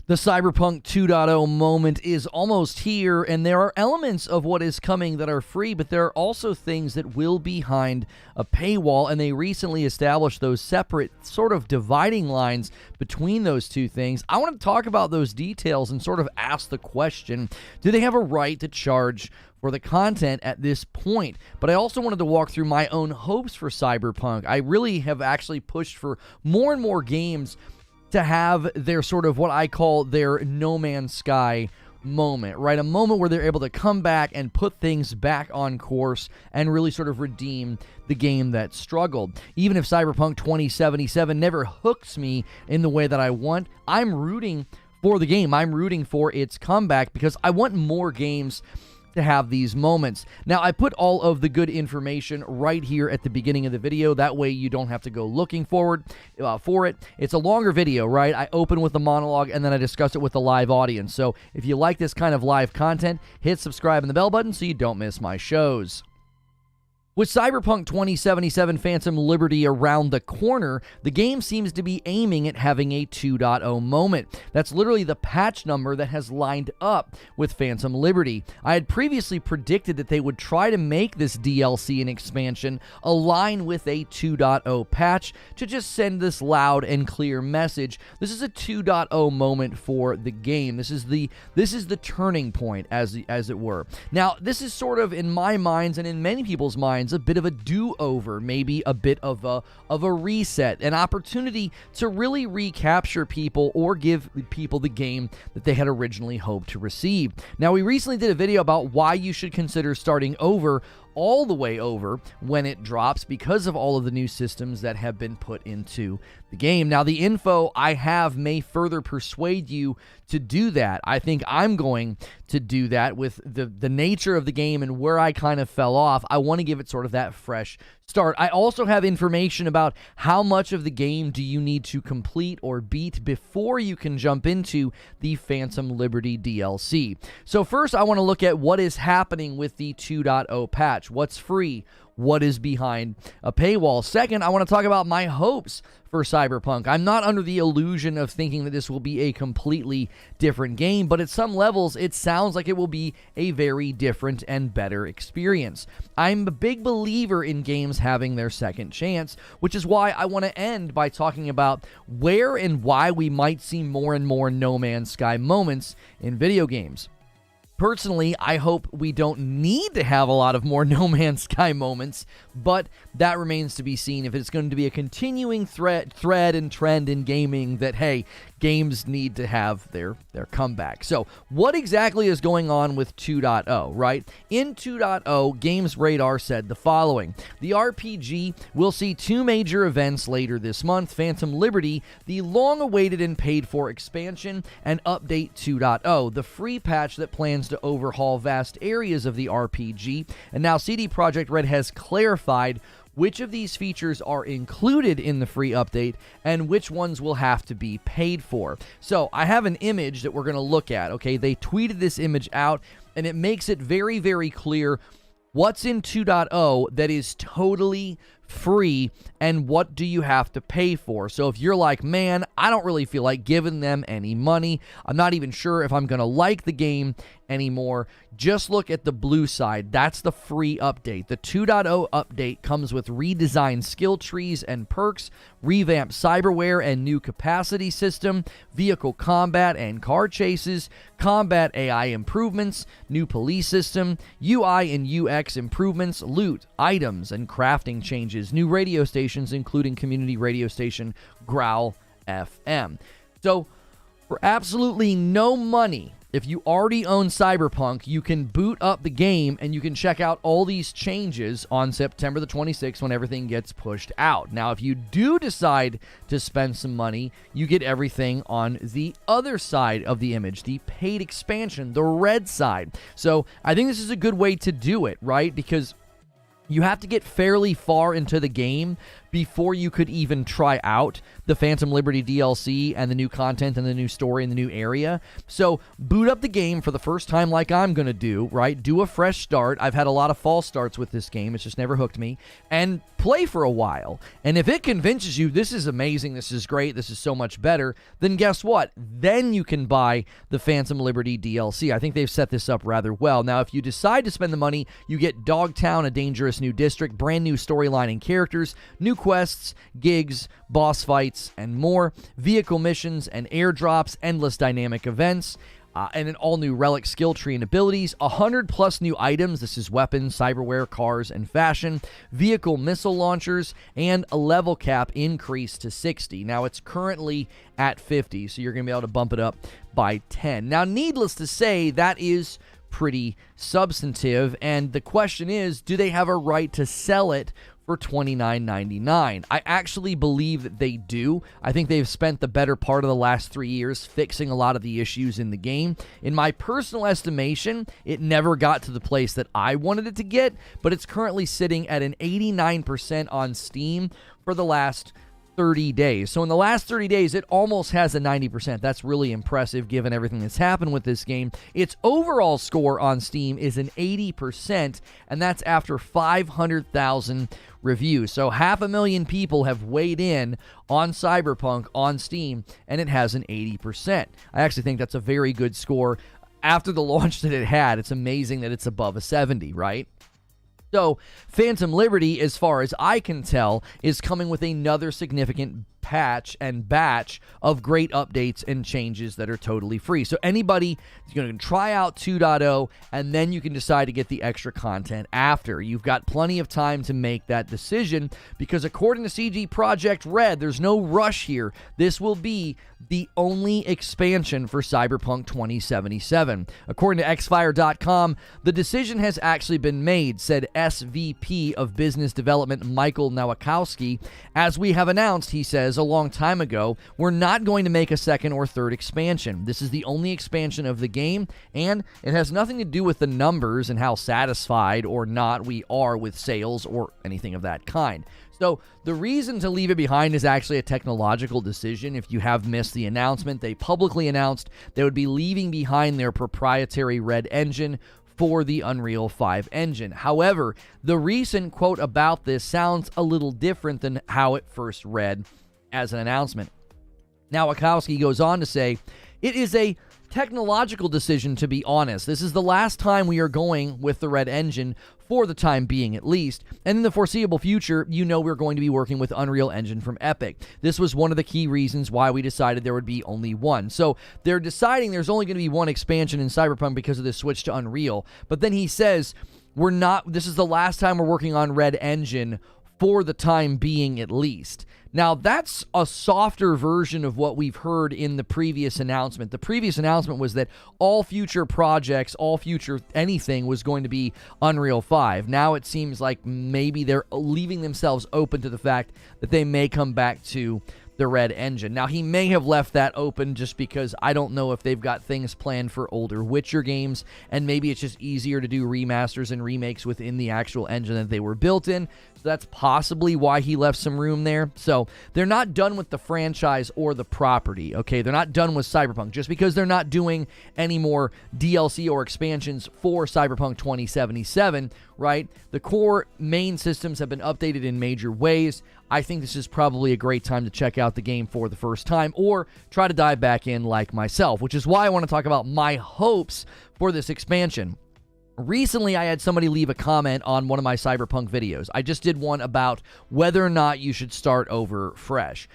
The Cyberpunk 2.0 moment is almost here, and there are elements of what is coming that are free, but there are also things that will be behind a paywall, and they recently established those separate sort of dividing lines between those two things. I want to talk about those details and sort of ask the question, do they have a right to charge for the content at this point? But I also wanted to walk through my own hopes for Cyberpunk. I really have actually pushed for more and more games to have their sort of what I call their No Man's Sky moment, right? A moment where they're able to come back and put things back on course and really sort of redeem the game that struggled. Even if Cyberpunk 2077 never hooks me in the way that I want, I'm rooting for the game. I'm rooting for its comeback because I want more games to have these moments. Now, I put all of the good information right here at the beginning of the video. That way you don't have to go looking for it. It's a longer video, right? I open with a monologue and then I discuss it with the live audience. So if you like this kind of live content, hit subscribe and the bell button so you don't miss my shows. With Cyberpunk 2077 Phantom Liberty around the corner, the game seems to be aiming at having a 2.0 moment. That's literally the patch number that has lined up with Phantom Liberty. I had previously predicted that they would try to make this DLC and expansion align with a 2.0 patch to just send this loud and clear message. This is a 2.0 moment for the game. This is the turning point, as it were. Now, this is sort of, in my minds and in many people's minds, a bit of a do-over, maybe a bit of a reset, an opportunity to really recapture people or give people the game that they had originally hoped to receive. Now, we recently did a video about why you should consider starting over, all the way over, when it drops because of all of the new systems that have been put into the game. Now, the info I have may further persuade you to do that. I think I'm going to do that with the nature of the game and where I kind of fell off. I want to give it sort of that fresh start. I also have information about how much of the game do you need to complete or beat before you can jump into the Phantom Liberty DLC. So first, I want to look at what is happening with the 2.0 patch. What's free? What is behind a paywall? Second, I want to talk about my hopes for Cyberpunk. I'm not under the illusion of thinking that this will be a completely different game, but at some levels, it sounds like it will be a very different and better experience. I'm a big believer in games having their second chance, which is why I want to end by talking about where and why we might see more and more No Man's Sky moments in video games. Personally, I hope we don't need to have a lot of more No Man's Sky moments, but that remains to be seen if it's going to be a continuing thread and trend in gaming that, hey, games need to have their comeback. So what exactly is going on with 2.0, right? In 2.0, Games Radar said the following: the RPG will see two major events later this month: Phantom Liberty, the long-awaited and paid-for expansion, and Update 2.0, the free patch that plans to overhaul vast areas of the RPG. And now CD Projekt Red has clarified which of these features are included in the free update and which ones will have to be paid for. So I have an image that we're going to look at, okay? They tweeted this image out, and it makes it very, very clear what's in 2.0 that is totally free and what do you have to pay for. So if you're like, man, I don't really feel like giving them any money, I'm not even sure if I'm going to like the game anymore, just look at the blue side. That's the free update. The 2.0 update comes with redesigned skill trees and perks, revamped cyberware and new capacity system, vehicle combat and car chases, combat AI improvements, new police system, UI and UX improvements, loot, items, and crafting changes, new radio stations, including community radio station Growl FM. So, for absolutely no money, if you already own Cyberpunk, you can boot up the game and you can check out all these changes on September the 26th when everything gets pushed out. Now, if you do decide to spend some money, you get everything on the other side of the image, the paid expansion, the red side. So I think this is a good way to do it, right? Because you have to get fairly far into the game before you could even try out the Phantom Liberty DLC and the new content and the new story and the new area. So boot up the game for the first time like I'm going to do, right? Do a fresh start. I've had a lot of false starts with this game. It's just never hooked me. And play for a while. And if it convinces you, this is amazing, this is great, this is so much better, then guess what? Then you can buy the Phantom Liberty DLC. I think they've set this up rather well. Now, if you decide to spend the money, you get Dogtown, a dangerous new district, brand new storyline and characters, new quests, gigs, boss fights, and more, vehicle missions and airdrops, endless dynamic events, and an all-new relic skill tree and abilities, 100+ new items, this is weapons, cyberware, cars, and fashion, vehicle missile launchers, and a level cap increase to 60. Now, it's currently at 50, so you're going to be able to bump it up by 10. Now, needless to say, that is pretty substantive, and the question is, do they have a right to sell it for $29.99? I actually believe that they do. I think they've spent the better part of the last 3 years fixing a lot of the issues in the game. In my personal estimation, it never got to the place that I wanted it to get, but it's currently sitting at an 89% on Steam for the last 30 days. So in the last 30 days, it almost has a 90%. That's really impressive given everything that's happened with this game. Its overall score on Steam is an 80%, and that's after 500,000 reviews. So 500,000 people have weighed in on Cyberpunk on Steam, and it has an 80%. I actually think that's a very good score. After the launch that it had, it's amazing that it's above a 70, right? So, Phantom Liberty, as far as I can tell, is coming with another significant patch and batch of great updates and changes that are totally free. So anybody is going to try out 2.0, and then you can decide to get the extra content after. You've got plenty of time to make that decision, because according to CG Projekt Red, there's no rush here. This will be the only expansion for Cyberpunk 2077. According to xfire.com, the decision has actually been made, said SVP of Business Development Michael Nowakowski. As we have announced, he says, a long time ago, we're not going to make a second or third expansion. This is the only expansion of the game, and it has nothing to do with the numbers and how satisfied or not we are with sales or anything of that kind. So the reason to leave it behind is actually a technological decision. If you have missed the announcement, they publicly announced they would be leaving behind their proprietary Red engine for the Unreal 5 engine. However, the recent quote about this sounds a little different than how it first read as an announcement. Now, Wachowski goes on to say, it is a technological decision, to be honest. This is the last time we are going with the Red engine, for the time being at least, and in the foreseeable future, you know we're going to be working with Unreal Engine from Epic. This was one of the key reasons why we decided there would be only one. So they're deciding there's only going to be one expansion in Cyberpunk because of the switch to Unreal, but then he says, this is the last time we're working on Red engine for the time being at least. Now, that's a softer version of what we've heard in the previous announcement. The previous announcement was that all future projects, all future anything was going to be Unreal 5. Now it seems like maybe they're leaving themselves open to the fact that they may come back to the Red engine. Now, he may have left that open just because I don't know if they've got things planned for older Witcher games, and maybe it's just easier to do remasters and remakes within the actual engine that they were built in. So that's possibly why he left some room there. So they're not done with the franchise or the property, okay? They're not done with Cyberpunk. Just because they're not doing any more DLC or expansions for Cyberpunk 2077, right? The core main systems have been updated in major ways. I think this is probably a great time to check out the game for the first time, or try to dive back in like myself, which is why I want to talk about my hopes for this expansion. Recently, I had somebody leave a comment on one of my Cyberpunk videos. I just did one about whether or not you should start over fresh.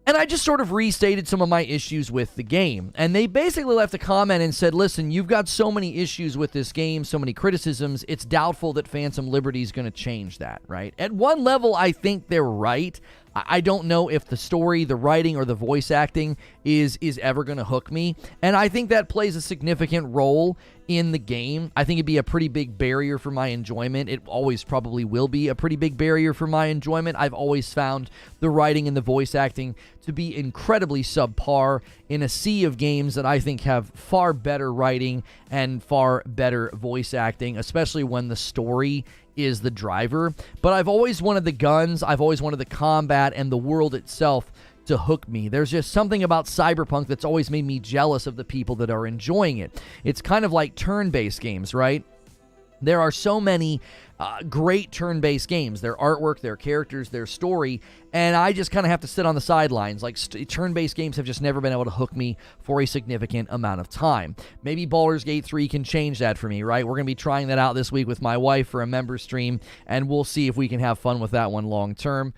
And I just sort of restated some of my issues with the game. And they basically left a comment and said, listen, you've got so many issues with this game, so many criticisms, it's doubtful that Phantom Liberty is going to change that, right? At one level, I think they're right. I don't know if the story, the writing, or the voice acting is ever going to hook me. And I think that plays a significant role in the game. I think it'd be a pretty big barrier for my enjoyment. It always probably will be a pretty big barrier for my enjoyment. I've always found the writing and the voice acting to be incredibly subpar in a sea of games that I think have far better writing and far better voice acting, especially when the story is the driver, but I've always wanted the guns, I've always wanted the combat and the world itself to hook me. There's just something about Cyberpunk that's always made me jealous of the people that are enjoying it. It's kind of like turn-based games, right? There are so many great turn-based games. Their artwork, their characters, their story, and I just kind of have to sit on the sidelines. Like, turn-based games have just never been able to hook me for a significant amount of time. Maybe Baldur's Gate 3 can change that for me, right? We're going to be trying that out this week with my wife for a member stream, and we'll see if we can have fun with that one long-term.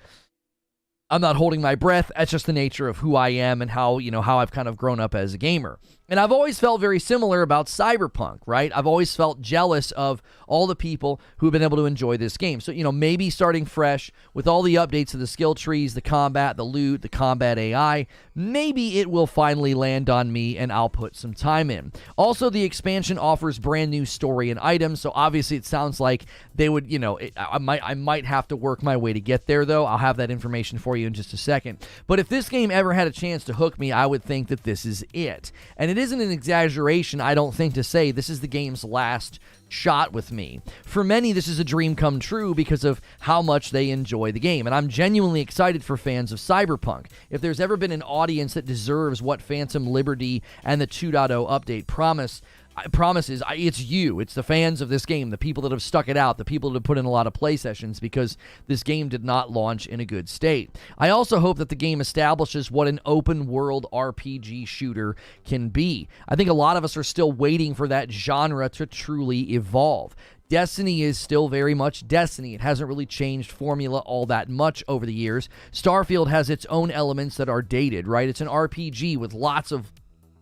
I'm not holding my breath. That's just the nature of who I am and how I've kind of grown up as a gamer. And I've always felt very similar about Cyberpunk, right? I've always felt jealous of all the people who've been able to enjoy this game. So, maybe starting fresh with all the updates to the skill trees, the combat, the loot, the combat AI, maybe it will finally land on me and I'll put some time in. Also, the expansion offers brand new story and items, so obviously it sounds like they would, I might have to work my way to get there, though. I'll have that information for you in just a second. But if this game ever had a chance to hook me, I would think that this is it. And it isn't an exaggeration, I don't think, to say this is the game's last shot with me. For many, this is a dream come true because of how much they enjoy the game, and I'm genuinely excited for fans of Cyberpunk. If there's ever been an audience that deserves what Phantom Liberty and the 2.0 update promises, it's you. It's the fans of this game, the people that have stuck it out, the people that have put in a lot of play sessions, because this game did not launch in a good state. I also hope that the game establishes what an open world RPG shooter can be. I think a lot of us are still waiting for that genre to truly evolve. Destiny is still very much Destiny. It hasn't really changed formula all that much over the years. Starfield has its own elements that are dated, right? It's an RPG with lots of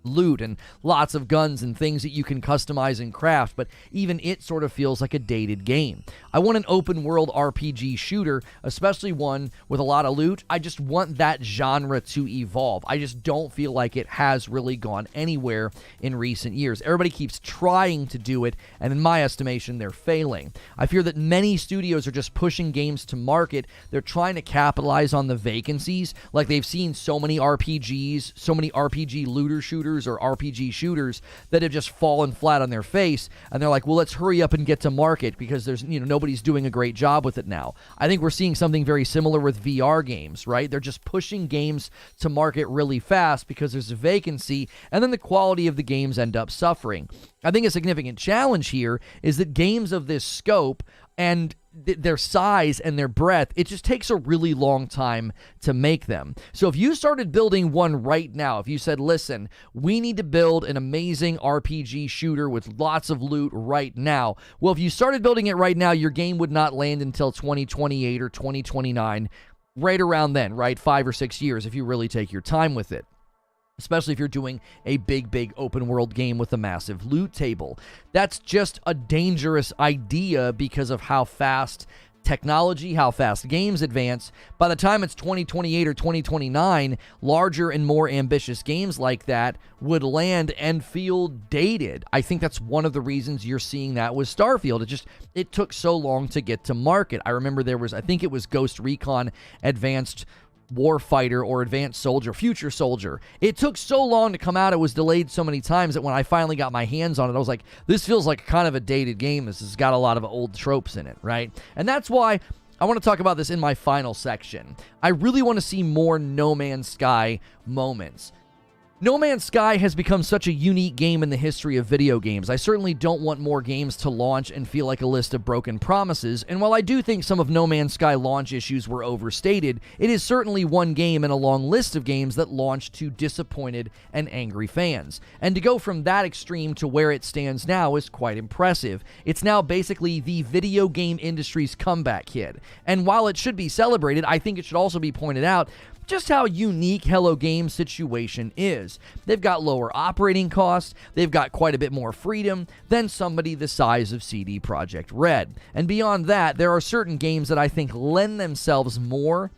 loot and lots of guns and things that you can customize and craft, but even it sort of feels like a dated game. I want an open world RPG shooter, especially one with a lot of loot. I just want that genre to evolve. I just don't feel like it has really gone anywhere in recent years. Everybody keeps trying to do it, and in my estimation, they're failing. I fear that many studios are just pushing games to market. They're trying to capitalize on the vacancies, like they've seen so many RPGs, so many RPG looter shooters or RPG shooters that have just fallen flat on their face, and they're like, well, let's hurry up and get to market because there's nobody's doing a great job with it now. I think we're seeing something very similar with VR games, right? They're just pushing games to market really fast because there's a vacancy, and then the quality of the games end up suffering. I think a significant challenge here is that games of this scope and their size and their breadth, it just takes a really long time to make them. So if you started building one right now, if you said, listen, we need to build an amazing RPG shooter with lots of loot right now, well, if you started building it right now, your game would not land until 2028 or 2029, right around then, right? 5 or 6 years if you really take your time with it. Especially if you're doing a big open world game with a massive loot table. That's just a dangerous idea because of how fast technology, how fast games advance. By the time it's 2028 or 2029, larger and more ambitious games like that would land and feel dated. I think that's one of the reasons you're seeing that with Starfield. It took so long to get to market. I remember I think it was Ghost Recon Advanced Warfighter or Advanced Soldier, Future Soldier. It took so long to come out. It was delayed so many times that when I finally got my hands on it, I was like, this feels like kind of a dated game. This has got a lot of old tropes in it, right? And that's why I want to talk about this in my final section. I really want to see more No Man's Sky moments. No Man's Sky has become such a unique game in the history of video games. I certainly don't want more games to launch and feel like a list of broken promises, and while I do think some of No Man's Sky launch issues were overstated, it is certainly one game in a long list of games that launched to disappointed and angry fans. And to go from that extreme to where it stands now is quite impressive. It's now basically the video game industry's comeback kid. And while it should be celebrated, I think it should also be pointed out just how unique Hello Games' situation is. They've got lower operating costs, they've got quite a bit more freedom than somebody the size of CD Projekt Red. And beyond that, there are certain games that I think lend themselves more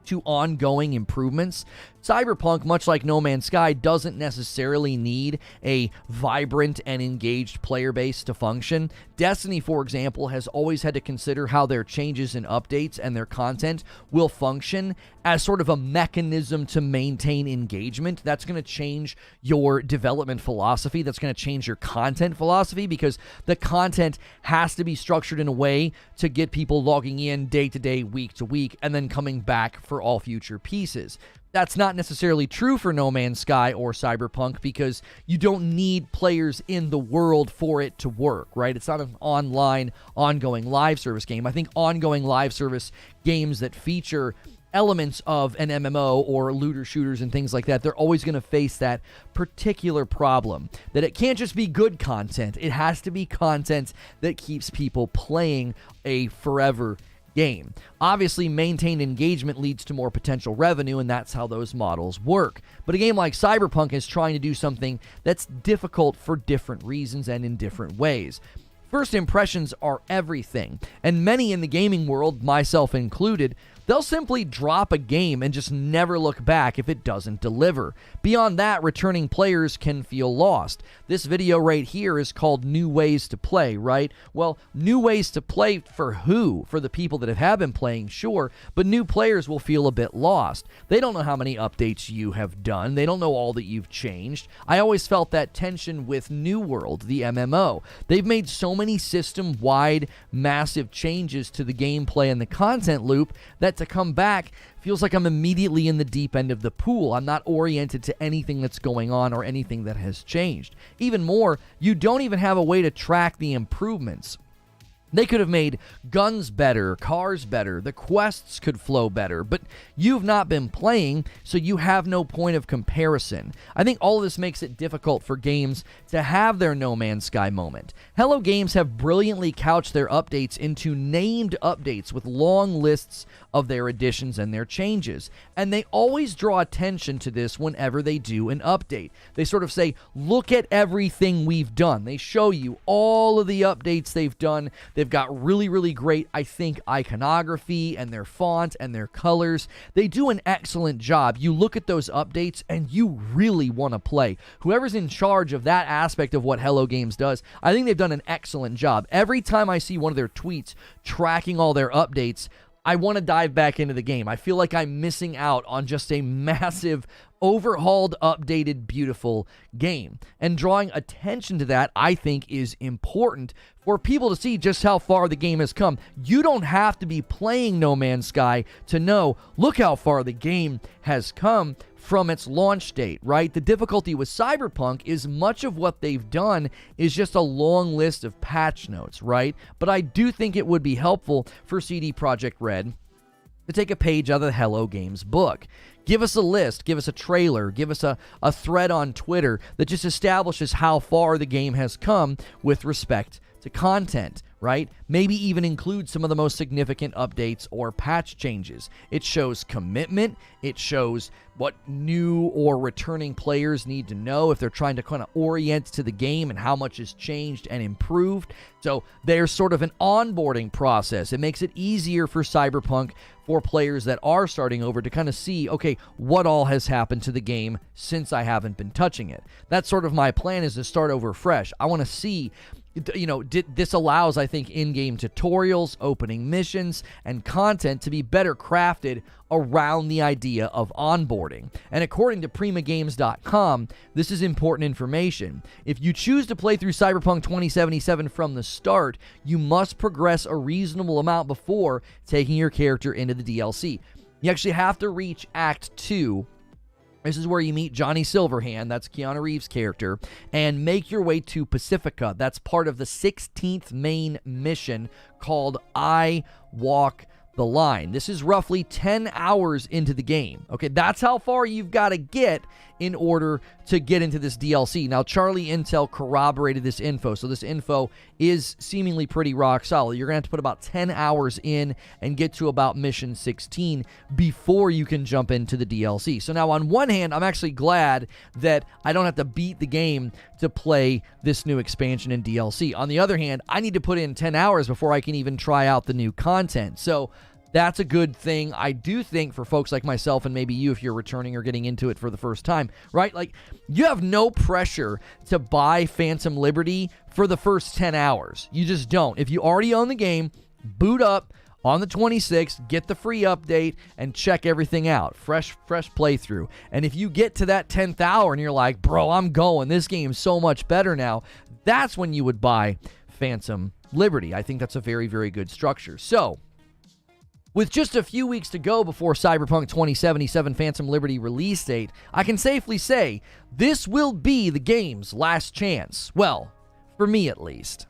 to ongoing improvements Cyberpunk, much like No Man's Sky, doesn't necessarily need a vibrant and engaged player base to function. Destiny, for example, has always had to consider how their changes and updates and their content will function as sort of a mechanism to maintain engagement. That's going to change your development philosophy. That's going to change your content philosophy, because the content has to be structured in a way to get people logging in day to day, week to week, and then coming back for all future pieces. That's not necessarily true for No Man's Sky or Cyberpunk, because you don't need players in the world for it to work, right? It's not an online, ongoing live service game. I think ongoing live service games that feature elements of an MMO or looter shooters and things like that, they're always going to face that particular problem, that it can't just be good content. It has to be content that keeps people playing a forever game. Obviously, maintained engagement leads to more potential revenue, and that's how those models work. But a game like Cyberpunk is trying to do something that's difficult for different reasons and in different ways. First impressions are everything, and many in the gaming world, myself included, they'll simply drop a game and just never look back if it doesn't deliver. Beyond that, returning players can feel lost. This video right here is called New Ways to Play, right? Well, new ways to play for who? For the people that have been playing, sure, but new players will feel a bit lost. They don't know how many updates you have done. They don't know all that you've changed. I always felt that tension with New World, the MMO. They've made so many system-wide, massive changes to the gameplay and the content loop that to come back feels like I'm immediately in the deep end of the pool. I'm not oriented to anything that's going on or anything that has changed. Even more, you don't even have a way to track the improvements. They could have made guns better, cars better, the quests could flow better, but you've not been playing, so you have no point of comparison. I think all of this makes it difficult for games to have their No Man's Sky moment. Hello Games have brilliantly couched their updates into named updates with long lists of their additions and their changes, and they always draw attention to this whenever they do an update. They sort of say, look at everything we've done. They show you all of the updates they've done. They've got really, really great, I think, iconography and their font and their colors. They do an excellent job. You look at those updates and you really want to play. Whoever's in charge of that aspect of what Hello Games does, I think they've done an excellent job. Every time I see one of their tweets tracking all their updates, I want to dive back into the game. I feel like I'm missing out on just a massive, overhauled, updated, beautiful game. And drawing attention to that, I think, is important for people to see just how far the game has come. You don't have to be playing No Man's Sky to know, look how far the game has come from its launch date, right? The difficulty with Cyberpunk is much of what they've done is just a long list of patch notes, right? But I do think it would be helpful for CD Projekt Red to take a page out of the Hello Games book. Give us a list, give us a trailer, give us a thread on Twitter that just establishes how far the game has come with respect to content, right? Maybe even include some of the most significant updates or patch changes. It shows commitment. It shows what new or returning players need to know if they're trying to kind of orient to the game and how much has changed and improved. So there's sort of an onboarding process. It makes it easier for Cyberpunk for players that are starting over to kind of see, okay, what all has happened to the game since I haven't been touching it. That's sort of my plan, is to start over fresh. I want to see, this allows, I think, in-game tutorials, opening missions, and content to be better crafted around the idea of onboarding. And according to primagames.com, this is important information. If you choose to play through Cyberpunk 2077 from the start, you must progress a reasonable amount before taking your character into the DLC. You actually have to reach Act 2. This is where you meet Johnny Silverhand, that's Keanu Reeves' character, and make your way to Pacifica. That's part of the 16th main mission called I Walk the Line. This is roughly 10 hours into the game. Okay, that's how far you've got to get in order to get into this DLC. Now, Charlie Intel corroborated this info, so this info is seemingly pretty rock solid. You're going to have to put about 10 hours in and get to about mission 16 before you can jump into the DLC. So now, on one hand, I'm actually glad that I don't have to beat the game to play this new expansion and DLC. On the other hand, I need to put in 10 hours before I can even try out the new content. So That's a good thing. I do think for folks like myself and maybe you, if you're returning or getting into it for the first time, right? Like, you have no pressure to buy Phantom Liberty for the first 10 hours. You just don't. If you already own the game, boot up on the 26th, get the free update, and check everything out. Fresh playthrough. And if you get to that 10th hour and you're like, bro, I'm going, this game's so much better now, that's when you would buy Phantom Liberty. I think that's a very, very good structure. So, with just a few weeks to go before Cyberpunk 2077 Phantom Liberty release date, I can safely say this will be the game's last chance. Well, for me at least.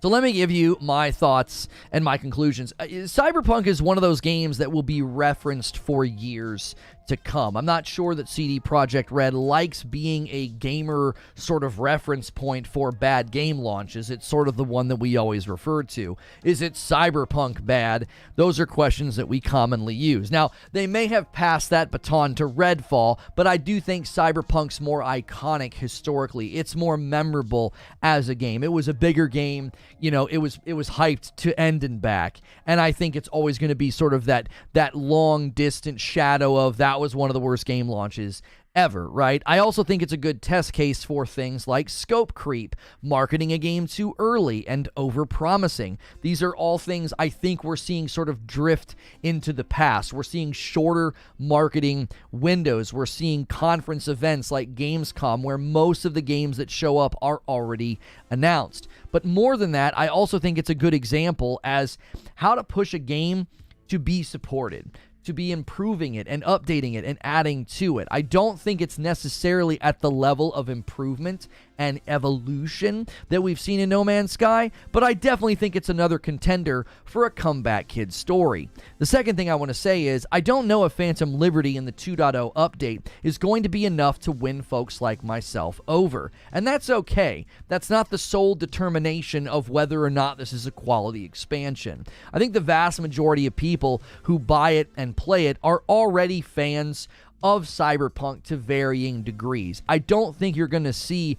So let me give you my thoughts and my conclusions. Cyberpunk is one of those games that will be referenced for years to come. I'm not sure that CD Projekt Red likes being a gamer sort of reference point for bad game launches. It's sort of the one that we always refer to. Is it Cyberpunk bad? Those are questions that we commonly use. Now, they may have passed that baton to Redfall, but I do think Cyberpunk's more iconic historically. It's more memorable as a game. It was a bigger game. You know, it was hyped to end and back. And I think it's always going to be sort of that long distant shadow of that was one of the worst game launches ever, right? I also think it's a good test case for things like scope creep, marketing a game too early, and over-promising. These are all things I think we're seeing sort of drift into the past. We're seeing shorter marketing windows. We're seeing conference events like Gamescom where most of the games that show up are already announced. But more than that, I also think it's a good example as how to push a game to be supported, to be improving it and updating it and adding to it. I don't think it's necessarily at the level of improvement and evolution that we've seen in No Man's Sky, but I definitely think it's another contender for a comeback kid story. The second thing I want to say is I don't know if Phantom Liberty in the 2.0 update is going to be enough to win folks like myself over, and that's okay. That's not the sole determination of whether or not this is a quality expansion. I think the vast majority of people who buy it and play it are already fans of Cyberpunk to varying degrees. I don't think you're going to see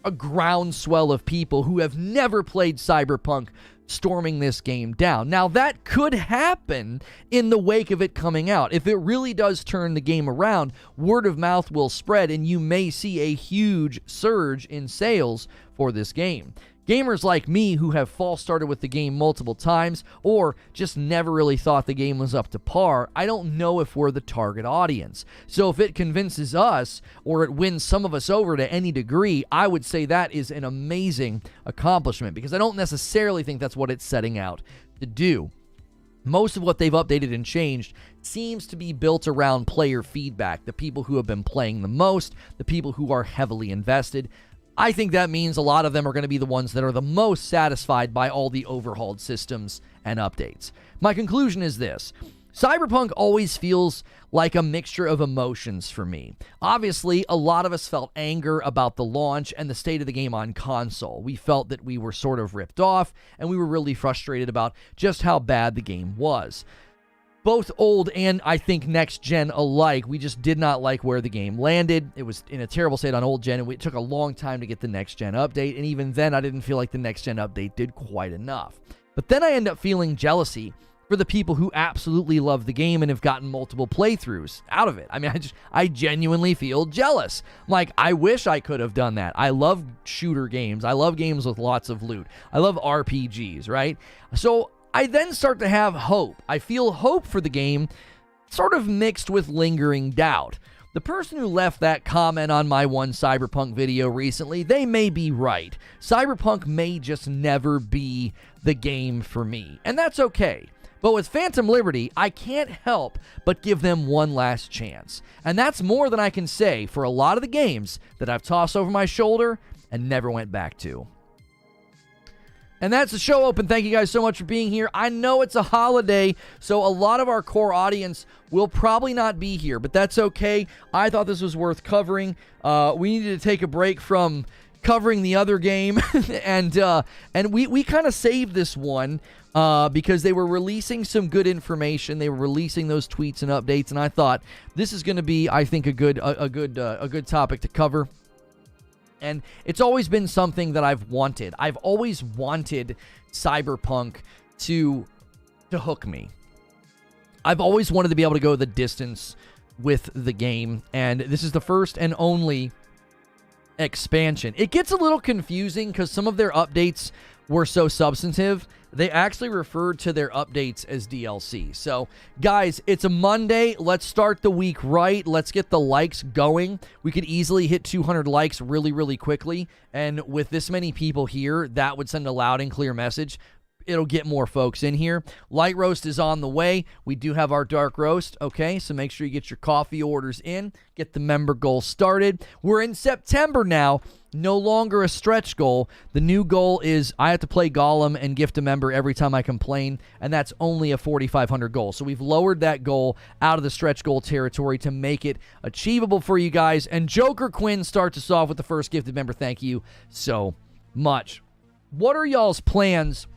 a groundswell of people who have never played Cyberpunk storming this game down. Now, that could happen in the wake of it coming out. If it really does turn the game around, word of mouth will spread, and you may see a huge surge in sales for this game. Gamers like me who have false started with the game multiple times or just never really thought the game was up to par, I don't know if we're the target audience. So if it convinces us or it wins some of us over to any degree, I would say that is an amazing accomplishment because I don't necessarily think that's what it's setting out to do. Most of what they've updated and changed seems to be built around player feedback, the people who have been playing the most, the people who are heavily invested. I think that means a lot of them are going to be the ones that are the most satisfied by all the overhauled systems and updates. My conclusion is this. Cyberpunk always feels like a mixture of emotions for me. Obviously, a lot of us felt anger about the launch and the state of the game on console. We felt that we were sort of ripped off, and we were really frustrated about just how bad the game was. Both old and, I think, next-gen alike, we just did not like where the game landed. It was in a terrible state on old-gen, and it took a long time to get the next-gen update, and even then, I didn't feel like the next-gen update did quite enough. But then I end up feeling jealousy for the people who absolutely love the game and have gotten multiple playthroughs out of it. I mean, I genuinely feel jealous. Like, I wish I could have done that. I love shooter games. I love games with lots of loot. I love RPGs, right? So I then start to have hope. I feel hope for the game, sort of mixed with lingering doubt. The person who left that comment on my one Cyberpunk video recently, they may be right. Cyberpunk may just never be the game for me, and that's okay. But with Phantom Liberty, I can't help but give them one last chance. And that's more than I can say for a lot of the games that I've tossed over my shoulder and never went back to. And that's the show open. Thank you guys so much for being here. I know it's a holiday, so a lot of our core audience will probably not be here, but that's okay. I thought this was worth covering. We needed to take a break from covering the other game, and we kind of saved this one because they were releasing some good information. They were releasing those tweets and updates, and I thought this is going to be, I think, a good topic to cover. And it's always been something that I've wanted. I've always wanted Cyberpunk to to hook me. I've always wanted to be able to go the distance with the game, and this is the first and only expansion. It gets a little confusing because some of their updates were so substantive. They actually referred to their updates as DLC. So, guys, it's a Monday. Let's start the week right. Let's get the likes going. We could easily hit 200 likes really, really quickly. And with this many people here, that would send a loud and clear message. It'll get more folks in here. Light roast is on the way. We do have our dark roast, okay? So make sure you get your coffee orders in. Get the member goal started. We're in September now. No longer a stretch goal. The new goal is I have to play Gollum and gift a member every time I complain, and that's only a 4,500 goal. So we've lowered that goal out of the stretch goal territory to make it achievable for you guys. And Joker Quinn starts us off with the first gifted member. Thank you so much. What are y'all's plans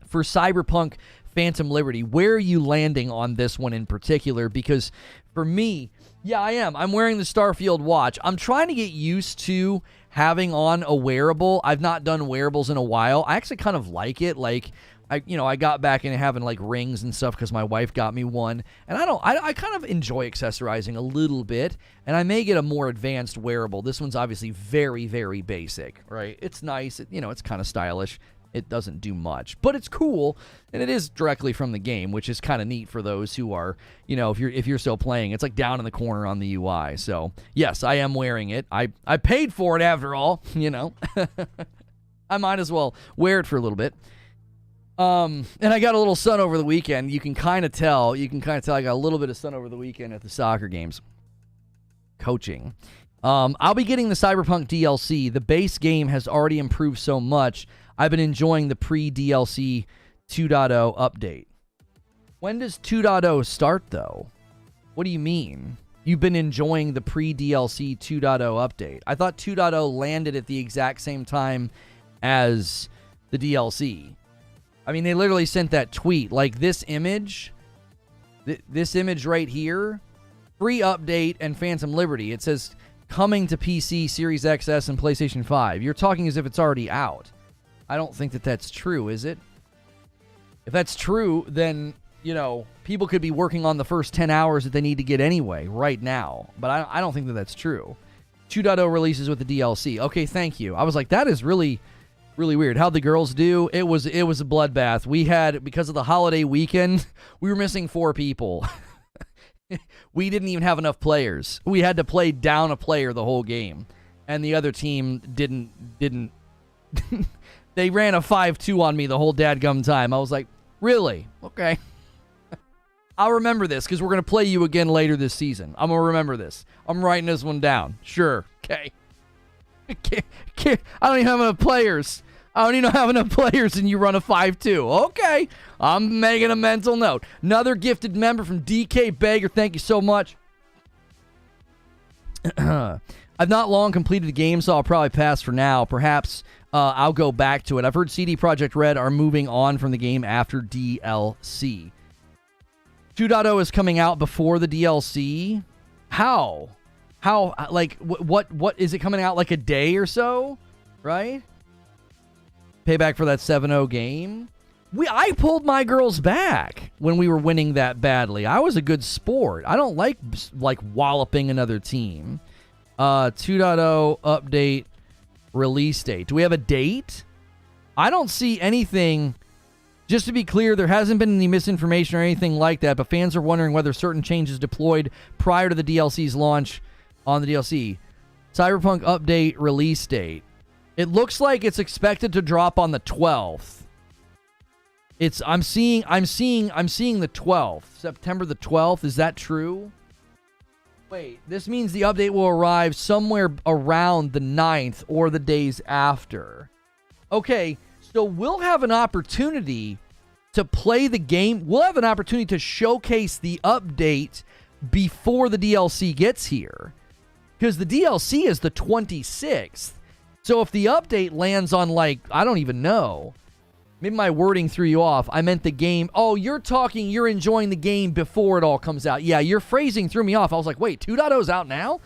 for Cyberpunk Phantom Liberty? Where are you landing on this one in particular? Because for me, yeah, I am. I'm wearing the Starfield watch. I'm trying to get used to having on a wearable. I've not done wearables in a while. I actually kind of like it. Like, I got back into having like rings and stuff because my wife got me one. And I kind of enjoy accessorizing a little bit. And I may get a more advanced wearable. This one's obviously very, very basic, right? It's nice. It's kind of stylish. It doesn't do much, but it's cool, and it is directly from the game, which is kind of neat for those who are, if you're still playing. It's like down in the corner on the UI. So yes, I am wearing it. I paid for it after all. I might as well wear it for a little bit. And I got a little sun over the weekend. You can kind of tell. I got a little bit of sun over the weekend at the soccer games. Coaching. I'll be getting the Cyberpunk DLC. The base game has already improved so much. I've been enjoying the pre-DLC 2.0 update. When does 2.0 start, though? What do you mean? You've been enjoying the pre-DLC 2.0 update. I thought 2.0 landed at the exact same time as the DLC. I mean, they literally sent that tweet. Like, this image, this image right here, free update and Phantom Liberty. It says, coming to PC, Series XS, and PlayStation 5. You're talking as if it's already out. I don't think that that's true, is it? If that's true, then, people could be working on the first 10 hours that they need to get anyway, right now. But I don't think that that's true. 2.0 releases with the DLC. Okay, thank you. I was like, that is really, really weird. How'd the girls do? It was a bloodbath. We had, because of the holiday weekend, we were missing 4 people. We didn't even have enough players. We had to play down a player the whole game. And the other team didn't they ran a 5-2 on me the whole dadgum time. I was like, really? Okay. I'll remember this because we're going to play you again later this season. I'm going to remember this. I'm writing this one down. Sure. Okay. I don't even have enough players. And you run a 5-2. Okay. I'm making a mental note. Another gifted member from DK Baker. Thank you so much. I've not long completed the game, so I'll probably pass for now. Perhaps I'll go back to it. I've heard CD Projekt Red are moving on from the game after DLC. 2.0 is coming out before the DLC. How? Like, what is it coming out like a day or so? Right? Payback for that 7-0 game. I pulled my girls back when we were winning that badly. I was a good sport. I don't like walloping another team. 2.0 update release date. Do we have a date? I don't see anything. Just to be clear, there hasn't been any misinformation or anything like that, but fans are wondering whether certain changes deployed prior to the DLC's launch on the DLC. Cyberpunk update release date. It looks like it's expected to drop on the 12th. I'm seeing the 12th. September the 12th. Is that true? Wait, this means the update will arrive somewhere around the 9th or the days after. Okay, so we'll have an opportunity to play the game. We'll have an opportunity to showcase the update before the DLC gets here. Because the DLC is the 26th. So if the update lands on, I don't even know. Maybe my wording threw you off. I meant the game. Oh, you're enjoying the game before it all comes out. Yeah, your phrasing threw me off. I was like, wait, 2.0's out now?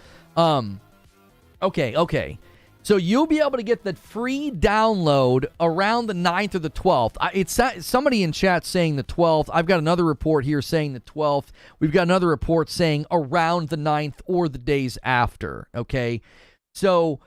Okay. So you'll be able to get the free download around the 9th or the 12th. It's somebody in chat saying the 12th. I've got another report here saying the 12th. We've got another report saying around the 9th or the days after, okay? So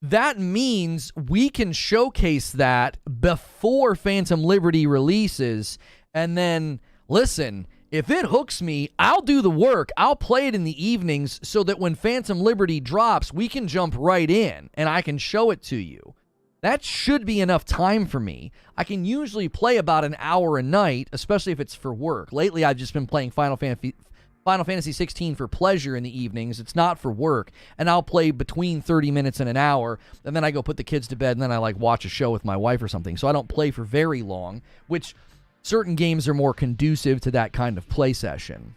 that means we can showcase that before Phantom Liberty releases, and then, listen, if it hooks me, I'll do the work. I'll play it in the evenings so that when Phantom Liberty drops, we can jump right in and I can show it to you. That should be enough time for me. I can usually play about an hour a night, especially if it's for work. Lately, I've just been playing Final Fantasy 16 for pleasure in the evenings. It's not for work. And I'll play between 30 minutes and an hour, and then I go put the kids to bed, and then I watch a show with my wife or something. So I don't play for very long, which certain games are more conducive to that kind of play session.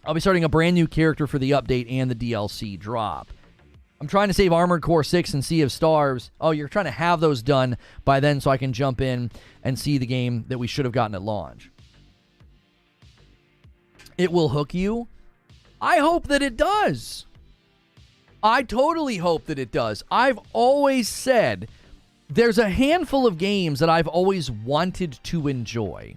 I'll be starting a brand new character for the update and the DLC drop. I'm trying to save Armored Core 6 and Sea of Stars. Oh, you're trying to have those done by then so I can jump in and see the game that we should have gotten at launch. It will hook you. I hope that it does. I totally hope that it does. I've always said there's a handful of games that I've always wanted to enjoy,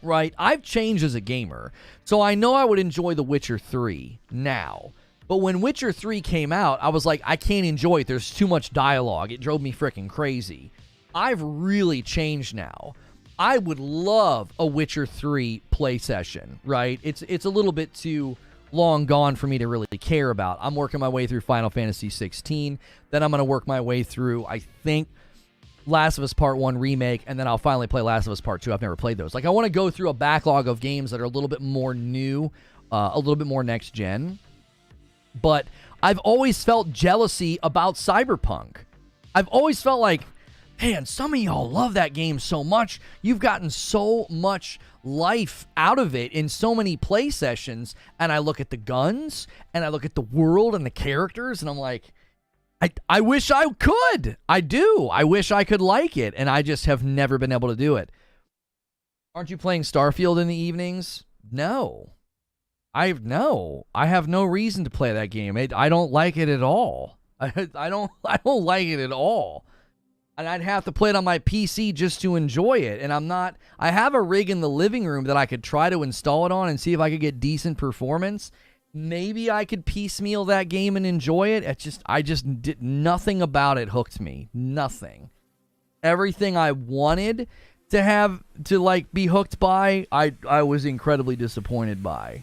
right? I've changed as a gamer, so I know I would enjoy The Witcher 3 now. But when Witcher 3 came out, I was like, I can't enjoy it. There's too much dialogue. It drove me freaking crazy. I've really changed now. I would love a Witcher 3 play session, right? It's a little bit too long gone for me to really care about. I'm working my way through Final Fantasy 16. Then I'm going to work my way through, I think, Last of Us Part 1 Remake, and then I'll finally play Last of Us Part 2. I've never played those. I want to go through a backlog of games that are a little bit more new, a little bit more next gen. But I've always felt jealousy about Cyberpunk. I've always felt like, man, some of y'all love that game so much. You've gotten so much life out of it in so many play sessions. And I look at the guns, and I look at the world and the characters, and I'm like, I wish I could. I do. I wish I could like it, and I just have never been able to do it. Aren't you playing Starfield in the evenings? No. I have no reason to play that game. I don't like it at all. I don't like it at all. And I'd have to play it on my PC just to enjoy it. And I have a rig in the living room that I could try to install it on and see if I could get decent performance. Maybe I could piecemeal that game and enjoy it. I just did nothing about it hooked me. Nothing. Everything I wanted to have to be hooked by, I was incredibly disappointed by.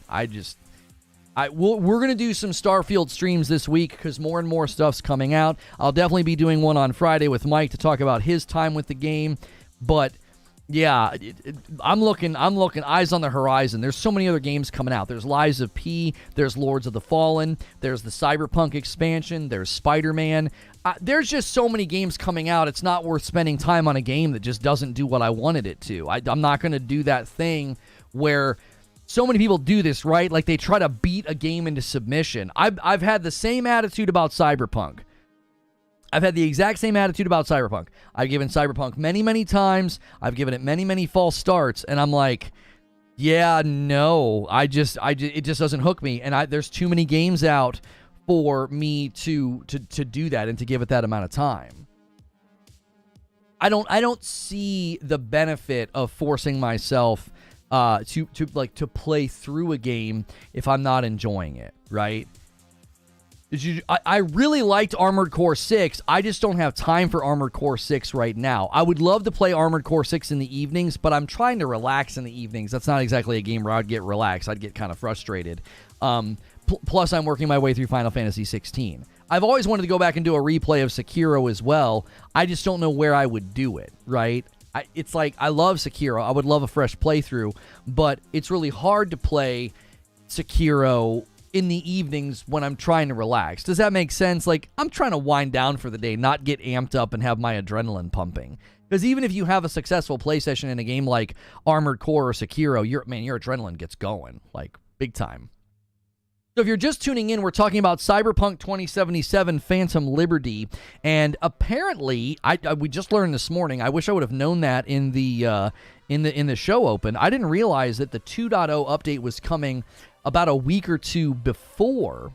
We're going to do some Starfield streams this week because more and more stuff's coming out. I'll definitely be doing one on Friday with Mike to talk about his time with the game. But yeah, I'm looking eyes on the horizon. There's so many other games coming out. There's Lies of P, there's Lords of the Fallen, there's the Cyberpunk expansion, there's Spider-Man. There's just so many games coming out. It's not worth spending time on a game that just doesn't do what I wanted it to. I'm not going to do that thing where so many people do this, right? Like they try to beat a game into submission. I've had the same attitude about Cyberpunk. I've had the exact same attitude about Cyberpunk. I've given Cyberpunk many, many times. I've given it many, many false starts, and I'm like, yeah, no, it just doesn't hook me. And there's too many games out for me to do that and to give it that amount of time. I don't see the benefit of forcing myself to play through a game if I'm not enjoying it, right? I really liked Armored Core 6. I just don't have time for Armored Core 6 right now. I would love to play Armored Core 6 in the evenings, but I'm trying to relax in the evenings. That's not exactly a game where I'd get relaxed. I'd get kind of frustrated. Plus, I'm working my way through Final Fantasy 16. I've always wanted to go back and do a replay of Sekiro as well. I just don't know where I would do it, right? It's like, I love Sekiro. I would love a fresh playthrough, but it's really hard to play Sekiro in the evenings when I'm trying to relax. Does that make sense? Like, I'm trying to wind down for the day, not get amped up and have my adrenaline pumping. Because even if you have a successful play session in a game like Armored Core or Sekiro, your adrenaline gets going, like, big time. So if you're just tuning in, we're talking about Cyberpunk 2077 Phantom Liberty, and apparently, we just learned this morning, I wish I would have known that in the show open. I didn't realize that the 2.0 update was coming about a week or two before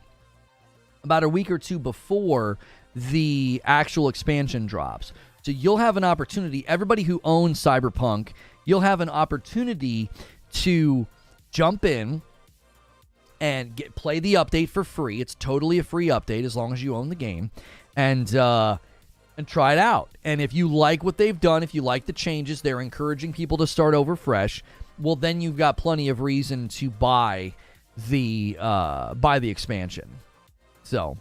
about a week or two before the actual expansion drops. So you'll have an opportunity, everybody who owns Cyberpunk, you'll have an opportunity to jump in and play the update for free. It's totally a free update as long as you own the game, and try it out. And if you like what they've done, if you like the changes, they're encouraging people to start over fresh. Well, then you've got plenty of reason to buy the expansion. So,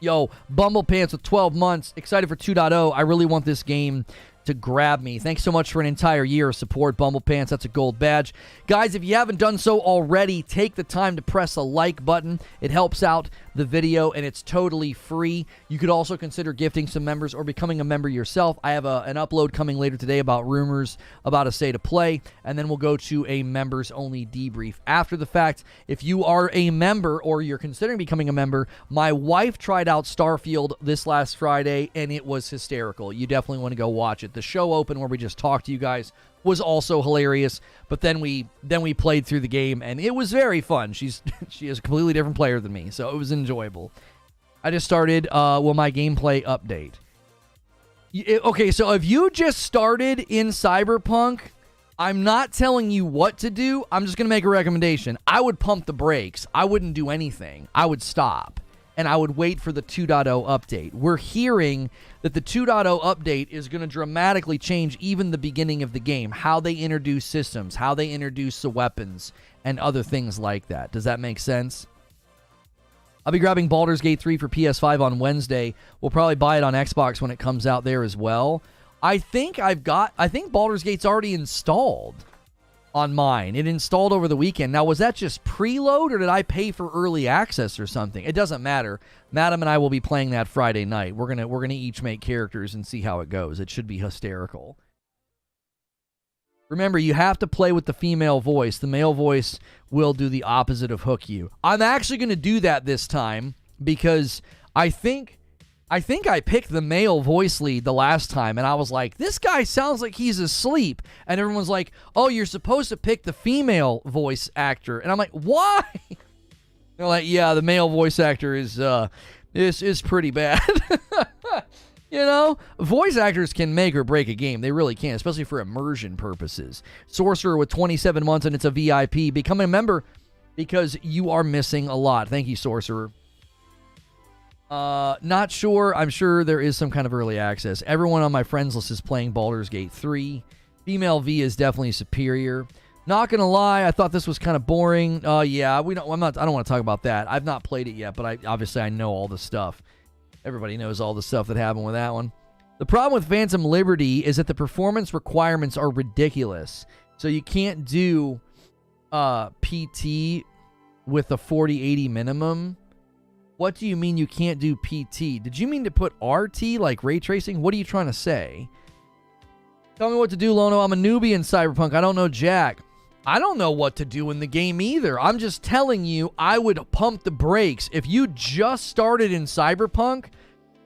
yo, Bumble Pants with 12 months, excited for 2.0. I really want this game to grab me. Thanks so much for an entire year of support, Bumble Pants. That's a gold badge. Guys, if you haven't done so already, take the time to press a like button. It helps out the video, and it's totally free. You could also consider gifting some members or becoming a member yourself. I have an upload coming later today about rumors about a state of play, and then we'll go to a members-only debrief after the fact. If you are a member or you're considering becoming a member, my wife tried out Starfield this last Friday, and it was hysterical. You definitely want to go watch it. The show open where we just talked to you guys was also hilarious, but then we played through the game, and it was very fun. She is a completely different player than me, so it was enjoyable. I just started my gameplay update. Okay, so if you just started in Cyberpunk, I'm not telling you what to do. I'm just going to make a recommendation. I would pump the brakes. I wouldn't do anything. I would stop, and I would wait for the 2.0 update. We're hearing that the 2.0 update is going to dramatically change even the beginning of the game, how they introduce systems, how they introduce the weapons, and other things like that. Does that make sense? I'll be grabbing Baldur's Gate 3 for PS5 on Wednesday. We'll probably buy it on Xbox when it comes out there as well. I think Baldur's Gate's already installed on mine. It installed over the weekend. Now, was that just preload, or did I pay for early access or something? It doesn't matter. Madam and I will be playing that Friday night. We're gonna each make characters and see how it goes. It should be hysterical. Remember, you have to play with the female voice. The male voice will do the opposite of hook you. I'm actually going to do that this time because I think I picked the male voice lead the last time, and I was like, this guy sounds like he's asleep. And everyone's like, oh, you're supposed to pick the female voice actor. And I'm like, why? They're like, yeah, the male voice actor is pretty bad. You know, voice actors can make or break a game. They really can, especially for immersion purposes. Sorcerer with 27 months, and it's a VIP. Become a member because you are missing a lot. Thank you, Sorcerer. Not sure. I'm sure there is some kind of early access. Everyone on my friends list is playing Baldur's Gate 3. Female V is definitely superior. Not gonna lie, I thought this was kind of boring. Yeah, I don't want to talk about that. I've not played it yet, but I know all the stuff. Everybody knows all the stuff that happened with that one. The problem with Phantom Liberty is that the performance requirements are ridiculous. So you can't do PT with a 4080 minimum. What do you mean you can't do PT? Did you mean to put RT, like ray tracing? What are you trying to say? Tell me what to do, Lono. I'm a newbie in Cyberpunk. I don't know jack. I don't know what to do in the game either. I'm just telling you, I would pump the brakes. If you just started in Cyberpunk,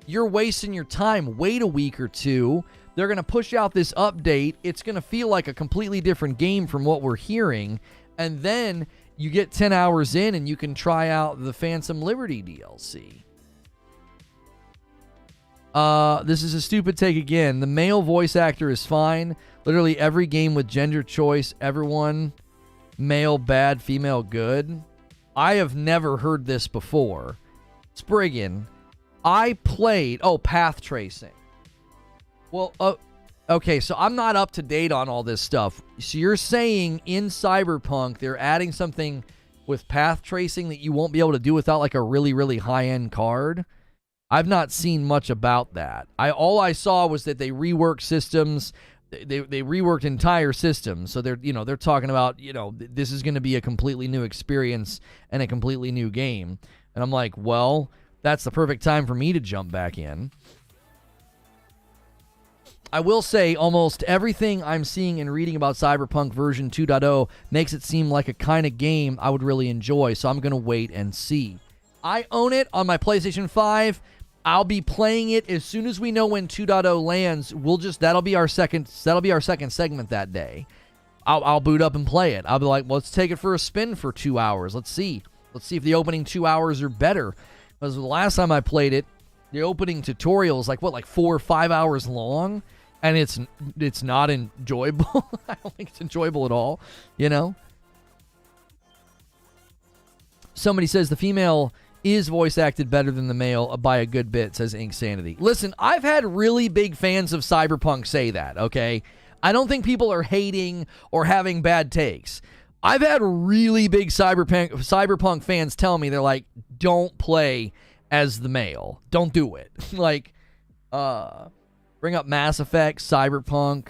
you're wasting your time. Wait a week or two. They're going to push out this update. It's going to feel like a completely different game from what we're hearing. And then you get 10 hours in and you can try out the Phantom Liberty DLC. This is a stupid take again. The male voice actor is fine. Literally every game with gender choice, everyone male bad, female good. I have never heard this before. Spriggan, I played... Oh, path tracing. Well, okay, so I'm not up to date on all this stuff. So you're saying in Cyberpunk they're adding something with path tracing that you won't be able to do without like a really, really high-end card? I've not seen much about that. All I saw was that they reworked systems. They reworked entire systems. So they're talking about, this is going to be a completely new experience and a completely new game. And I'm like, well, that's the perfect time for me to jump back in. I will say almost everything I'm seeing and reading about Cyberpunk version 2.0 makes it seem like a kind of game I would really enjoy. So I'm going to wait and see. I own it on my PlayStation 5. I'll be playing it as soon as we know when 2.0 lands. That'll be our second segment that day. I'll boot up and play it. I'll be like, let's take it for a spin for 2 hours. Let's see if the opening 2 hours are better. Because the last time I played it, the opening tutorial is like 4 or 5 hours long, and it's not enjoyable. I don't think it's enjoyable at all, you know? Somebody says the female is voice acted better than the male by a good bit, says Inksanity. Listen, I've had really big fans of Cyberpunk say that, okay? I don't think people are hating or having bad takes. I've had really big Cyberpunk fans tell me, they're like, don't play as the male. Don't do it. Like, bring up Mass Effect, Cyberpunk,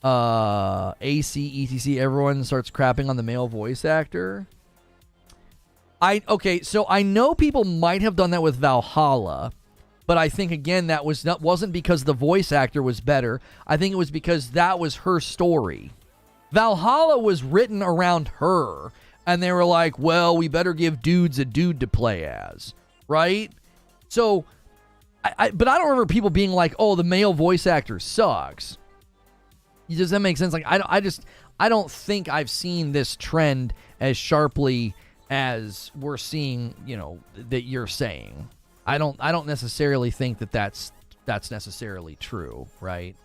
AC, ETC, everyone starts crapping on the male voice actor. So I know people might have done that with Valhalla, but I think, again, that wasn't because the voice actor was better. I think it was because that was her story. Valhalla was written around her, and they were like, well, we better give dudes a dude to play as. Right? So, but I don't remember people being like, oh, the male voice actor sucks. Does that make sense? Like, I don't think I've seen this trend as sharply as we're seeing, you know, that you're saying. I don't necessarily think that that's necessarily true, right?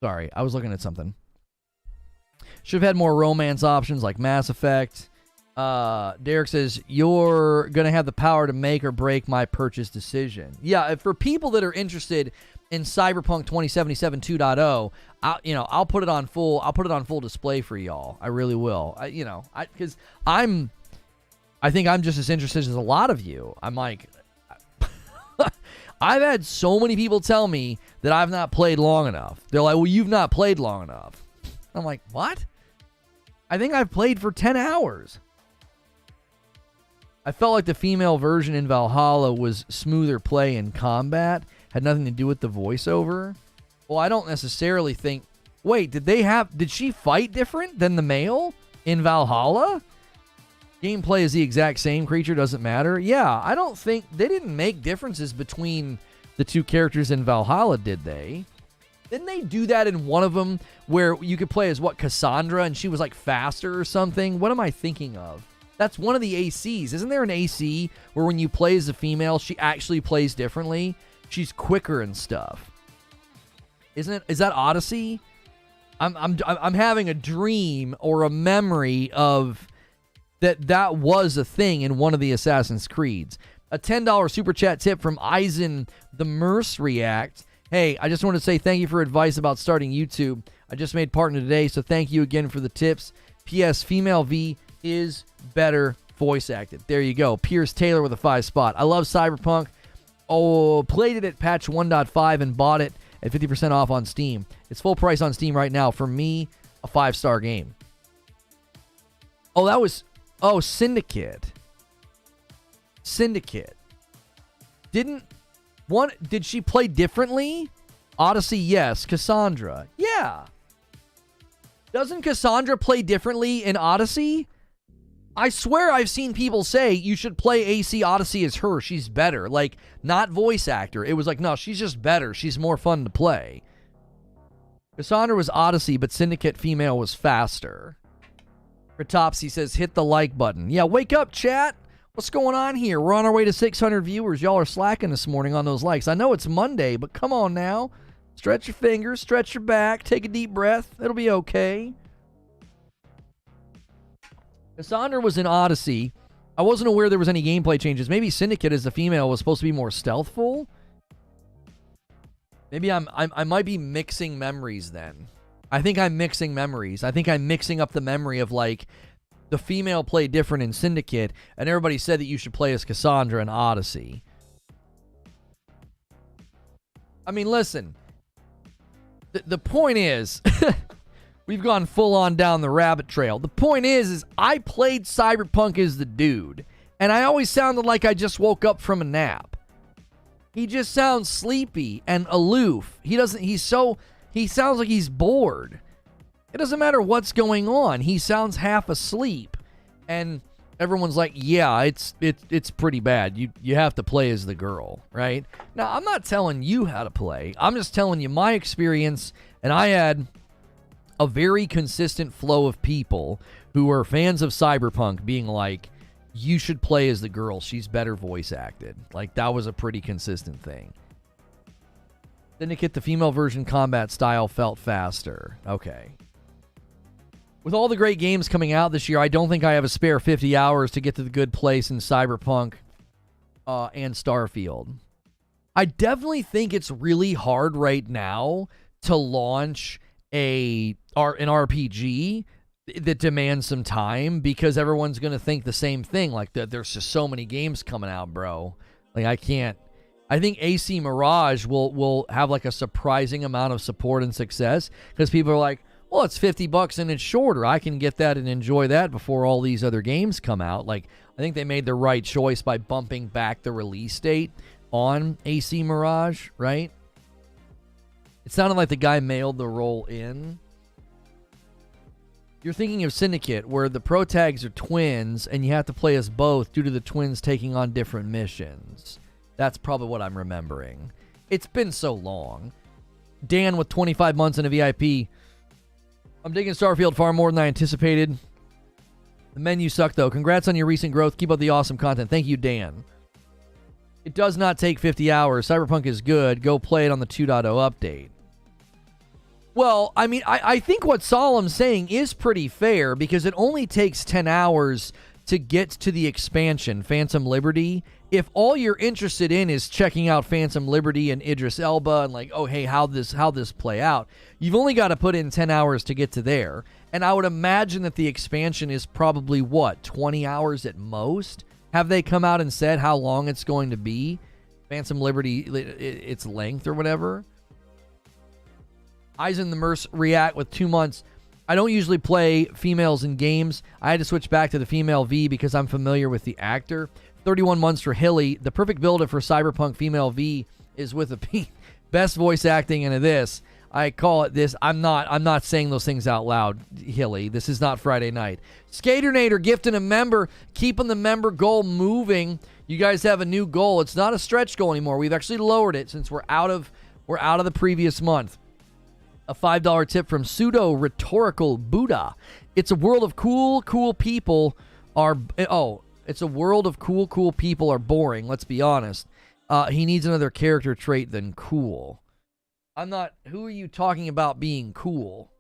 Sorry, I was looking at something. Should have had more romance options like Mass Effect. Derek says, you're going to have the power to make or break my purchase decision. Yeah, for people that are interested in Cyberpunk 2077 2.0, I'll put it on full display for y'all. I really will. I think I'm just as interested as a lot of you. I'm like, I've had so many people tell me that I've not played long enough. They're like, well, you've not played long enough. I'm like, what? I think I've played for 10 hours. I felt like the female version in Valhalla was smoother play in combat. Had nothing to do with the voiceover. Well, I don't necessarily think... Wait, did she fight different than the male in Valhalla? Gameplay is the exact same, creature doesn't matter. Yeah, I don't think... They didn't make differences between the two characters in Valhalla, did they? Didn't they do that in one of them where you could play as, Cassandra, and she was, faster or something? What am I thinking of? That's one of the ACs. Isn't there an AC where when you play as a female, she actually plays differently? She's quicker and stuff. Is that Odyssey? I'm having a dream or a memory of that was a thing in one of the Assassin's Creeds. A $10 super chat tip from Eisen the Merce React. Hey, I just want to say thank you for advice about starting YouTube. I just made partner today, so thank you again for the tips. P.S. Female V is better voice acted. There you go. Pierce Taylor with a 5 spot. I love Cyberpunk. Oh, played it at patch 1.5 and bought it at 50% off on Steam. It's full price on Steam right now. For me, a 5-star game. Oh, Syndicate. Did she play differently? Odyssey, yes. Cassandra, yeah. Doesn't Cassandra play differently in Odyssey? I swear I've seen people say you should play AC Odyssey as her. She's better. Like, not voice actor. It was like, no, she's just better. She's more fun to play. Cassandra was Odyssey, but Syndicate female was faster. Kratopsy says, hit the like button. Yeah, wake up, chat. What's going on here? We're on our way to 600 viewers. Y'all are slacking this morning on those likes. I know it's Monday, but come on now. Stretch your fingers, stretch your back, take a deep breath. It'll be okay. Cassandra was in Odyssey. I wasn't aware there was any gameplay changes. Maybe Syndicate as the female was supposed to be more stealthful. Maybe I might be mixing memories then. I think I'm mixing memories. I think I'm mixing up the memory of the female played different in Syndicate, and everybody said that you should play as Cassandra in Odyssey. I mean, listen. The point is... We've gone full on down the rabbit trail. The point is I played Cyberpunk as the dude, and I always sounded like I just woke up from a nap. He just sounds sleepy and aloof. He sounds like he's bored. It doesn't matter what's going on. He sounds half asleep. And everyone's like, yeah, it's pretty bad. You have to play as the girl, right? Now, I'm not telling you how to play. I'm just telling you my experience, and I had a very consistent flow of people who are fans of Cyberpunk being like, you should play as the girl. She's better voice acted. Like, that was a pretty consistent thing. Syndicate, the female version combat style felt faster. Okay. With all the great games coming out this year, I don't think I have a spare 50 hours to get to the good place in Cyberpunk and Starfield. I definitely think it's really hard right now to launch an RPG that demands some time, because everyone's going to think the same thing. Like, there's just so many games coming out, bro. Like, I think AC Mirage will have like a surprising amount of support and success, because people are like, well, it's $50 and it's shorter. I can get that and enjoy that before all these other games come out. Like, I think they made the right choice by bumping back the release date on AC Mirage, right? It sounded like the guy mailed the roll in. You're thinking of Syndicate, where the pro tags are twins and you have to play as both due to the twins taking on different missions. That's probably what I'm remembering. It's been so long. Dan with 25 months in a VIP. I'm digging Starfield far more than I anticipated. The menu sucked, though. Congrats on your recent growth. Keep up the awesome content. Thank you, Dan. It does not take 50 hours. Cyberpunk is good. Go play it on the 2.0 update. Well, I mean, I think what Solemn's saying is pretty fair, because it only takes 10 hours to get to the expansion, Phantom Liberty. If all you're interested in is checking out Phantom Liberty and Idris Elba and like, oh, hey, how this play out, you've only got to put in 10 hours to get to there. And I would imagine that the expansion is probably, 20 hours at most? Have they come out and said how long it's going to be? Phantom Liberty, its length or whatever? Eisen the Merc react with 2 months. I don't usually play females in games. I had to switch back to the female V because I'm familiar with the actor. 31 months for Hilly. The perfect builder for Cyberpunk female V is with a P. Best voice acting into this. I call it this. I'm not saying those things out loud, Hilly. This is not Friday night. Skaternator gifting a member, keeping the member goal moving. You guys have a new goal. It's not a stretch goal anymore. We've actually lowered it since we're out of the previous month. A $5 tip from Pseudo Rhetorical Buddha. It's a world of cool people are... It's a world of cool people are boring, let's be honest. He needs another character trait than cool. I'm not... Who are you talking about being cool?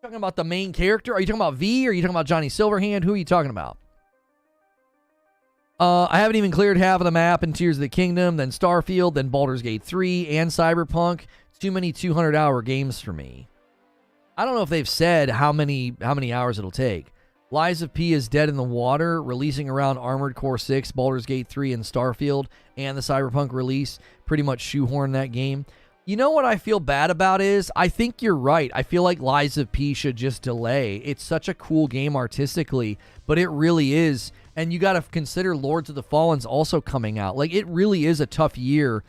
Talking about the main character? Are you talking about V? Or are you talking about Johnny Silverhand? Who are you talking about? I haven't even cleared half of the map in Tears of the Kingdom, then Starfield, then Baldur's Gate 3, and Cyberpunk. Too many 200-hour games for me. I don't know if they've said how many hours it'll take. Lies of P is dead in the water, releasing around Armored Core 6, Baldur's Gate 3, and Starfield, and the Cyberpunk release. Pretty much shoehorn that game. You know what I feel bad about is, I think you're right. I feel like Lies of P should just delay. It's such a cool game artistically, but it really is. And you got to consider Lords of the Fallen's also coming out. Like, it really is a tough year.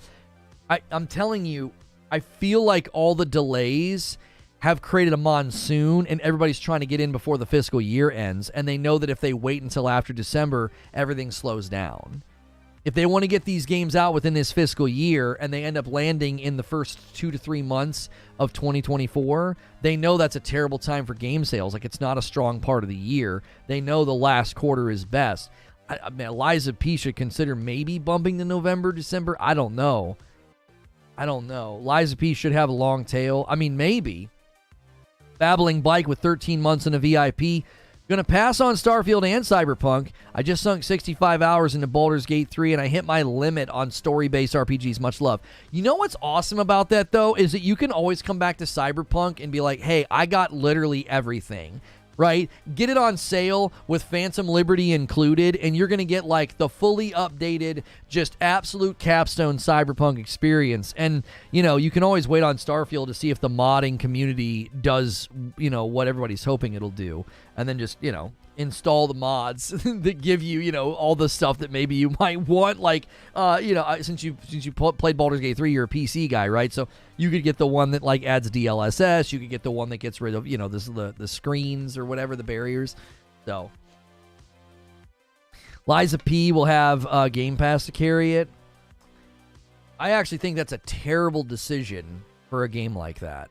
I'm telling you, I feel like all the delays have created a monsoon, and everybody's trying to get in before the fiscal year ends, and they know that if they wait until after December, everything slows down. If they want to get these games out within this fiscal year, and they end up landing in the first 2 to 3 months of 2024, they know that's a terrible time for game sales. Like, it's not a strong part of the year. They know the last quarter is best. I mean, Liza P should consider maybe bumping to November, December. I don't know. Liza P should have a long tail. I mean, maybe. Babbling Bike with 13 months in a VIP. Gonna pass on Starfield and Cyberpunk. I just sunk 65 hours into Baldur's Gate 3, and I hit my limit on story-based RPGs. Much love. You know what's awesome about that, though, is that you can always come back to Cyberpunk and be like, hey, I got literally everything. Right? Get it on sale with Phantom Liberty included, and you're going to get like the fully updated, just absolute capstone Cyberpunk experience. And, you know, you can always wait on Starfield to see if the modding community does, you know, what everybody's hoping it'll do. And then just, you know, install the mods that give you, you know, all the stuff that maybe you might want. Like, you know, since you played Baldur's Gate 3, you're a PC guy, right? So you could get the one that like adds DLSS. You could get the one that gets rid of, you know, the screens or whatever, the barriers. So Liza P will have Game Pass to carry it. I actually think that's a terrible decision for a game like that.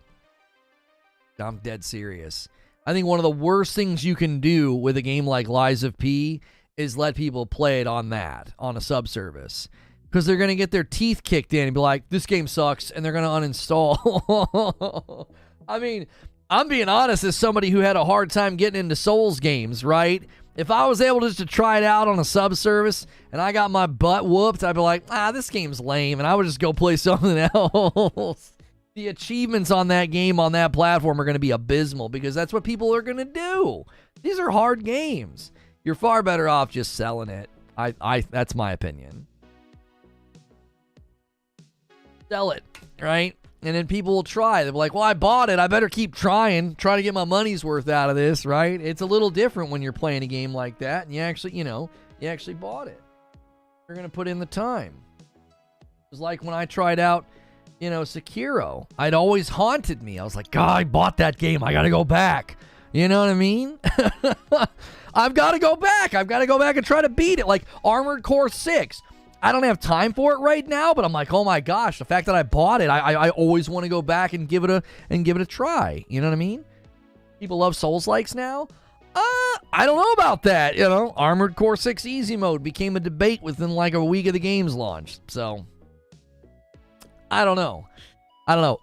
I'm dead serious. I think one of the worst things you can do with a game like Lies of P is let people play it on a subservice. Because they're going to get their teeth kicked in and be like, this game sucks, and they're going to uninstall. I mean, I'm being honest as somebody who had a hard time getting into Souls games, right? If I was able just to try it out on a subservice and I got my butt whooped, I'd be like, this game's lame, and I would just go play something else. The achievements on that game on that platform are going to be abysmal because that's what people are going to do. These are hard games. You're far better off just selling it. That's my opinion. Sell it, right? And then people will try. They'll be like, well, I bought it. I better keep trying to get my money's worth out of this, right? It's a little different when you're playing a game like that and you actually, you actually bought it. You're going to put in the time. It was like when I tried out, Sekiro. It always haunted me. I was like, God, I bought that game. I got to go back. You know what I mean? I've got to go back. I've got to go back and try to beat it. Like Armored Core 6. I don't have time for it right now, but I'm like, oh my gosh, the fact that I bought it, I always want to go back and give it a try. You know what I mean? People love Souls-likes now. I don't know about that. Armored Core 6 Easy Mode became a debate within like a week of the game's launch. So I don't know.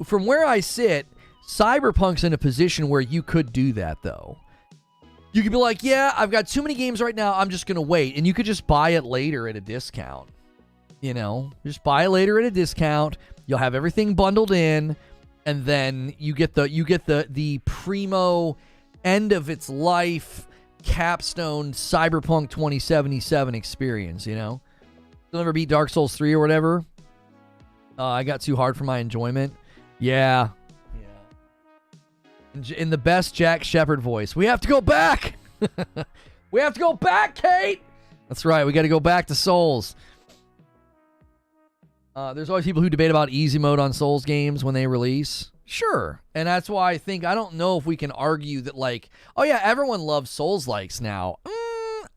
From where I sit, Cyberpunk's in a position where you could do that though. You could be like, yeah, I've got too many games right now. I'm just going to wait. And you could just buy it later at a discount. Just buy it later at a discount. You'll have everything bundled in, and then you get the primo end of its life capstone Cyberpunk 2077 experience. You'll never beat Dark Souls 3 or whatever. I got too hard for my enjoyment. Yeah. In the best Jack Shepherd voice, we have to go back. We have to go back, Kate. That's right. We got to go back to Souls. There's always people who debate about easy mode on Souls games when they release. Sure. And that's why I don't know if we can argue that like, oh yeah, everyone loves Souls-likes now.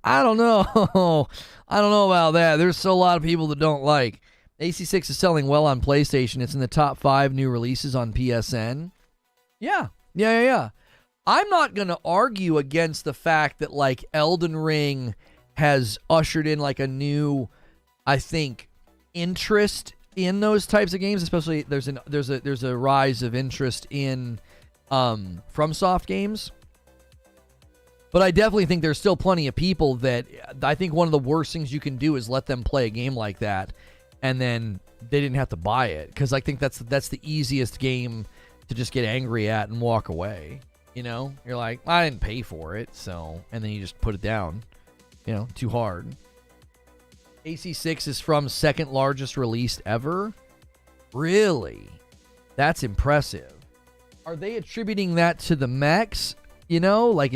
I don't know. I don't know about that. There's still a lot of people that don't like. AC6 is selling well on PlayStation. It's in the top 5 new releases on PSN. Yeah. I'm not going to argue against the fact that like Elden Ring has ushered in like a new, I think, interest in those types of games. Especially there's a rise of interest in FromSoft games. But I definitely think there's still plenty of people that I think one of the worst things you can do is let them play a game like that and then they didn't have to buy it, because I think that's the easiest game to just get angry at and walk away. You're like, I didn't pay for it, so, and then you just put it down, too hard. AC6 is from second largest release ever. Really? That's impressive. Are they attributing that to the mechs? Like,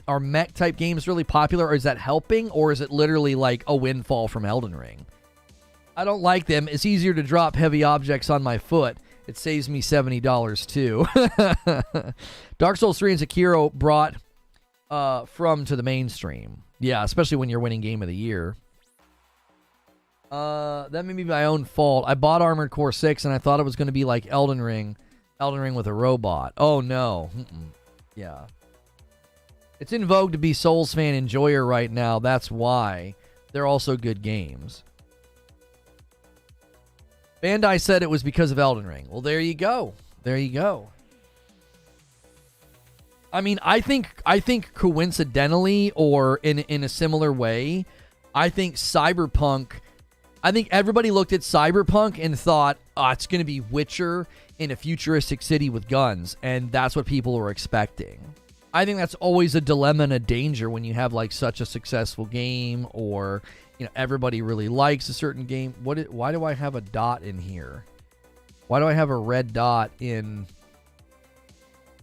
are mech type games really popular, or is that helping, or is it literally like a windfall from Elden Ring? I don't like them. It's easier to drop heavy objects on my foot. It saves me $70 too. Dark Souls 3 and Sekiro brought From to the mainstream. Yeah, especially when you're winning Game of the Year. That may be my own fault. I bought Armored Core 6 and I thought it was going to be like Elden Ring with a robot. Oh no. Yeah. It's in vogue to be Souls fan enjoyer right now. That's why. They're also good games. Bandai said it was because of Elden Ring. Well, there you go. I mean, I think coincidentally, or in a similar way, I think everybody looked at Cyberpunk and thought, oh, it's going to be Witcher in a futuristic city with guns, and that's what people were expecting. I think that's always a dilemma and a danger when you have like such a successful game, or everybody really likes a certain game. Why do I have a dot in here? Why do I have a red dot in?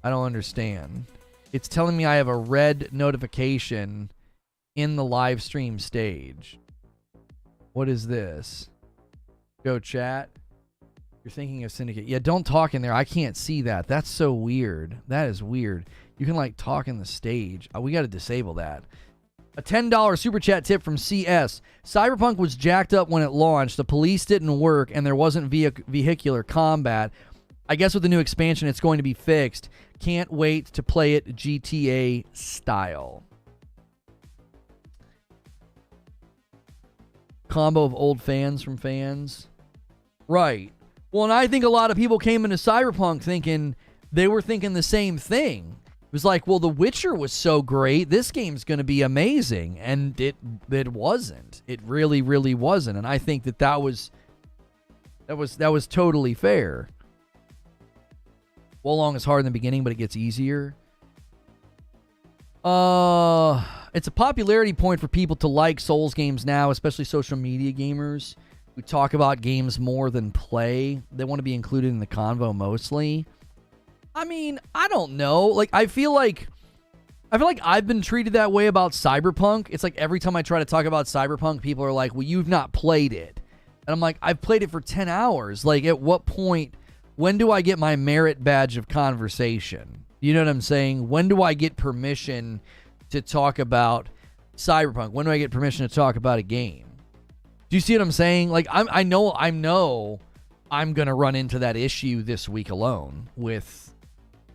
I don't understand. It's telling me I have a red notification in the live stream stage. What is this? Go chat. You're thinking of Syndicate. Yeah, don't talk in there. I can't see that. That's so weird. That is weird. You can like talk in the stage. We got to disable that. A $10 super chat tip from CS. Cyberpunk was jacked up when it launched. The police didn't work and there wasn't vehicular combat. I guess with the new expansion, it's going to be fixed. Can't wait to play it GTA style. Combo of old fans from fans. Right. Well, and I think a lot of people came into Cyberpunk thinking the same thing. It was like, well, The Witcher was so great, this game's going to be amazing, and it wasn't. It really, really wasn't. And I think that was totally fair. Wolong is hard in the beginning, but it gets easier. It's a popularity point for people to like Souls games now, especially social media gamers who talk about games more than play. They want to be included in the convo mostly. I mean, I don't know. Like, I feel like I've been treated that way about Cyberpunk. It's like every time I try to talk about Cyberpunk, people are like, well, you've not played it. And I'm like, I've played it for 10 hours. Like, at what point, when do I get my merit badge of conversation? You know what I'm saying? When do I get permission to talk about Cyberpunk? When do I get permission to talk about a game? Do you see what I'm saying? Like, I know I'm going to run into that issue this week alone with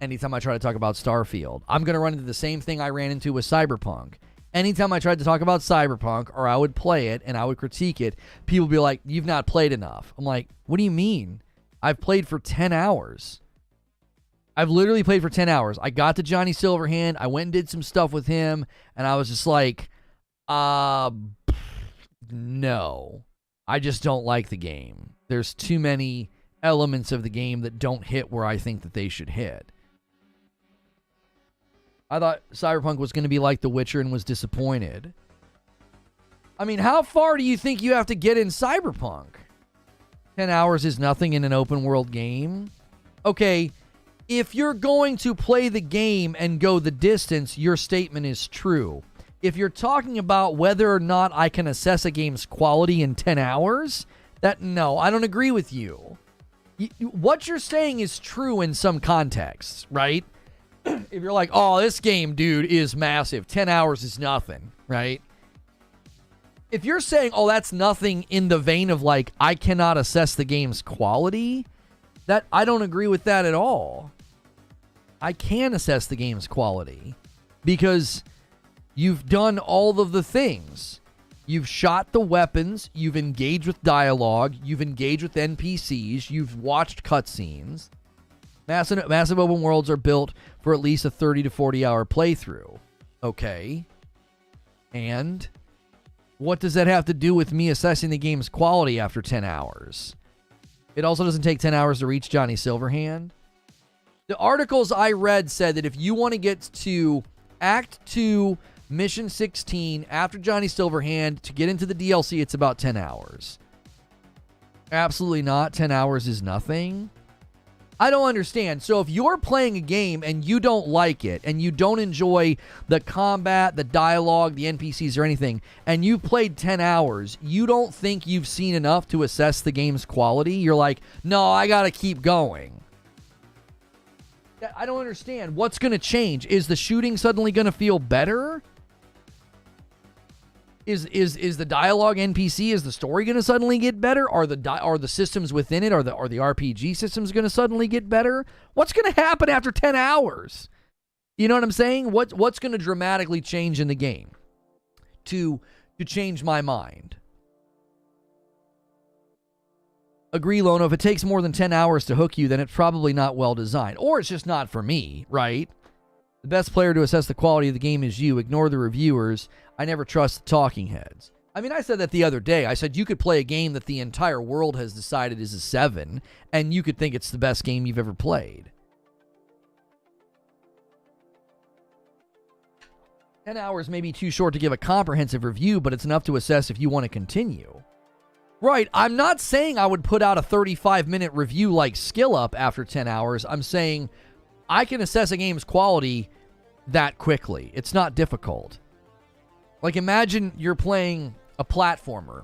anytime I try to talk about Starfield. I'm going to run into the same thing I ran into with Cyberpunk. Anytime I tried to talk about Cyberpunk, or I would play it and I would critique it, people would be like, you've not played enough. I'm like, what do you mean? I've played for 10 hours. I've literally played for 10 hours. I got to Johnny Silverhand. I went and did some stuff with him, and I was just like, no. I just don't like the game. There's too many elements of the game that don't hit where I think that they should hit. I thought Cyberpunk was going to be like The Witcher and was disappointed. I mean, how far do you think you have to get in Cyberpunk? 10 hours is nothing in an open world game. Okay, if you're going to play the game and go the distance, your statement is true. If you're talking about whether or not I can assess a game's quality in 10 hours, no, I don't agree with you. What you're saying is true in some contexts, right? If you're like, oh, this game, dude, is massive. 10 hours is nothing, right? If you're saying, oh, that's nothing in the vein of, like, I cannot assess the game's quality, that I don't agree with that at all. I can assess the game's quality because you've done all of the things. You've shot the weapons, you've engaged with dialogue, you've engaged with NPCs, you've watched cutscenes. Massive open worlds are built for at least a 30 to 40 hour playthrough. Okay. And what does that have to do with me assessing the game's quality after 10 hours? It also doesn't take 10 hours to reach Johnny Silverhand. The articles I read said that if you want to get to Act 2, Mission 16, after Johnny Silverhand, to get into the DLC, it's about 10 hours. Absolutely not. 10 hours is nothing. I don't understand. So if you're playing a game and you don't like it, and you don't enjoy the combat, the dialogue, the NPCs, or anything, and you've played 10 hours, you don't think you've seen enough to assess the game's quality? You're like, no, I gotta keep going. I don't understand. What's gonna change? Is the shooting suddenly gonna feel better? Is the dialogue NPC, is the story going to suddenly get better? Are the systems within it, are the RPG systems going to suddenly get better? What's going to happen after 10 hours? You know what I'm saying? What's going to dramatically change in the game to change my mind? Agree, Lono. If it takes more than 10 hours to hook you, then it's probably not well designed. Or it's just not for me, right? The best player to assess the quality of the game is you. Ignore the reviewers. I never trust the talking heads. I mean, I said that the other day. I said you could play a game that the entire world has decided is a 7, and you could think it's the best game you've ever played. 10 hours may be too short to give a comprehensive review, but it's enough to assess if you want to continue. Right, I'm not saying I would put out a 35-minute review like Skill Up after 10 hours. I'm saying I can assess a game's quality that quickly. It's not difficult. Like, imagine you're playing a platformer,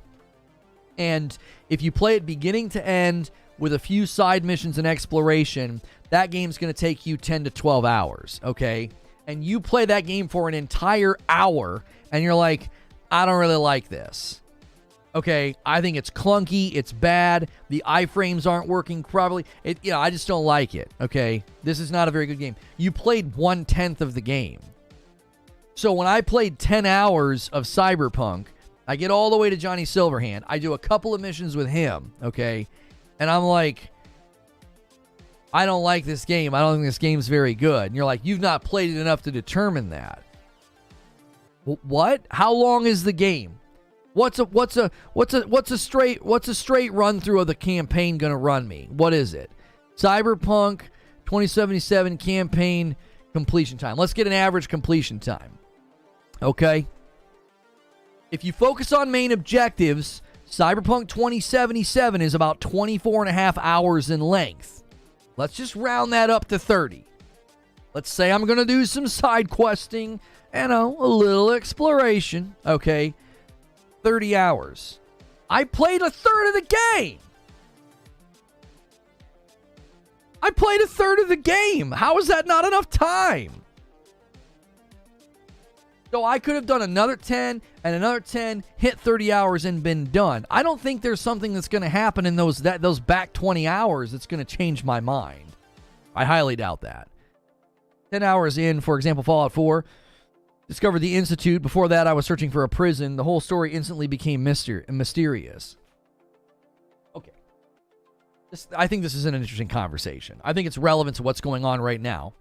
and if you play it beginning to end with a few side missions and exploration, that game's going to take you 10 to 12 hours, okay? And you play that game for an entire hour, and you're like, I don't really like this. Okay, I think it's clunky, it's bad, the iframes aren't working properly. I just don't like it, okay? This is not a very good game. You played 1/10 of the game. So when I played 10 hours of Cyberpunk, I get all the way to Johnny Silverhand. I do a couple of missions with him, okay? And I'm like, I don't like this game. I don't think this game's very good. And you're like, you've not played it enough to determine that. What? How long is the game? What's a straight run through of the campaign gonna run me? What is it? Cyberpunk 2077 campaign completion time. Let's get an average completion time. Okay? If you focus on main objectives, Cyberpunk 2077 is about 24 and a half hours in length. Let's just round that up to 30. Let's say I'm going to do some side questing and a little exploration. Okay? 30 hours. I played a third of the game. I played a third of the game. How is that not enough time? So I could have done another 10 and another 10, hit 30 hours and been done. I don't think there's something that's going to happen in those back 20 hours that's going to change my mind. I highly doubt that. 10 hours in, for example, Fallout 4, discovered the Institute. Before that, I was searching for a prison. The whole story instantly became mysterious. Okay. I think this is an interesting conversation. I think it's relevant to what's going on right now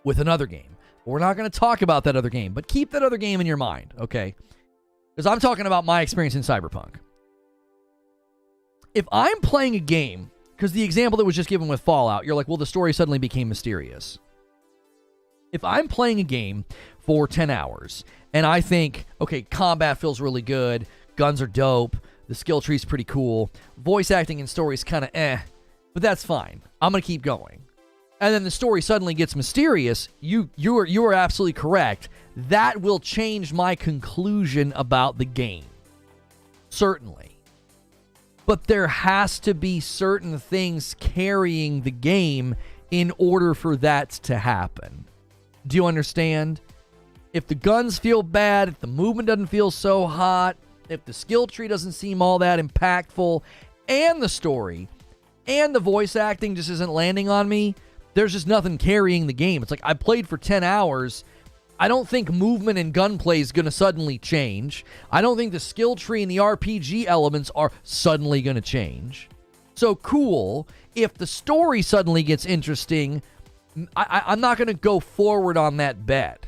with another game. We're not going to talk about that other game, but keep that other game in your mind, okay? Because I'm talking about my experience in Cyberpunk. If I'm playing a game, because the example that was just given with Fallout, you're like, well, the story suddenly became mysterious. If I'm playing a game for 10 hours, and I think, okay, combat feels really good, guns are dope, the skill tree's pretty cool, voice acting and story's kind of but that's fine. I'm going to keep going. And then the story suddenly gets mysterious, you are absolutely correct. That will change my conclusion about the game. Certainly. But there has to be certain things carrying the game in order for that to happen. Do you understand? If the guns feel bad, if the movement doesn't feel so hot, if the skill tree doesn't seem all that impactful, and the story and the voice acting just isn't landing on me, there's just nothing carrying the game. It's like, I played for 10 hours. I don't think movement and gunplay is going to suddenly change. I don't think the skill tree and the RPG elements are suddenly going to change. So cool. If the story suddenly gets interesting, I'm not going to go forward on that bet.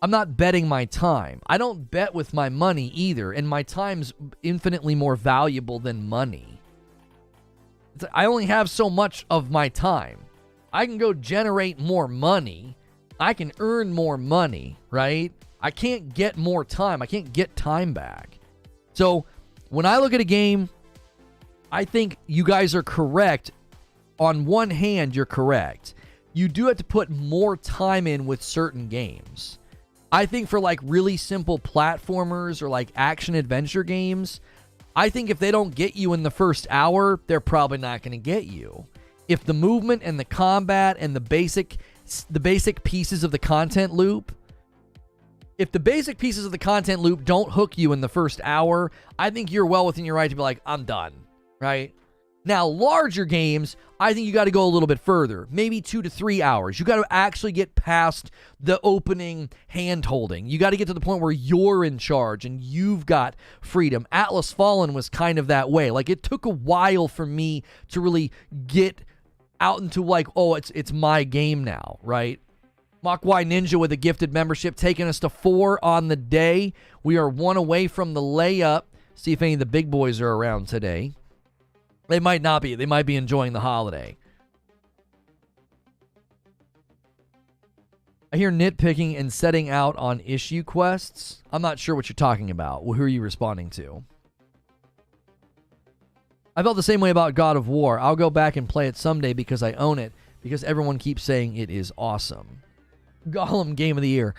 I'm not betting my time. I don't bet with my money either, and my time's infinitely more valuable than money. I only have so much of my time. I can go generate more money. I can earn more money, right? I can't get more time. I can't get time back. So when I look at a game, I think you guys are correct. On one hand, you're correct. You do have to put more time in with certain games. I think for like really simple platformers or like action adventure games, I think if they don't get you in the first hour, they're probably not going to get you. If the movement and the combat and the basic pieces of the content loop, if the basic pieces of the content loop don't hook you in the first hour, I think you're well within your right to be like, I'm done, right? Now, larger games, I think you got to go a little bit further, maybe 2 to 3 hours. You got to actually get past the opening hand-holding. You got to get to the point where you're in charge and you've got freedom. Atlas Fallen was kind of that way. Like, it took a while for me to really get out into like, oh, it's my game now, right? Mokwai Ninja with a gifted membership taking us to 4 on the day. We are 1 away from the layup. See if any of the big boys are around today. They might not be. They might be enjoying the holiday. I hear nitpicking and setting out on issue quests. I'm not sure what you're talking about. Who are you responding to? I felt the same way about God of War. I'll go back and play it someday because I own it, because everyone keeps saying it is awesome. Gollum Game of the Year.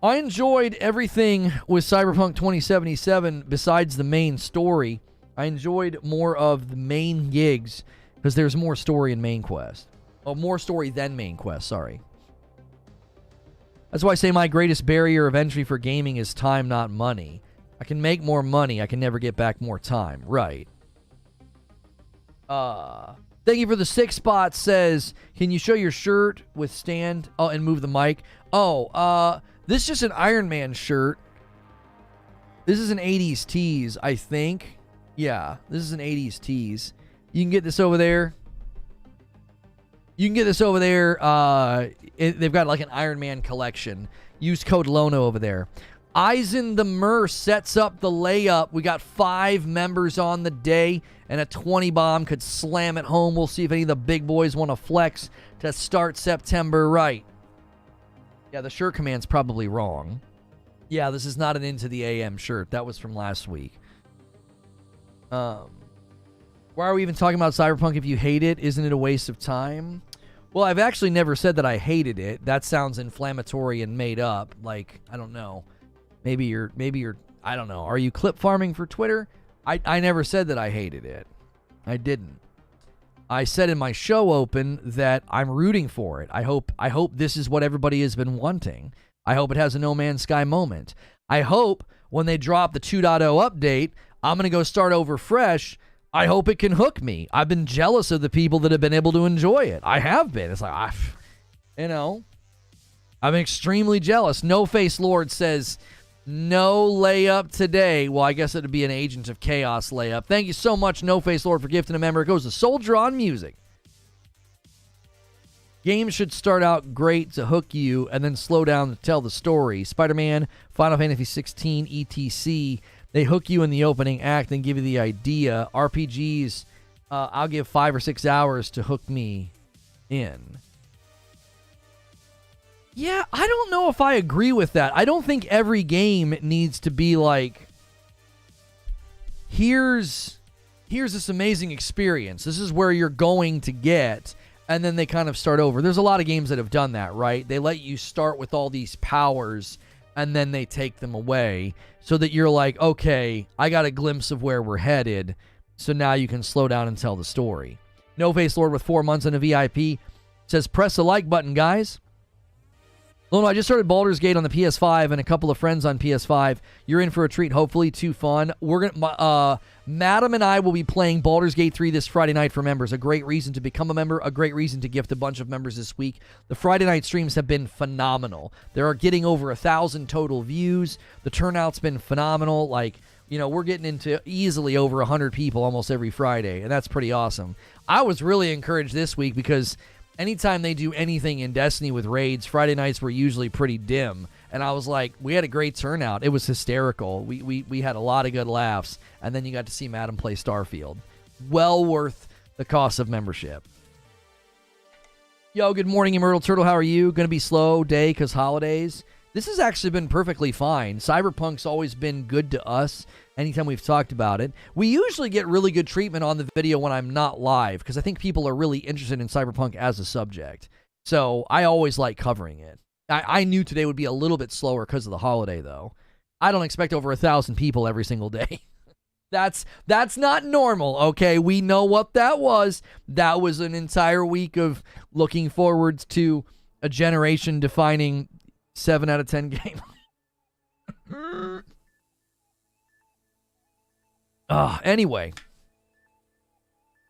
I enjoyed everything with Cyberpunk 2077 besides the main story. I enjoyed more of the main gigs because there's more story in main quest. Oh, more story than main quest, sorry. That's why I say my greatest barrier of entry for gaming is time, not money. I can make more money. I can never get back more time. Right. Thank you for the 6 spot. Says, can you show your shirt with stand? Oh, and move the mic. Oh, this is just an Iron Man shirt. This is an 80s tease, I think. Yeah, this is an 80s tease. You can get this over there. You can get this over there. They've got like an Iron Man collection. Use code Lono over there. Eisen the Mer sets up the layup. We got 5 members on the day, and a 20 bomb could slam it home. We'll see if any of the big boys want to flex to start September right. Yeah, the shirt command's probably wrong. Yeah, this is not an Into the AM shirt. That was from last week. Why are we even talking about Cyberpunk if you hate it? Isn't it a waste of time? Well, I've actually never said that I hated it. That sounds inflammatory and made up. Like, I don't know. Maybe you're, I don't know. Are you clip farming for Twitter? I never said that I hated it. I didn't. I said in my show open that I'm rooting for it. I hope this is what everybody has been wanting. I hope it has a No Man's Sky moment. I hope when they drop the 2.0 update, I'm going to go start over fresh. I hope it can hook me. I've been jealous of the people that have been able to enjoy it. I have been. It's like, I'm extremely jealous. No Face Lord says, no layup today. Well, I guess it would be an Agent of Chaos layup. Thank you so much, No Face Lord, for gifting a member. It goes to Soldier on Music. Games should start out great to hook you and then slow down to tell the story. Spider-Man, Final Fantasy 16, etc. They hook you in the opening act and give you the idea. RPGs, I'll give 5 or 6 hours to hook me in. Yeah, I don't know if I agree with that. I don't think every game needs to be like, here's this amazing experience. This is where you're going to get, and then they kind of start over. There's a lot of games that have done that, right? They let you start with all these powers, and then they take them away so that you're like, okay, I got a glimpse of where we're headed, so now you can slow down and tell the story. No Face Lord with 4 months in a VIP says, press the like button, guys. Lono, I just started Baldur's Gate on the PS5 and a couple of friends on PS5. You're in for a treat, hopefully. Too fun. We're gonna, Madam and I will be playing Baldur's Gate 3 this Friday night for members. A great reason to become a member, a great reason to gift a bunch of members this week. The Friday night streams have been phenomenal. They are getting over 1,000 total views. The turnout's been phenomenal. Like, you know, we're getting into easily over 100 people almost every Friday, and that's pretty awesome. I was really encouraged this week because anytime they do anything in Destiny with raids, Friday nights were usually pretty dim. And I was like, we had a great turnout. It was hysterical. We had a lot of good laughs. And then you got to see Madam play Starfield. Well worth the cost of membership. Yo, good morning, Immortal Turtle. How are you? Going to be slow day because holidays. This has actually been perfectly fine. Cyberpunk's always been good to us anytime we've talked about it. We usually get really good treatment on the video when I'm not live because I think people are really interested in Cyberpunk as a subject. So I always like covering it. I knew today would be a little bit slower because of the holiday, though. I don't expect over 1,000 people every single day. That's not normal, okay? We know what that was. That was an entire week of looking forward to a generation-defining 7 out of 10 game. Anyway.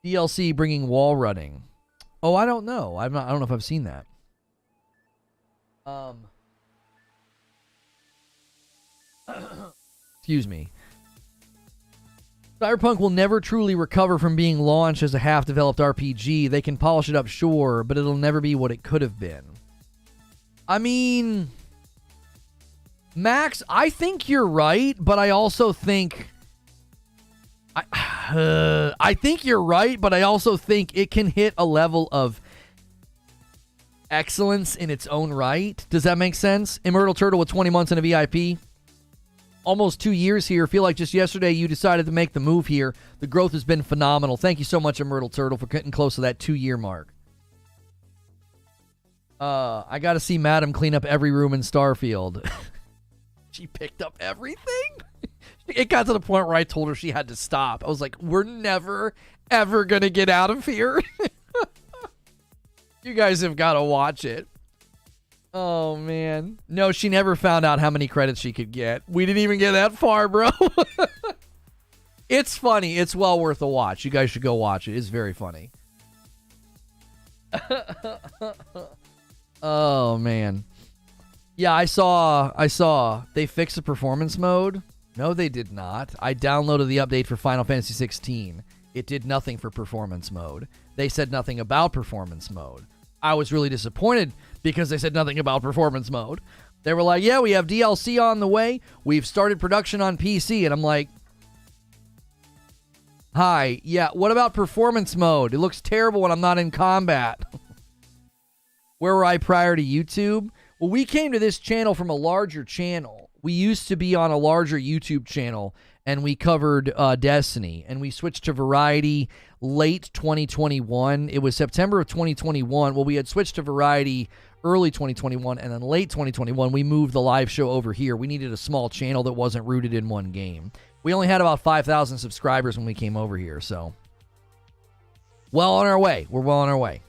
DLC bringing wall running. Oh, I don't know. I don't know if I've seen that. Excuse me. Cyberpunk will never truly recover from being launched as a half-developed RPG. They can polish it up, sure, but it'll never be what it could have been. I mean, Max, I think you're right, but I also think I think you're right, but I also think it can hit a level of excellence in its own right. Does that make sense? Immortal Turtle with 20 months in a VIP. Almost 2 years here. Feel like just yesterday you decided to make the move here. The growth has been phenomenal. Thank you so much, Immortal Turtle, for getting close to that 2-year mark. I got to see Madam clean up every room in Starfield. She picked up everything? It got to the point where I told her she had to stop. I was like, we're never, ever going to get out of here. You guys have got to watch it. Oh, man. No, she never found out how many credits she could get. We didn't even get that far, bro. It's funny. It's well worth a watch. You guys should go watch it. It's very funny. Oh, man. Yeah, I saw they fixed the performance mode. No, they did not. I downloaded the update for Final Fantasy 16. It did nothing for performance mode. They said nothing about performance mode. I was really disappointed because they said nothing about performance mode. They were like, yeah, we have DLC on the way. We've started production on PC. And I'm like, hi, yeah, what about performance mode? It looks terrible when I'm not in combat. Where were I prior to YouTube? Well, we came to this channel from a larger channel. We used to be on a larger YouTube channel, and we covered Destiny, and we switched to Variety late 2021. It was September of 2021. Well, we had switched to Variety early 2021, and then late 2021, we moved the live show over here. We needed a small channel that wasn't rooted in one game. We only had about 5,000 subscribers when we came over here, so well on our way. We're well on our way.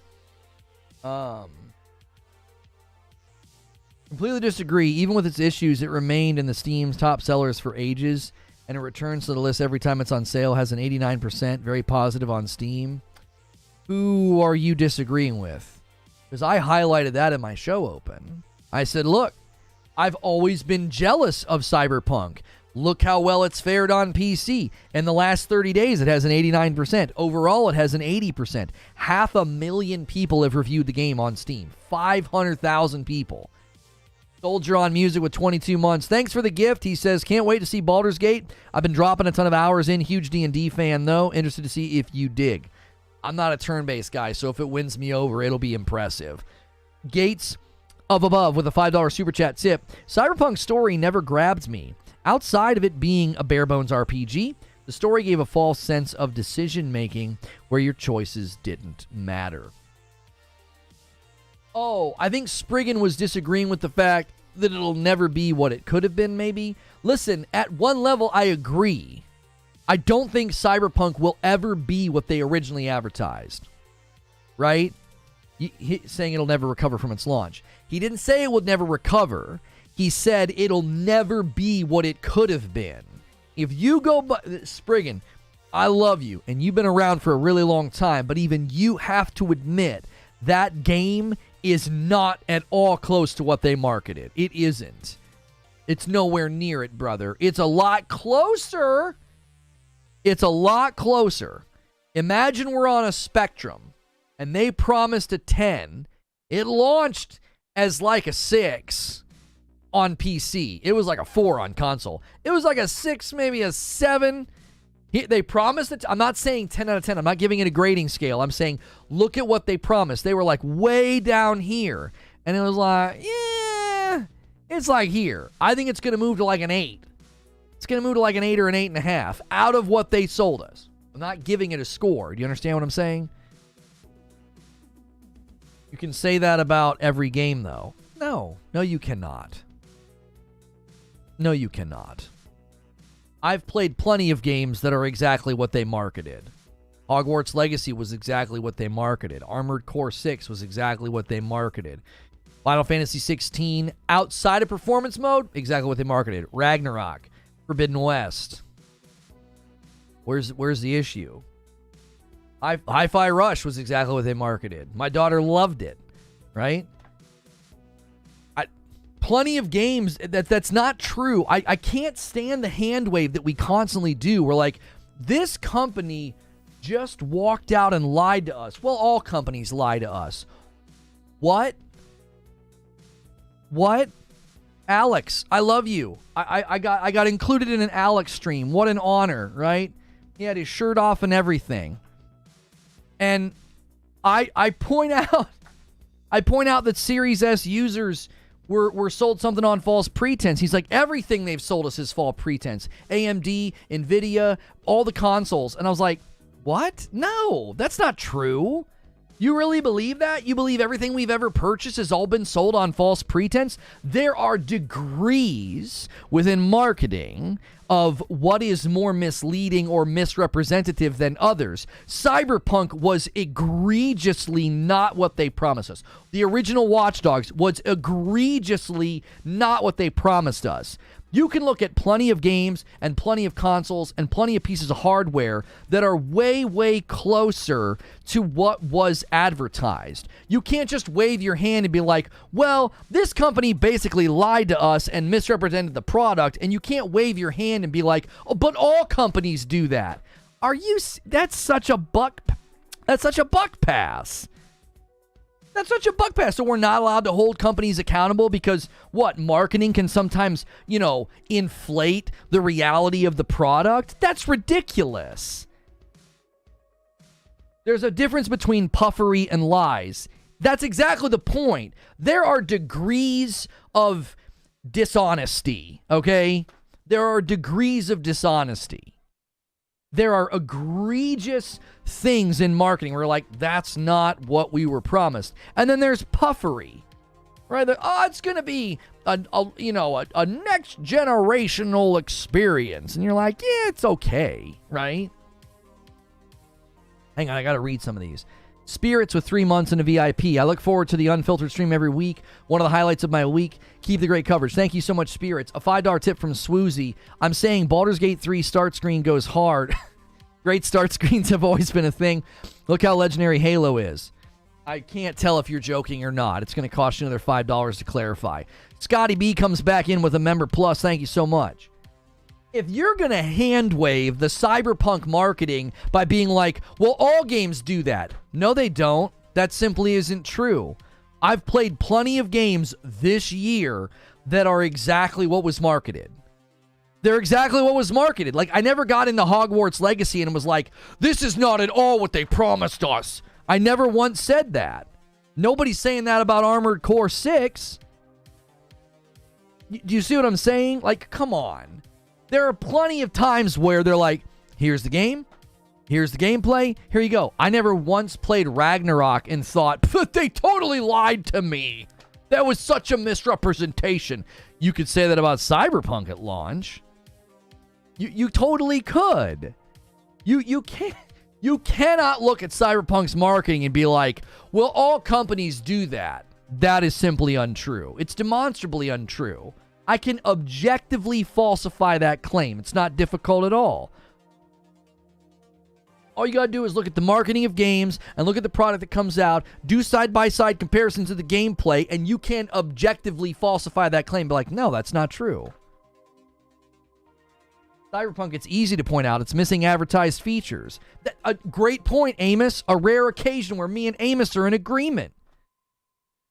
Completely disagree. Even with its issues, it remained in the Steam's top sellers for ages, and it returns to the list every time it's on sale. Has an 89%, very positive on Steam. Who are you disagreeing with? Because I highlighted that in my show open. I said, look, I've always been jealous of Cyberpunk. Look how well it's fared on PC. In the last 30 days, it has an 89%. Overall, it has an 80%. 500,000 people have reviewed the game on Steam. 500,000 people. Soldier on Music with 22 months. Thanks for the gift. He says, can't wait to see Baldur's Gate. I've been dropping a ton of hours in. Huge D&D fan, though. Interested to see if you dig. I'm not a turn-based guy, so if it wins me over, it'll be impressive. Gates of Above with a $5 super chat tip. Cyberpunk's story never grabbed me. Outside of it being a bare-bones RPG, the story gave a false sense of decision-making where your choices didn't matter. Oh, I think Spriggan was disagreeing with the fact that it'll never be what it could have been, maybe. Listen, at one level, I agree. I don't think Cyberpunk will ever be what they originally advertised. Right? Saying it'll never recover from its launch. He didn't say it would never recover. He said it'll never be what it could have been. If you go by... Spriggan, I love you, and you've been around for a really long time, but even you have to admit that game is not at all close to what they marketed. It isn't. It's nowhere near it, brother. It's a lot closer. It's a lot closer. Imagine we're on a spectrum, and they promised a 10. It launched as like a 6 on PC. It was like a 4 on console. It was like a 6, maybe a 7. They promised it. I'm not saying 10 out of 10. I'm not giving it a grading scale. I'm saying look at what they promised. They were like way down here. And it was like, yeah, it's like here. I think it's going to move to like an 8. It's going to move to like an 8 or an 8.5 out of what they sold us. I'm not giving it a score. Do you understand what I'm saying? You can say that about every game, though. No, you cannot. No, you cannot. I've played plenty of games that are exactly what they marketed. Hogwarts Legacy was exactly what they marketed. Armored Core 6 was exactly what they marketed. Final Fantasy 16, outside of performance mode, exactly what they marketed. Ragnarok, Forbidden West. Where's the issue? Hi-Fi Rush was exactly what they marketed. My daughter loved it, right? Plenty of games that's not true. I can't stand the hand wave that we constantly do. We're like, this company just walked out and lied to us. Well, all companies lie to us. What? Alex, I love you. I got included in an Alex stream. What an honor, right? He had his shirt off and everything. And I point out that Series S users were sold something on false pretense. He's like, everything they've sold us is false pretense. AMD, Nvidia, all the consoles. And I was like, what? No, that's not true. You really believe that? You believe everything we've ever purchased has all been sold on false pretense? There are degrees within marketing of what is more misleading or misrepresentative than others. Cyberpunk was egregiously not what they promised us. The original Watch Dogs was egregiously not what they promised us. You can look at plenty of games and plenty of consoles and plenty of pieces of hardware that are way, way closer to what was advertised. You can't just wave your hand and be like, well, this company basically lied to us and misrepresented the product, and you can't wave your hand and be like, oh, but all companies do that. That's such a buck pass. That's such a buck pass. So we're not allowed to hold companies accountable because what? Marketing can sometimes, inflate the reality of the product? That's ridiculous. There's a difference between puffery and lies. That's exactly the point. There are degrees of dishonesty, okay? There are degrees of dishonesty. There are egregious things in marketing where like, that's not what we were promised. And then there's puffery, right? It's going to be a next generational experience. And you're like, yeah, it's okay, right? Hang on, I got to read some of these. Spirits with 3 months in a VIP. I look forward to the unfiltered stream every week. One of the highlights of my week. Keep the great coverage. Thank you so much, Spirits. A $5 tip from Swoozy. I'm saying Baldur's Gate 3 start screen goes hard. Great start screens have always been a thing. Look how legendary Halo is. I can't tell if you're joking or not. It's going to cost you another $5 to clarify. Scotty B comes back in with a member plus. Thank you so much. If you're going to hand wave the Cyberpunk marketing by being like, well, all games do that. No, they don't. That simply isn't true. I've played plenty of games this year that are exactly what was marketed. They're exactly what was marketed. Like, I never got into Hogwarts Legacy and was like, this is not at all what they promised us. I never once said that. Nobody's saying that about Armored Core 6. Do you see what I'm saying? Like, come on. There are plenty of times where they're like, here's the game, here's the gameplay, here you go. I never once played Ragnarok and thought, but they totally lied to me. That was such a misrepresentation. You could say that about Cyberpunk at launch. You totally could. You cannot look at Cyberpunk's marketing and be like, well, all companies do that. That is simply untrue. It's demonstrably untrue. I can objectively falsify that claim. It's not difficult at all. All you gotta do is look at the marketing of games and look at the product that comes out, do side-by-side comparisons of the gameplay, and you can objectively falsify that claim. Be like, no, that's not true. Cyberpunk, it's easy to point out, it's missing advertised features. A great point, Amos. A rare occasion where me and Amos are in agreement.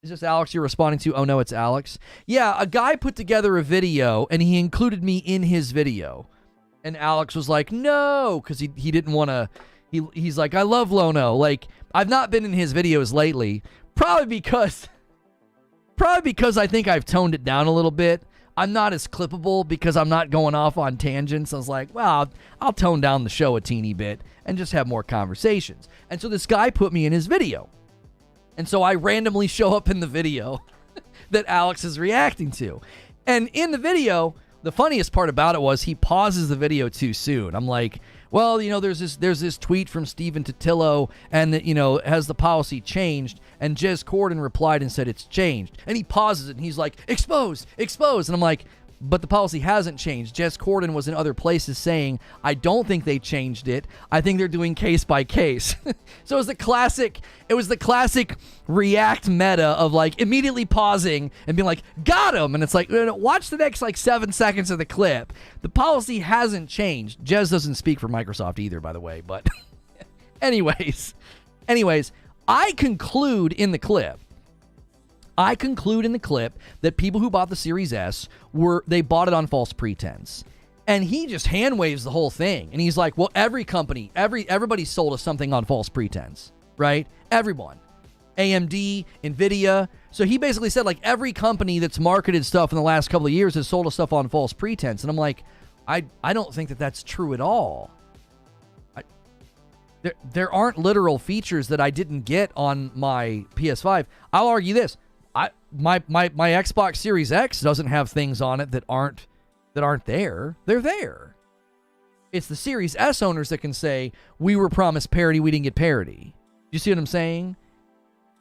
Is this Alex you're responding to? Oh, no, it's Alex. Yeah, a guy put together a video, and he included me in his video. And Alex was like, no, because he didn't want to... He's like, I love Lono. Like, I've not been in his videos lately. Probably because I think I've toned it down a little bit. I'm not as clippable because I'm not going off on tangents. I was like, well, I'll tone down the show a teeny bit and just have more conversations. And so this guy put me in his video. And so I randomly show up in the video that Alex is reacting to. And in the video, the funniest part about it was he pauses the video too soon. I'm like, well, there's this tweet from Stephen Totillo, and that, has the policy changed? And Jez Corden replied and said it's changed. And he pauses it, and he's like, expose. And I'm like, but the policy hasn't changed. Jez Corden was in other places saying, I don't think they changed it. I think they're doing case by case. So it was the classic React meta of like immediately pausing and being like, got him. And it's like, watch the next 7 seconds of the clip. The policy hasn't changed. Jez doesn't speak for Microsoft either, by the way. But anyways, I conclude in the clip that people who bought the Series S they bought it on false pretense. And he just hand waves the whole thing. And he's like, well, every company, everybody sold us something on false pretense, right? Everyone. AMD, Nvidia. So he basically said like every company that's marketed stuff in the last couple of years has sold us stuff on false pretense. And I'm like, I don't think that that's true at all. There aren't literal features that I didn't get on my PS5. I'll argue this. My Xbox Series X doesn't have things on it that aren't there. They're there. It's the Series S owners that can say, we were promised parity, we didn't get parity. You see what I'm saying?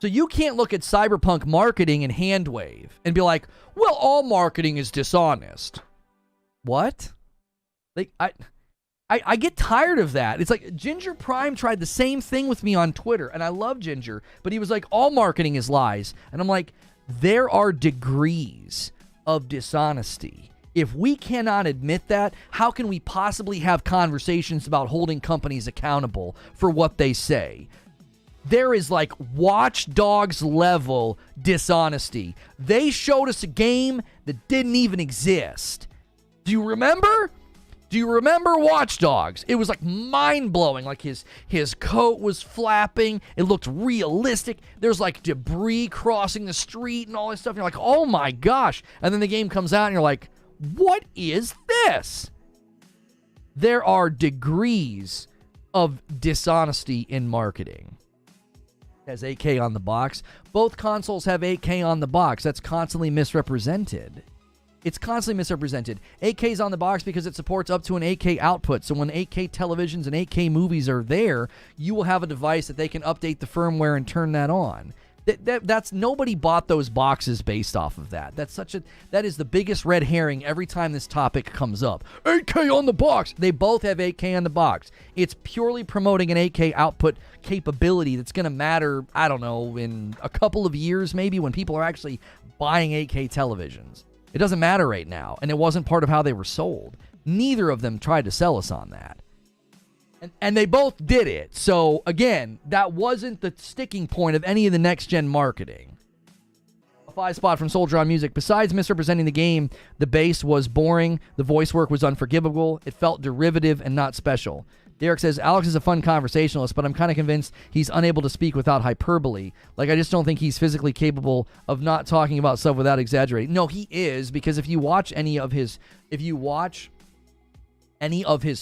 So you can't look at Cyberpunk marketing and hand wave and be like, well, all marketing is dishonest. What? Like, I get tired of that. It's like Ginger Prime tried the same thing with me on Twitter, and I love Ginger, but he was like, all marketing is lies. And I'm like, there are degrees of dishonesty. If we cannot admit that, how can we possibly have conversations about holding companies accountable for what they say? There is like Watch Dogs level dishonesty. They showed us a game that didn't even exist. Do you remember? Do you remember Watch Dogs? It was like mind-blowing. Like his coat was flapping. It looked realistic. There's like debris crossing the street and all this stuff. And you're like, oh my gosh. And then the game comes out and you're like, what is this? There are degrees of dishonesty in marketing. It has 8K on the box. Both consoles have 8K on the box. That's constantly misrepresented. It's constantly misrepresented. 8K is on the box because it supports up to an 8K output. So when 8K televisions and 8K movies are there, you will have a device that they can update the firmware and turn that on. That's nobody bought those boxes based off of that. That is the biggest red herring every time this topic comes up. 8K on the box. They both have 8K on the box. It's purely promoting an 8K output capability that's going to matter, I don't know, in a couple of years maybe when people are actually buying 8K televisions. It doesn't matter right now, and it wasn't part of how they were sold. Neither of them tried to sell us on that. And they both did it. So, again, that wasn't the sticking point of any of the next-gen marketing. A 5-spot from Soldier on Music. Besides misrepresenting the game, the bass was boring, the voice work was unforgivable, it felt derivative and not special. Derek says, Alex is a fun conversationalist, but I'm kind of convinced he's unable to speak without hyperbole. Like, I just don't think he's physically capable of not talking about stuff without exaggerating. No, he is, because if you watch any of his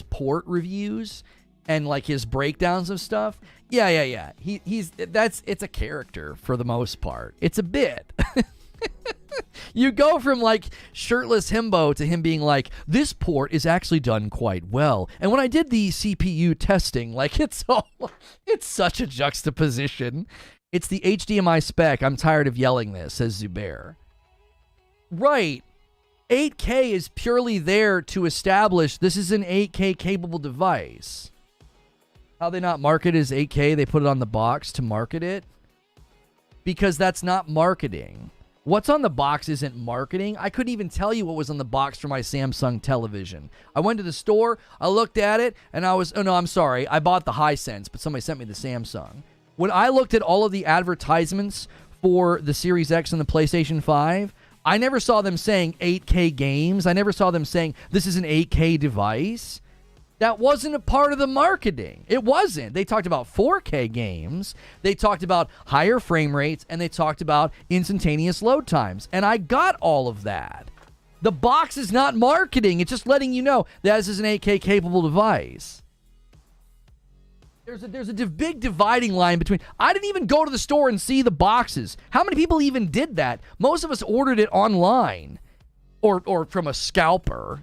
port reviews and like his breakdowns of stuff, yeah. It's a character for the most part. It's a bit. You go from like shirtless himbo to him being like, this port is actually done quite well. And when I did the CPU testing, like it's such a juxtaposition. It's the HDMI spec. I'm tired of yelling this, says Zubair. Right. 8K is purely there to establish this is an 8K capable device. How they not market as 8K, they put it on the box to market it. Because that's not marketing. What's on the box isn't marketing. I couldn't even tell you what was on the box for my Samsung television. I went to the store, I looked at it, and I bought the Hisense, but somebody sent me the Samsung. When I looked at all of the advertisements for the Series X and the PlayStation 5, I never saw them saying 8K games. I never saw them saying this is an 8K device. That wasn't a part of the marketing. It wasn't. They talked about 4K games. They talked about higher frame rates, and they talked about instantaneous load times. And I got all of that. The box is not marketing. It's just letting you know that this is an 8K capable device. There's a big dividing line between... I didn't even go to the store and see the boxes. How many people even did that? Most of us ordered it online or from a scalper.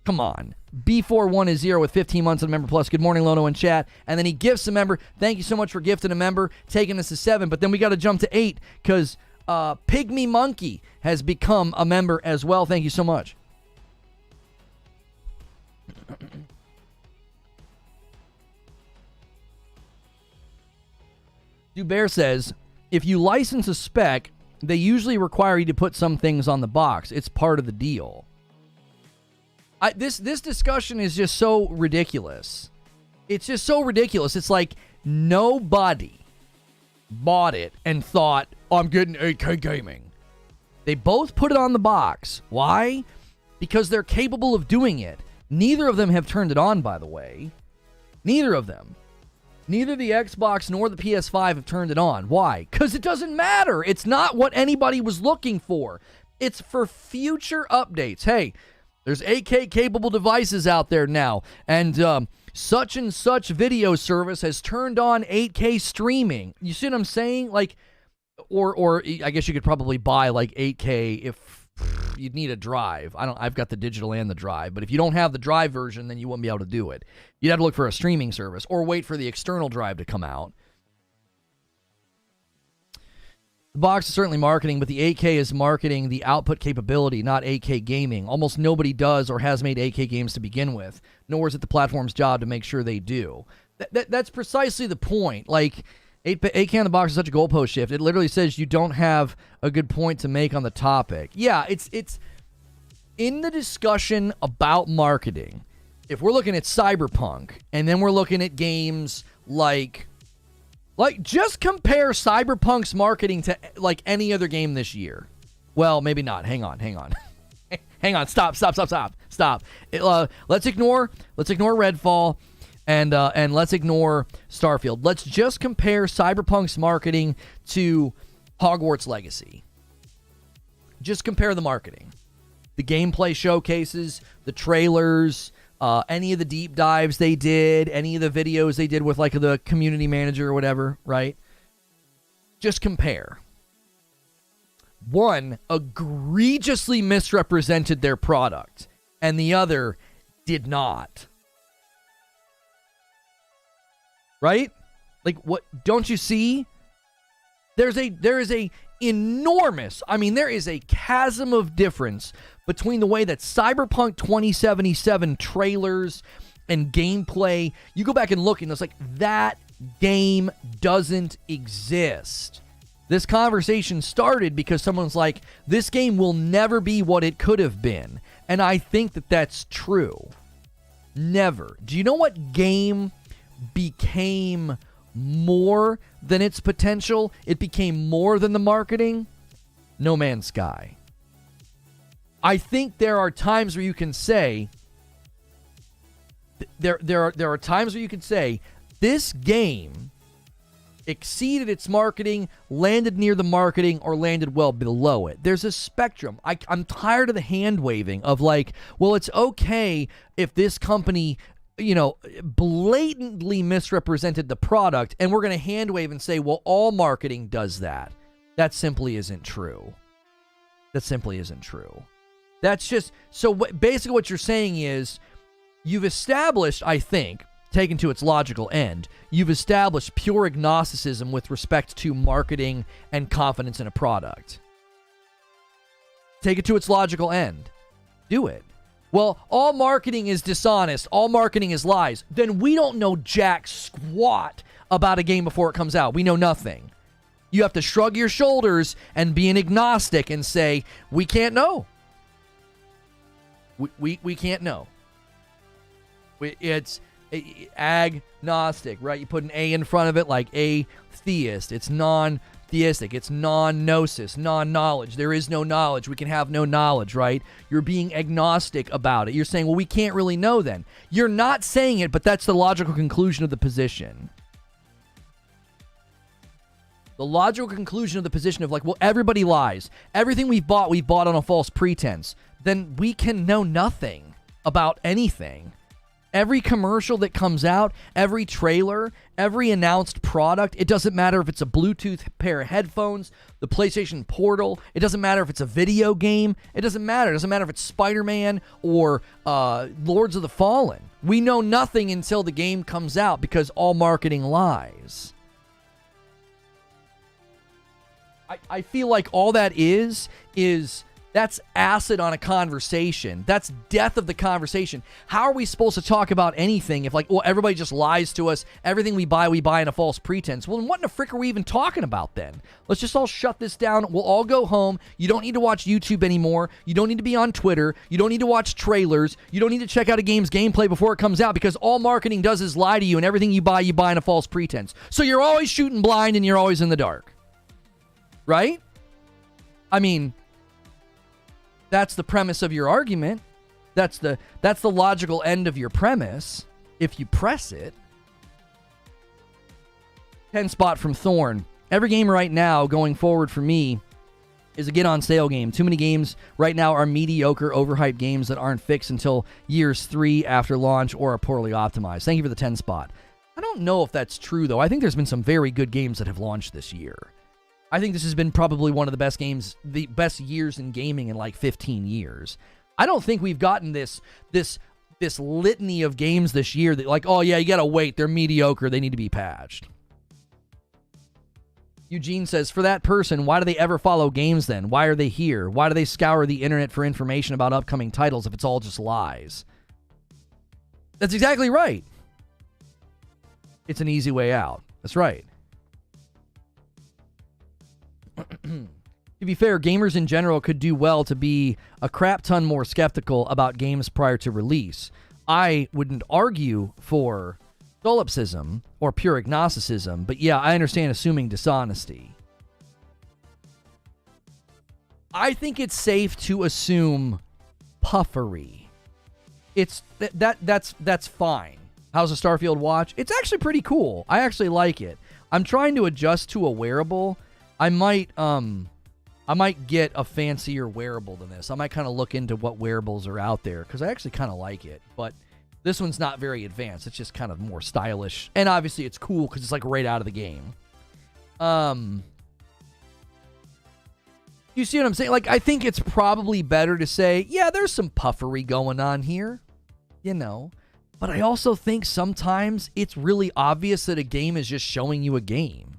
Come on. B4110 with 15 months on Member Plus. Good morning, Lono in chat. And then he gifts a member. Thank you so much for gifting a member, taking us to 7. But then we got to jump to 8 because Pygmy Monkey has become a member as well. Thank you so much. Dubear says, if you license a spec, they usually require you to put some things on the box. It's part of the deal. This discussion is just so ridiculous. It's just so ridiculous. It's like nobody bought it and thought, oh, I'm getting 8K gaming. They both put it on the box. Why? Because they're capable of doing it. Neither of them have turned it on, by the way. Neither of them. Neither the Xbox nor the PS5 have turned it on. Why? Because it doesn't matter. It's not what anybody was looking for. It's for future updates. Hey, there's 8K capable devices out there now, and such and such video service has turned on 8K streaming. You see what I'm saying? Like, or I guess you could probably buy like 8K if you'd need a drive. I've got the digital and the drive, but if you don't have the drive version, then you wouldn't be able to do it. You'd have to look for a streaming service or wait for the external drive to come out. The box is certainly marketing, but the 8K is marketing the output capability, not 8K gaming. Almost nobody does or has made 8K games to begin with, nor is it the platform's job to make sure they do. That's precisely the point. Like, 8K on the box is such a goalpost shift. It literally says you don't have a good point to make on the topic. Yeah, it's in the discussion about marketing. If we're looking at Cyberpunk, and then we're looking at games like just compare Cyberpunk's marketing to like any other game this year. Well, maybe not. Hang on. Hang on. Stop. Let's ignore Redfall. And let's ignore Starfield. Let's just compare Cyberpunk's marketing to Hogwarts Legacy. Just compare the marketing. The gameplay showcases, the trailers, any of the deep dives they did, any of the videos they did with like the community manager or whatever, right? Just compare. One egregiously misrepresented their product, and the other did not. Right? Like, what? Don't you see? There is a enormous, there is a chasm of difference between the way that Cyberpunk 2077 trailers and gameplay, you go back and look and it's like, that game doesn't exist. This conversation started because someone's like, this game will never be what it could have been. And I think that that's true. Never. Do you know what game became more than its potential? It became more than the marketing. No Man's Sky. I think there are times where you can say there are times where you can say this game exceeded its marketing, landed near the marketing, or landed well below it. There's a spectrum. I'm tired of the hand waving of like, well, it's okay if this company blatantly misrepresented the product, and we're going to hand wave and say, well, all marketing does that. That simply isn't true. That's just, so basically what you're saying is, you've established, I think, taken to its logical end, you've established pure agnosticism with respect to marketing and confidence in a product. Take it to its logical end. Do it. Well, all marketing is dishonest. All marketing is lies. Then we don't know jack squat about a game before it comes out. We know nothing. You have to shrug your shoulders and be an agnostic and say, we can't know. We can't know. It's agnostic, right? You put an A in front of it like atheist. It's non-theistic. It's non-gnosis, non-knowledge. There is no knowledge. We can have no knowledge, right? You're being agnostic about it. You're saying, well, we can't really know then. You're not saying it, but that's the logical conclusion of the position. The logical conclusion of the position of like, well, everybody lies. Everything we've bought on a false pretense. Then we can know nothing about anything. Every commercial that comes out, every trailer, every announced product, it doesn't matter if it's a Bluetooth pair of headphones, the PlayStation Portal, it doesn't matter if it's a video game, it doesn't matter. It doesn't matter if it's Spider-Man or Lords of the Fallen. We know nothing until the game comes out because all marketing lies. I feel like all that is that's acid on a conversation. That's death of the conversation. How are we supposed to talk about anything if, like, well, everybody just lies to us? Everything we buy in a false pretense. Well, then what in the frick are we even talking about then? Let's just all shut this down. We'll all go home. You don't need to watch YouTube anymore. You don't need to be on Twitter. You don't need to watch trailers. You don't need to check out a game's gameplay before it comes out because all marketing does is lie to you, and everything you buy in a false pretense. So you're always shooting blind and you're always in the dark. Right? I mean, that's the premise of your argument. That's the logical end of your premise, if you press it. 10 spot from Thorn. Every game right now going forward for me is a get-on-sale game. Too many games right now are mediocre, overhyped games that aren't fixed until years 3 after launch or are poorly optimized. Thank you for the 10 spot. I don't know if that's true, though. I think there's been some very good games that have launched this year. I think this has been probably one of the best games, the best years in gaming in like 15 years. I don't think we've gotten this litany of games this year that like, oh yeah, you gotta wait, they're mediocre, they need to be patched. Eugene says, for that person, why do they ever follow games then? Why are they here? Why do they scour the internet for information about upcoming titles if it's all just lies? That's exactly right. It's an easy way out. That's right. To be fair, gamers in general could do well to be a crap ton more skeptical about games prior to release. I wouldn't argue for solipsism or pure agnosticism, but yeah, I understand assuming dishonesty. I think it's safe to assume puffery. It's that's fine. How's a Starfield watch? It's actually pretty cool. I actually like it. I'm trying to adjust to a wearable. I might get a fancier wearable than this. I might kind of look into what wearables are out there because I actually kind of like it. But this one's not very advanced. It's just kind of more stylish. And obviously it's cool because it's like right out of the game. You see what I'm saying? Like, I think it's probably better to say, yeah, there's some puffery going on here. You know. But I also think sometimes it's really obvious that a game is just showing you a game.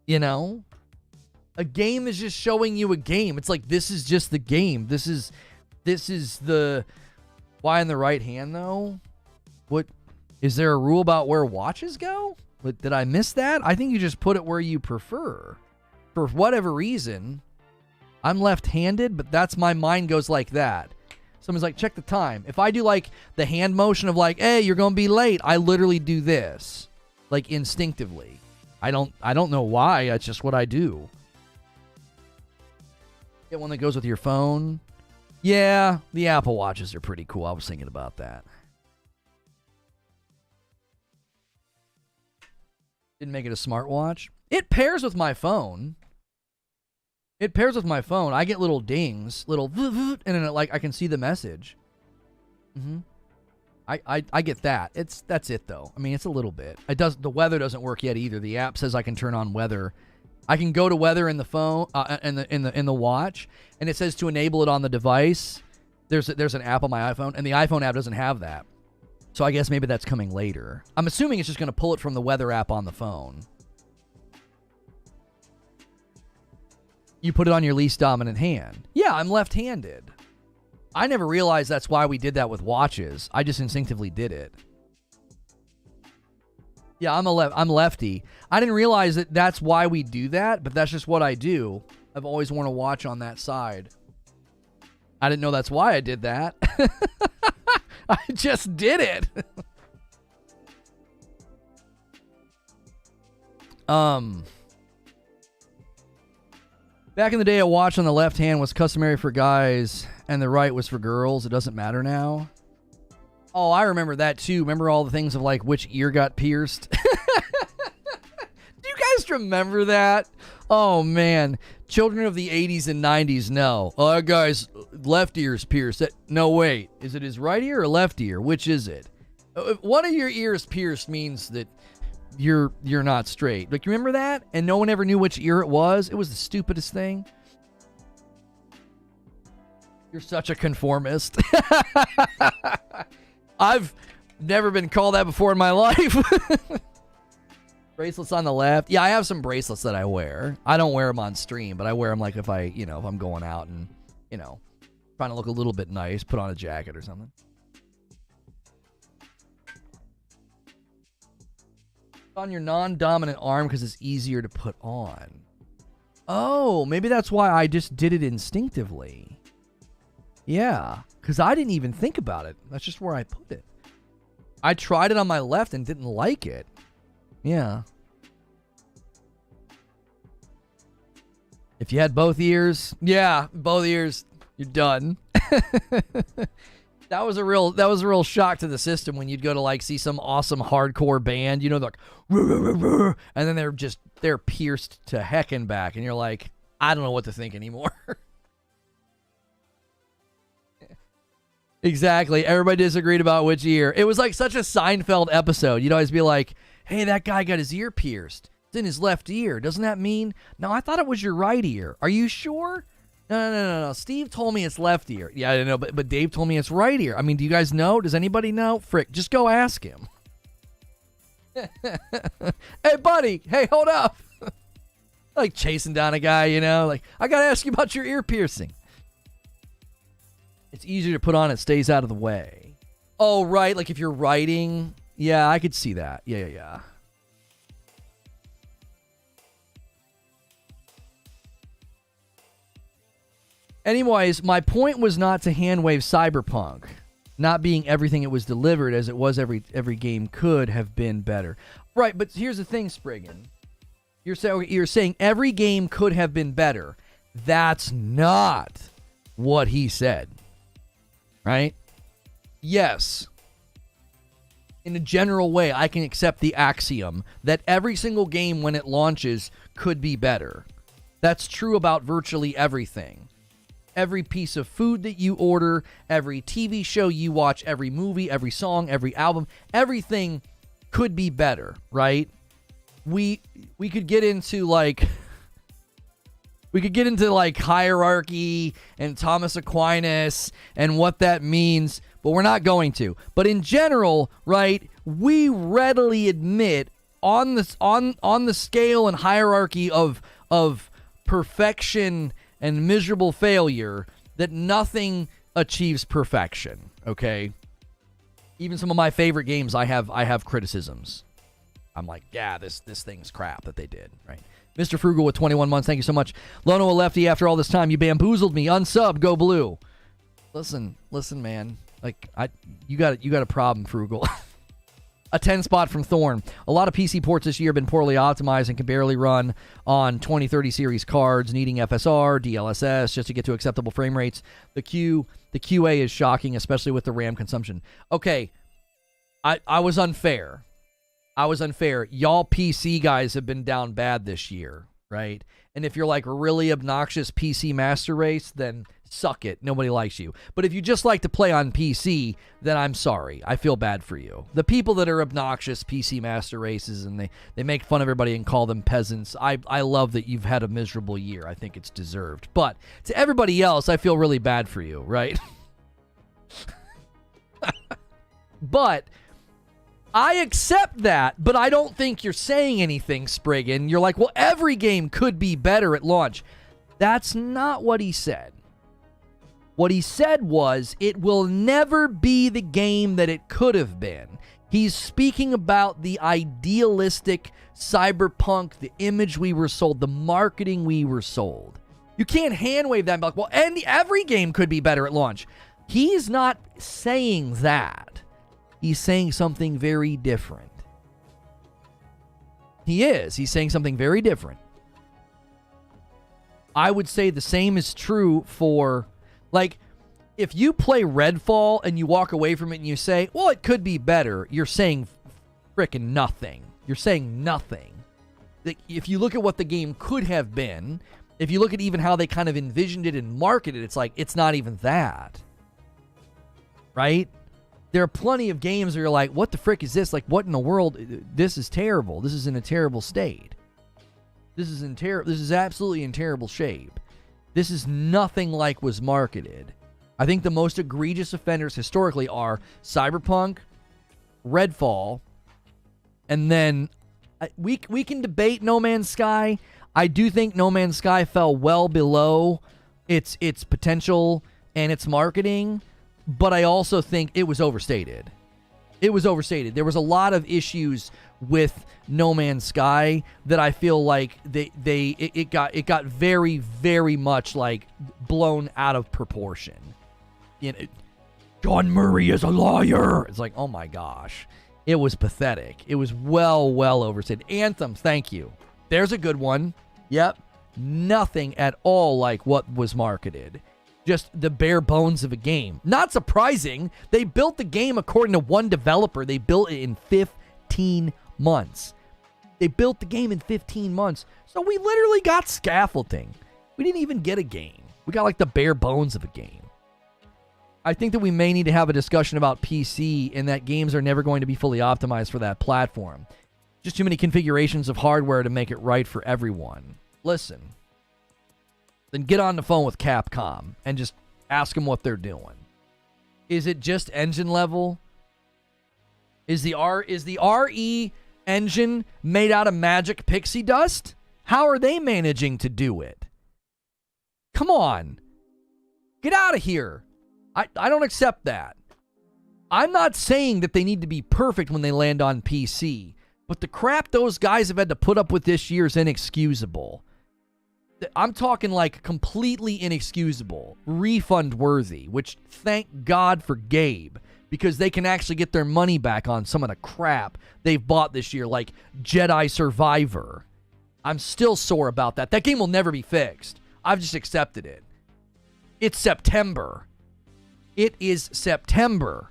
You know? A game is just showing you a game. It's like, this is just the game. This is the... Why in the right hand, though? What? Is there a rule about where watches go? Did I miss that? I think you just put it where you prefer. For whatever reason, I'm left-handed, but that's my mind goes like that. Someone's like, check the time. If I do, like, the hand motion of, like, hey, you're going to be late, I literally do this. Like, instinctively. I don't know why. That's just what I do. Get one that goes with your phone. Yeah, the Apple Watches are pretty cool. I was thinking about that. Didn't make it a smartwatch. It pairs with my phone. I get little dings, little, and then I can see the message. I get that. That's it though. I mean, it's a little bit. The weather doesn't work yet either. The app says I can turn on weather. I can go to weather in the phone, in the watch, and it says to enable it on the device. There's an app on my iPhone, and the iPhone app doesn't have that. So I guess maybe that's coming later. I'm assuming it's just going to pull it from the weather app on the phone. You put it on your least dominant hand. Yeah, I'm left-handed. I never realized that's why we did that with watches. I just instinctively did it. Yeah, I'm lefty. I didn't realize that that's why we do that, but that's just what I do. I've always worn a watch on that side. I didn't know that's why I did that. I just did it. Back in the day, a watch on the left hand was customary for guys and the right was for girls. It doesn't matter now. Oh, I remember that too. Remember all the things of like which ear got pierced? Do you guys remember that? Oh, man. Children of the 80s and 90s know. Oh, that guy's left ear's pierced. No, wait. Is it his right ear or left ear? Which is it? If one of your ears pierced means that you're not straight. Like, you remember that? And no one ever knew which ear it was? It was the stupidest thing. You're such a conformist. I've never been called that before in my life. Bracelets on the left. Yeah, I have some bracelets that I wear. I don't wear them on stream, but I wear them like if I'm going out and, trying to look a little bit nice, put on a jacket or something. On your non-dominant arm because it's easier to put on. Oh, maybe that's why I just did it instinctively. Yeah, because I didn't even think about it. That's just where I put it. I tried it on my left and didn't like it. Yeah. If you had both ears, both ears, you're done. That was a real shock to the system when you'd go to like see some awesome hardcore band, like, and then they're pierced to heck and back, and you're like, I don't know what to think anymore. Exactly. Everybody disagreed about which ear. It was like such a Seinfeld episode. You'd always be like, hey, that guy got his ear pierced. It's in his left ear. Doesn't that mean? No, I thought it was your right ear. Are you sure? No. Steve told me it's left ear. Yeah, I know, but Dave told me it's right ear. I mean, do you guys know? Does anybody know? Frick, just go ask him. Hey, buddy. Hey, hold up. Like chasing down a guy, you know? Like, I got to ask you about your ear piercing. It's easier to put on. It stays out of the way. Oh, right. Like if you're writing. Yeah, I could see that. Yeah. Anyways, my point was not to handwave Cyberpunk not being everything it was delivered as it was every game could have been better. Right, but here's the thing, Spriggan. You're saying every game could have been better. That's not what he said. Right? Yes. In a general way, I can accept the axiom that every single game when it launches could be better. That's true about virtually everything. Every piece of food that you order, every TV show you watch, every movie, every song, every album, everything could be better, right? We could get into like hierarchy and Thomas Aquinas and what that means, but we're not going to. But in general, right, we readily admit on the scale and hierarchy of perfection and miserable failure that nothing achieves perfection, okay? Even some of my favorite games, I have criticisms. I'm like, yeah, this thing's crap that they did, right? Mr. Frugal with 21 months, thank you so much. Lono a lefty, after all this time, you bamboozled me. Unsub, go blue. Listen, man. Like, you got a problem, Frugal. A 10 spot from Thorn. A lot of PC ports this year have been poorly optimized and can barely run on 2030 series cards, needing FSR, DLSS just to get to acceptable frame rates. The QA is shocking, especially with the RAM consumption. Okay, I was unfair. Y'all PC guys have been down bad this year, right? And if you're like a really obnoxious PC master race, then suck it. Nobody likes you. But if you just like to play on PC, then I'm sorry. I feel bad for you. The people that are obnoxious PC master races and they make fun of everybody and call them peasants, I love that you've had a miserable year. I think it's deserved. But to everybody else, I feel really bad for you, right? But I accept that, but I don't think you're saying anything, Spriggan. You're like, well, every game could be better at launch. That's not what he said. What he said was, it will never be the game that it could have been. He's speaking about the idealistic Cyberpunk, the image we were sold, the marketing we were sold. You can't handwave that and be like, well, every game could be better at launch. He's not saying that. He's saying something very different. He's saying something very different. I would say the same is true for, like, if you play Redfall and you walk away from it and you say, well, it could be better, you're saying frickin' nothing. You're saying nothing. If you look at what the game could have been, if you look at even how they kind of envisioned it and marketed it, it's like, it's not even that. Right? There are plenty of games where you're like, what the frick is this? Like, what in the world? This is terrible. This is in a terrible state. This is absolutely in terrible shape. This is nothing like was marketed. I think the most egregious offenders historically are Cyberpunk, Redfall, and then we can debate No Man's Sky. I do think No Man's Sky fell well below its potential and its marketing, but I also think it was overstated. There was a lot of issues with No Man's Sky that I feel like it got very, very much like blown out of proportion. You know, John Murray is a liar. It's like, oh my gosh. It was pathetic. It was well overstated. Anthem, thank you. There's a good one. Yep. Nothing at all like what was marketed. Just the bare bones of a game. Not surprising. They built the game according to one developer. They built it in 15 months. They built the game in 15 months. So we literally got scaffolding. We didn't even get a game. We got like the bare bones of a game. I think that we may need to have a discussion about PC and that games are never going to be fully optimized for that platform. Just too many configurations of hardware to make it right for everyone. Listen. Then get on the phone with Capcom and just ask them what they're doing. Is it just engine level? Is the RE engine made out of magic pixie dust? How are they managing to do it? Come on. Get out of here. I don't accept that. I'm not saying that they need to be perfect when they land on PC, but the crap those guys have had to put up with this year is inexcusable. I'm talking like completely inexcusable, refund worthy, which thank God for Gabe, because they can actually get their money back on some of the crap they've bought this year, like Jedi Survivor. I'm still sore about that. That game will never be fixed. I've just accepted it. It's September. It is September.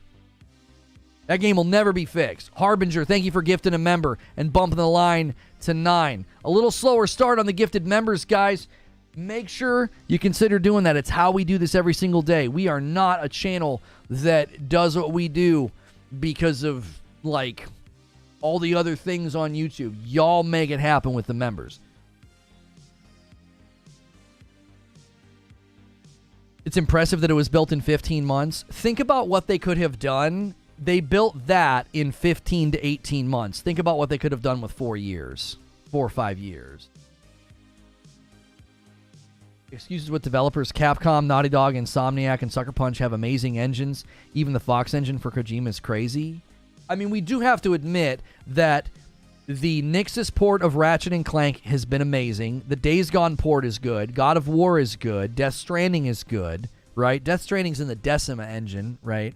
That game will never be fixed. Harbinger, thank you for gifting a member and bumping the line to 9. A little slower start on the gifted members, guys. Make sure you consider doing that. It's how we do this every single day. We are not a channel that does what we do because of, like, all the other things on YouTube. Y'all make it happen with the members. It's impressive that it was built in 15 months. Think about what they could have done. They built that in 15 to 18 months. Think about what they could have done with 4 years. 4 or 5 years. Excuses with developers. Capcom, Naughty Dog, Insomniac, and Sucker Punch have amazing engines. Even the Fox engine for Kojima is crazy. I mean, we do have to admit that the Nixus port of Ratchet & Clank has been amazing. The Days Gone port is good. God of War is good. Death Stranding is good, right? Death Stranding's in the Decima engine, right?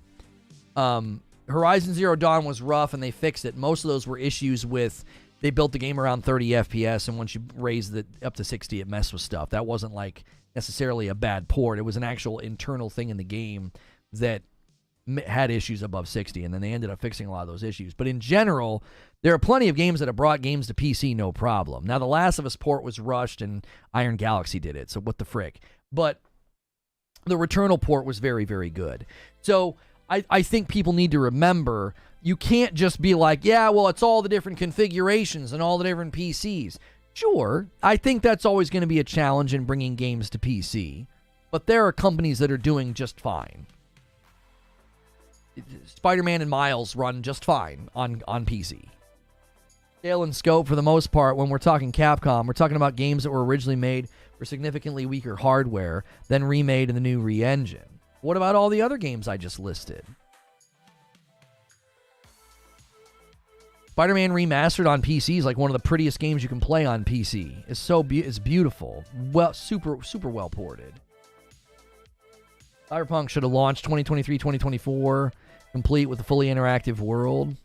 Horizon Zero Dawn was rough, and they fixed it. Most of those were issues with, they built the game around 30 FPS, and once you raised it up to 60, it messed with stuff. That wasn't like necessarily a bad port. It was an actual internal thing in the game that had issues above 60, and then they ended up fixing a lot of those issues. But in general, there are plenty of games that have brought games to PC no problem. Now, the Last of Us port was rushed, and Iron Galaxy did it, so what the frick. But the Returnal port was very, very good. So I think people need to remember, you can't just be like, yeah, well, it's all the different configurations and all the different PCs. Sure, I think that's always going to be a challenge in bringing games to PC, but there are companies that are doing just fine. Spider-Man and Miles run just fine on PC. Scale and scope, for the most part, when we're talking Capcom, we're talking about games that were originally made for significantly weaker hardware, then remade in the new re-engine. What about all the other games I just listed? Spider-Man Remastered on PC is like one of the prettiest games you can play on PC. It's beautiful. Well, super well ported. Cyberpunk should have launched 2023-2024, complete with a fully interactive world.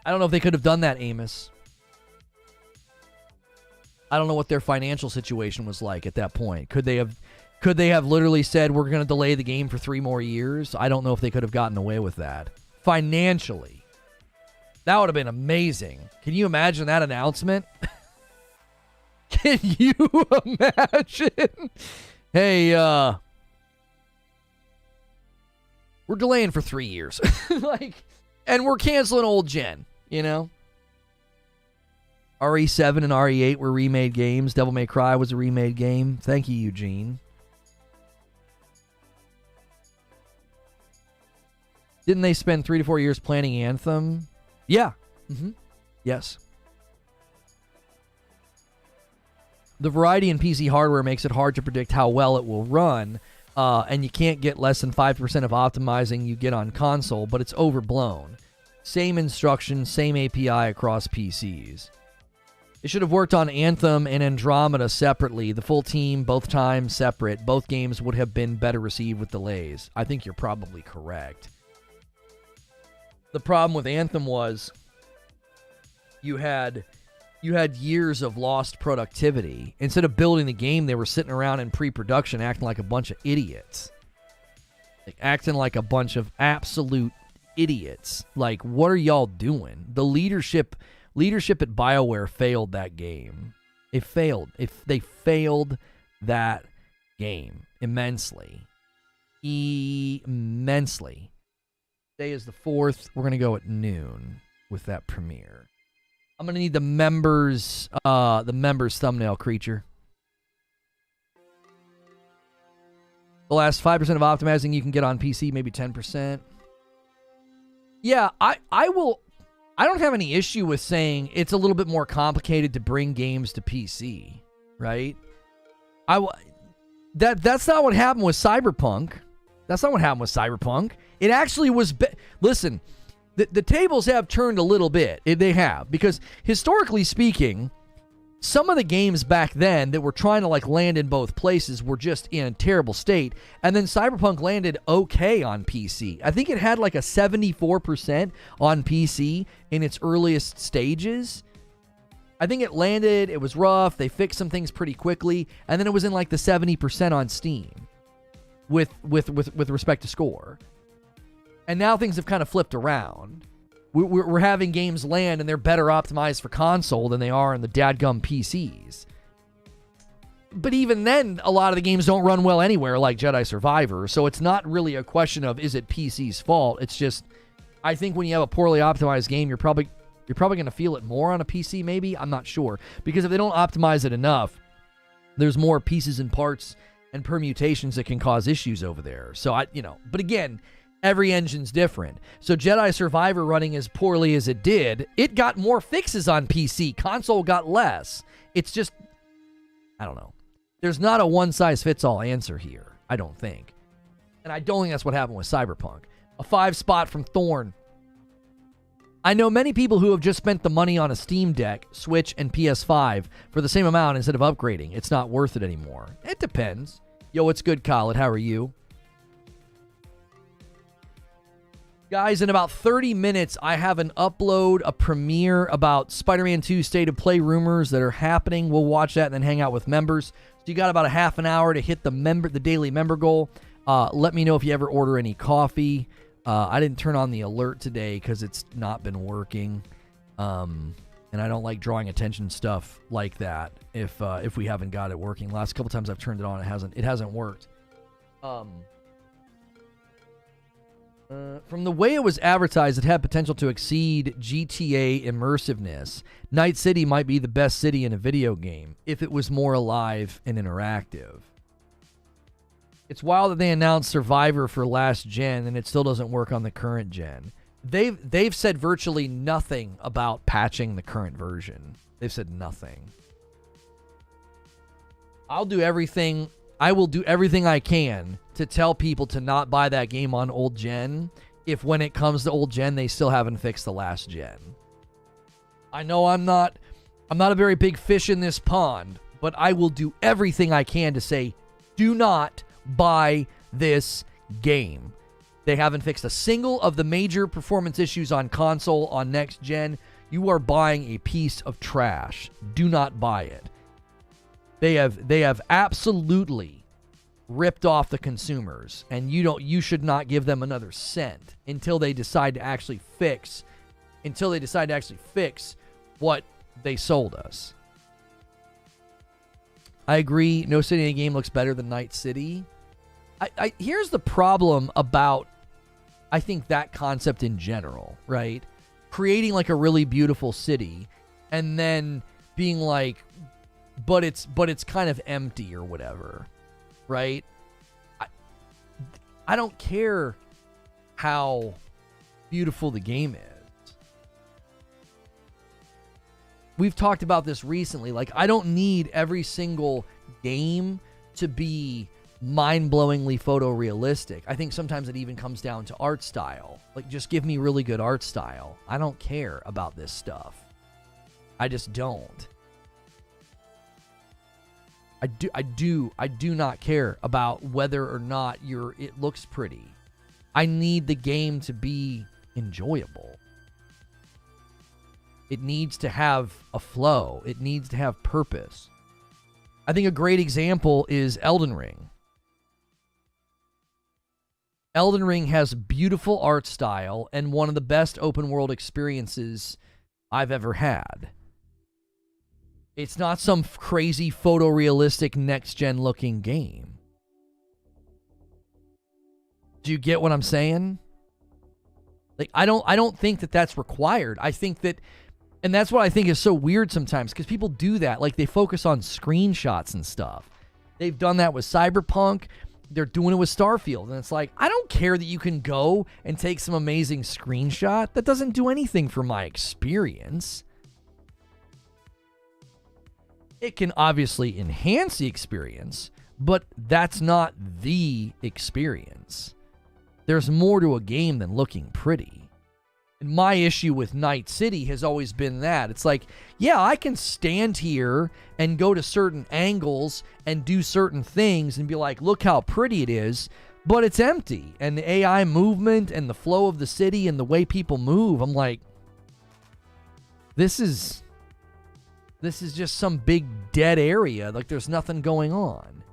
I don't know if they could have done that, Amos. I don't know what their financial situation was like at that point. Could they have literally said, we're going to delay the game for 3 more years? I don't know if they could have gotten away with that. Financially. That would have been amazing. Can you imagine that announcement? Can you imagine? Hey, we're delaying for 3 years. And we're canceling old gen, you know? RE7 and RE8 were remade games. Devil May Cry was a remade game. Thank you, Eugene. Didn't they spend 3 to 4 years planning Anthem? Yeah. Yes. The variety in PC hardware makes it hard to predict how well it will run, and you can't get less than 5% of optimizing you get on console, but it's overblown. Same instructions, same API across PCs. It should have worked on Anthem and Andromeda separately. The full team, both times separate. Both games would have been better received with delays. I think you're probably correct. The problem with Anthem was you had years of lost productivity. Instead of building the game, they were sitting around in pre-production acting like a bunch of idiots. Acting like a bunch of absolute idiots. Like, what are y'all doing? The leadership at BioWare failed that game. They failed that game immensely. Immensely. Today is the 4th. We're going to go at noon with that premiere. I'm gonna need the members thumbnail creature. The last 5% of optimizing you can get on PC, maybe 10%. Yeah, I don't have any issue with saying it's a little bit more complicated to bring games to PC, right? That's not what happened with Cyberpunk. That's not what happened with Cyberpunk. It actually was... Listen, the tables have turned a little bit. They have. Because historically speaking, some of the games back then that were trying to like land in both places were just in a terrible state. And then Cyberpunk landed okay on PC. I think it had like a 74% on PC in its earliest stages. I think it landed, it was rough, they fixed some things pretty quickly, and then it was in like the 70% on Steam with respect to score. And now things have kind of flipped around. We're having games land and they're better optimized for console than they are in the dadgum PCs. But even then, a lot of the games don't run well anywhere, like Jedi Survivor, so it's not really a question of is it PC's fault. It's just, I think when you have a poorly optimized game, you're probably going to feel it more on a PC, maybe? I'm not sure. Because if they don't optimize it enough, there's more pieces and parts and permutations that can cause issues over there. So, but again, every engine's different. So Jedi Survivor running as poorly as it did, it got more fixes on PC. Console got less. It's just, I don't know. There's not a one-size-fits-all answer here, I don't think. And I don't think that's what happened with Cyberpunk. A 5 spot from Thorn. I know many people who have just spent the money on a Steam Deck, Switch, and PS5 for the same amount instead of upgrading. It's not worth it anymore. It depends. Yo, what's good, Khaled? How are you? Guys, in about 30 minutes, I have an upload, a premiere about Spider-Man 2 State of Play rumors that are happening. We'll watch that and then hang out with members. So you got about a half an hour to hit the daily member goal. Let me know if you ever order any coffee. I didn't turn on the alert today because it's not been working. And I don't like drawing attention stuff like that if we haven't got it working. Last couple times I've turned it on, it hasn't worked. From the way it was advertised, it had potential to exceed GTA immersiveness. Night City might be the best city in a video game if it was more alive and interactive. It's wild that they announced Survivor for last gen and it still doesn't work on the current gen. They've said virtually nothing about patching the current version. They've said nothing. I will do everything I can to tell people to not buy that game on old gen if when it comes to old gen they still haven't fixed the last gen. I know I'm not a very big fish in this pond, but I will do everything I can to say do not buy this game. They haven't fixed a single of the major performance issues on console on next gen. You are buying a piece of trash. Do not buy it. They have absolutely ripped off the consumers, and you should not give them another cent until they decide to actually fix what they sold us. I agree. No city in a game looks better than Night City. Here's the problem about, I think, that concept in general, right? Creating like a really beautiful city and then being like, but it's kind of empty or whatever, right? I don't care how beautiful the game is. We've talked about this recently. Like, I don't need every single game to be mind-blowingly photorealistic. I think sometimes it even comes down to art style. Like, just give me really good art style. I don't care about this stuff. I just don't. I do not care about whether or not it looks pretty. I need the game to be enjoyable. It needs to have a flow. It needs to have purpose. I think a great example is Elden Ring. Elden Ring has beautiful art style and one of the best open world experiences I've ever had. It's not some crazy photorealistic next-gen looking game. Do you get what I'm saying? Like, I don't think that that's required. I think that And that's what I think is so weird sometimes, because people do that. Like, they focus on screenshots and stuff. They've done that with Cyberpunk. They're doing it with Starfield. And it's like, I don't care that you can go and take some amazing screenshot. That doesn't do anything for my experience. It can obviously enhance the experience, but that's not the experience. There's more to a game than looking pretty. And my issue with Night City has always been that. It's like, yeah, I can stand here and go to certain angles and do certain things and be like, look how pretty it is, but it's empty. And the AI movement and the flow of the city and the way people move, I'm like, this is just some big dead area. Like, there's nothing going on.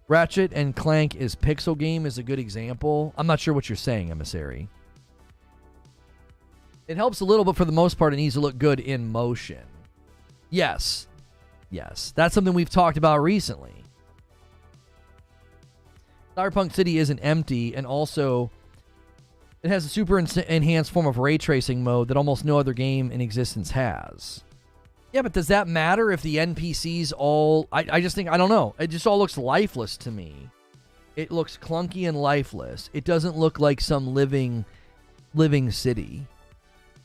Ratchet and Clank is pixel game is a good example. I'm not sure what you're saying, Emissary. It helps a little, but for the most part, it needs to look good in motion. Yes. Yes. That's something we've talked about recently. Cyberpunk City isn't empty, and also it has a super enhanced form of ray tracing mode that almost no other game in existence has. Yeah, but does that matter if the NPCs all... I just think... I don't know. It just all looks lifeless to me. It looks clunky and lifeless. It doesn't look like some living city.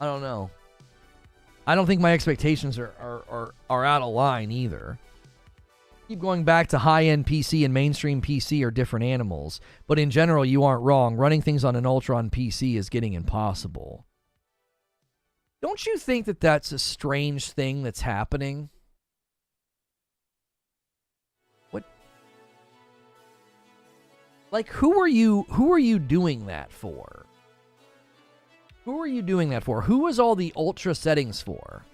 I don't know. I don't think my expectations are out of line either. Keep going back to high-end PC and mainstream PC are different animals. But in general, you aren't wrong. Running things on an Ultra on PC is getting impossible. Don't you think that that's a strange thing that's happening? What? Like, who are you doing that for? Who are you doing that for? Who is all the ultra settings for?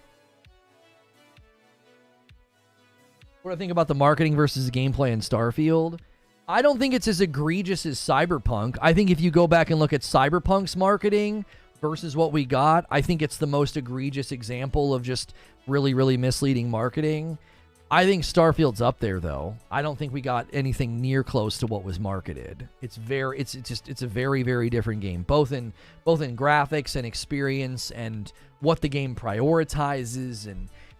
What do I think about the marketing versus gameplay in Starfield? I don't think it's as egregious as Cyberpunk. I think if you go back and look at Cyberpunk's marketing versus what we got, I think it's the most egregious example of just really, really misleading marketing. I think Starfield's up there, though. I don't think we got anything near close to what was marketed. It's a very, very different game, both in graphics and experience and what the game prioritizes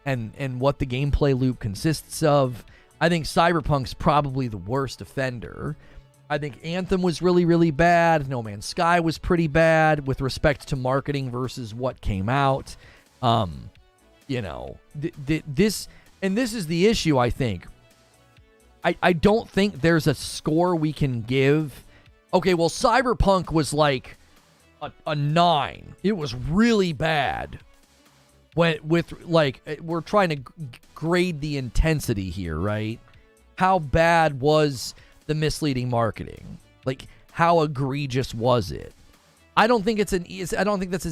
and what the gameplay loop consists of. I think Cyberpunk's probably the worst offender. I think Anthem was really, really bad. No Man's Sky was pretty bad with respect to marketing versus what came out. This is the issue, I think. I don't think there's a score we can give. Okay, well, Cyberpunk was like a 9. It was really bad. We're trying to grade the intensity here, right? How bad was the misleading marketing? Like, how egregious was it? I don't think that's an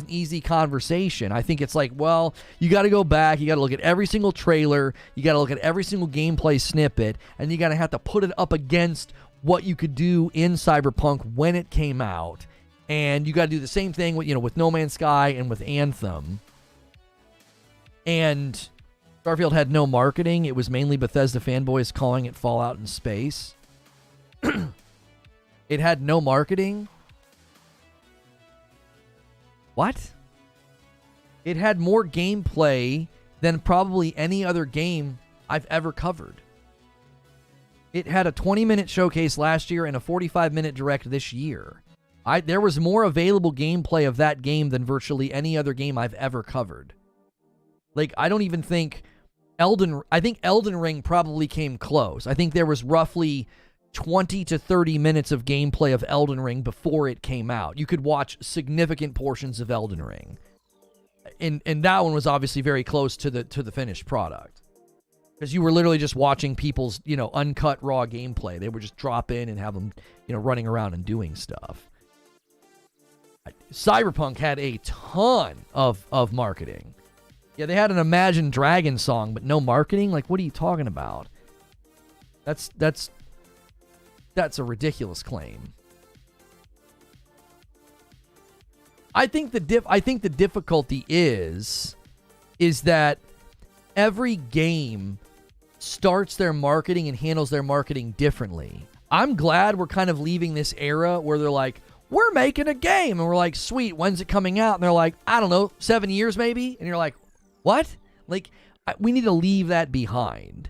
easy conversation. I think it's like, well, you got to go back, you got to look at every single trailer, you got to look at every single gameplay snippet, and you got to have to put it up against what you could do in Cyberpunk when it came out. And you got to do the same thing with No Man's Sky and with Anthem. And Starfield had no marketing. It was mainly Bethesda fanboys calling it Fallout in space. It had no marketing. What? It had more gameplay than probably any other game I've ever covered. It had a 20-minute showcase last year and a 45-minute direct this year. There was more available gameplay of that game than virtually any other game I've ever covered. Like, I don't even think I think Elden Ring probably came close. I think there was roughly 20 to 30 minutes of gameplay of Elden Ring before it came out. You could watch significant portions of Elden Ring. And that one was obviously very close to the finished product. Because you were literally just watching people's, uncut raw gameplay. They would just drop in and have them, running around and doing stuff. Cyberpunk had a ton of marketing. Yeah, they had an Imagine Dragons song, but no marketing? Like, what are you talking about? That's a ridiculous claim. I think the difficulty is that every game starts their marketing and handles their marketing differently. I'm glad we're kind of leaving this era where they're like, we're making a game. And we're like, sweet, when's it coming out? And they're like, I don't know, 7 years maybe? And you're like, what? Like, we need to leave that behind.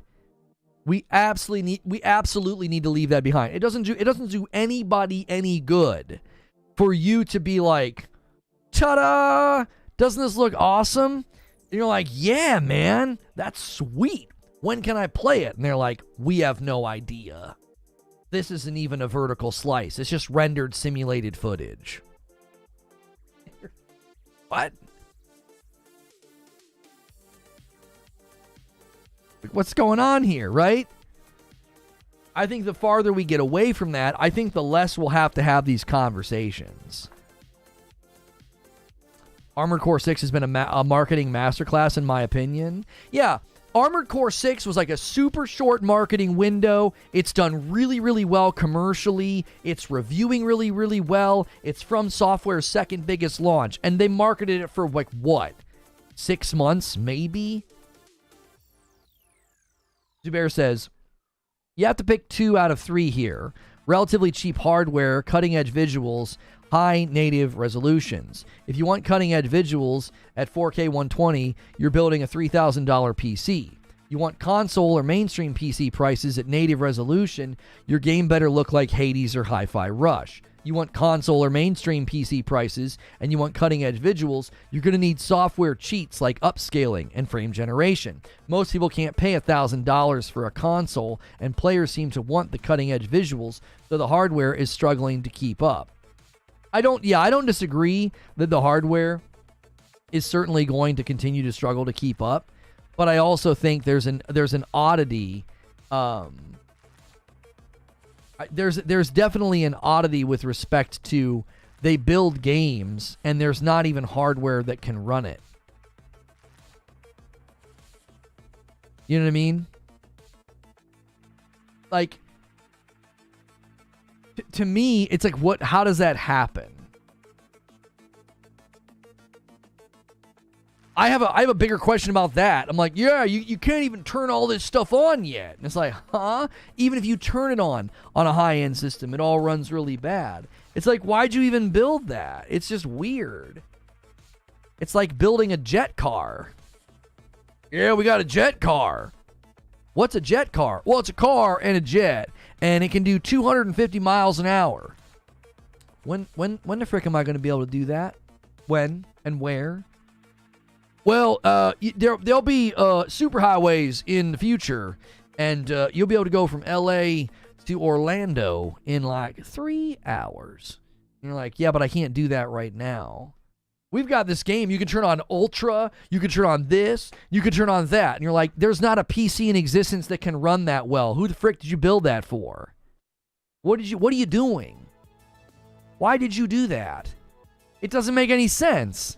We absolutely need to leave that behind. It doesn't do anybody any good for you to be like, ta-da! Doesn't this look awesome? And you're like, yeah, man, that's sweet. When can I play it? And they're like, we have no idea. This isn't even a vertical slice. It's just rendered simulated footage. What? What's going on here, right? I think the farther we get away from that, I think the less we'll have to have these conversations. Armored Core 6 has been a marketing masterclass, in my opinion. Yeah, Armored Core 6 was like a super short marketing window. It's done really, really well commercially. It's reviewing really, really well. It's From Software's second biggest launch. And they marketed it for like, what? 6 months, maybe? Zubair says, you have to pick 2 out of 3 here. Relatively cheap hardware, cutting-edge visuals, high native resolutions. If you want cutting-edge visuals at 4K 120, you're building a $3,000 PC. You want console or mainstream PC prices at native resolution, your game better look like Hades or Hi-Fi Rush. You want console or mainstream PC prices, and you want cutting-edge visuals, you're going to need software cheats like upscaling and frame generation. Most people can't pay $1,000 for a console, and players seem to want the cutting-edge visuals, so the hardware is struggling to keep up. I don't disagree that the hardware is certainly going to continue to struggle to keep up, but I also think there's an oddity. There's definitely an oddity with respect to they build games and there's not even hardware that can run it. You know what I mean? Like, to me, it's like, how does that happen? I have a bigger question about that. I'm like, yeah, you can't even turn all this stuff on yet. And it's like, huh? Even if you turn it on a high-end system, it all runs really bad. It's like, why'd you even build that? It's just weird. It's like building a jet car. Yeah, we got a jet car. What's a jet car? Well, it's a car and a jet, and it can do 250 miles an hour. When the frick am I going to be able to do that? When and where? Well, there'll be superhighways in the future, and you'll be able to go from LA to Orlando in like 3 hours. And you're like, yeah, but I can't do that right now. We've got this game. You can turn on Ultra. You can turn on this. You can turn on that. And you're like, there's not a PC in existence that can run that well. Who the frick did you build that for? What are you doing? Why did you do that? It doesn't make any sense.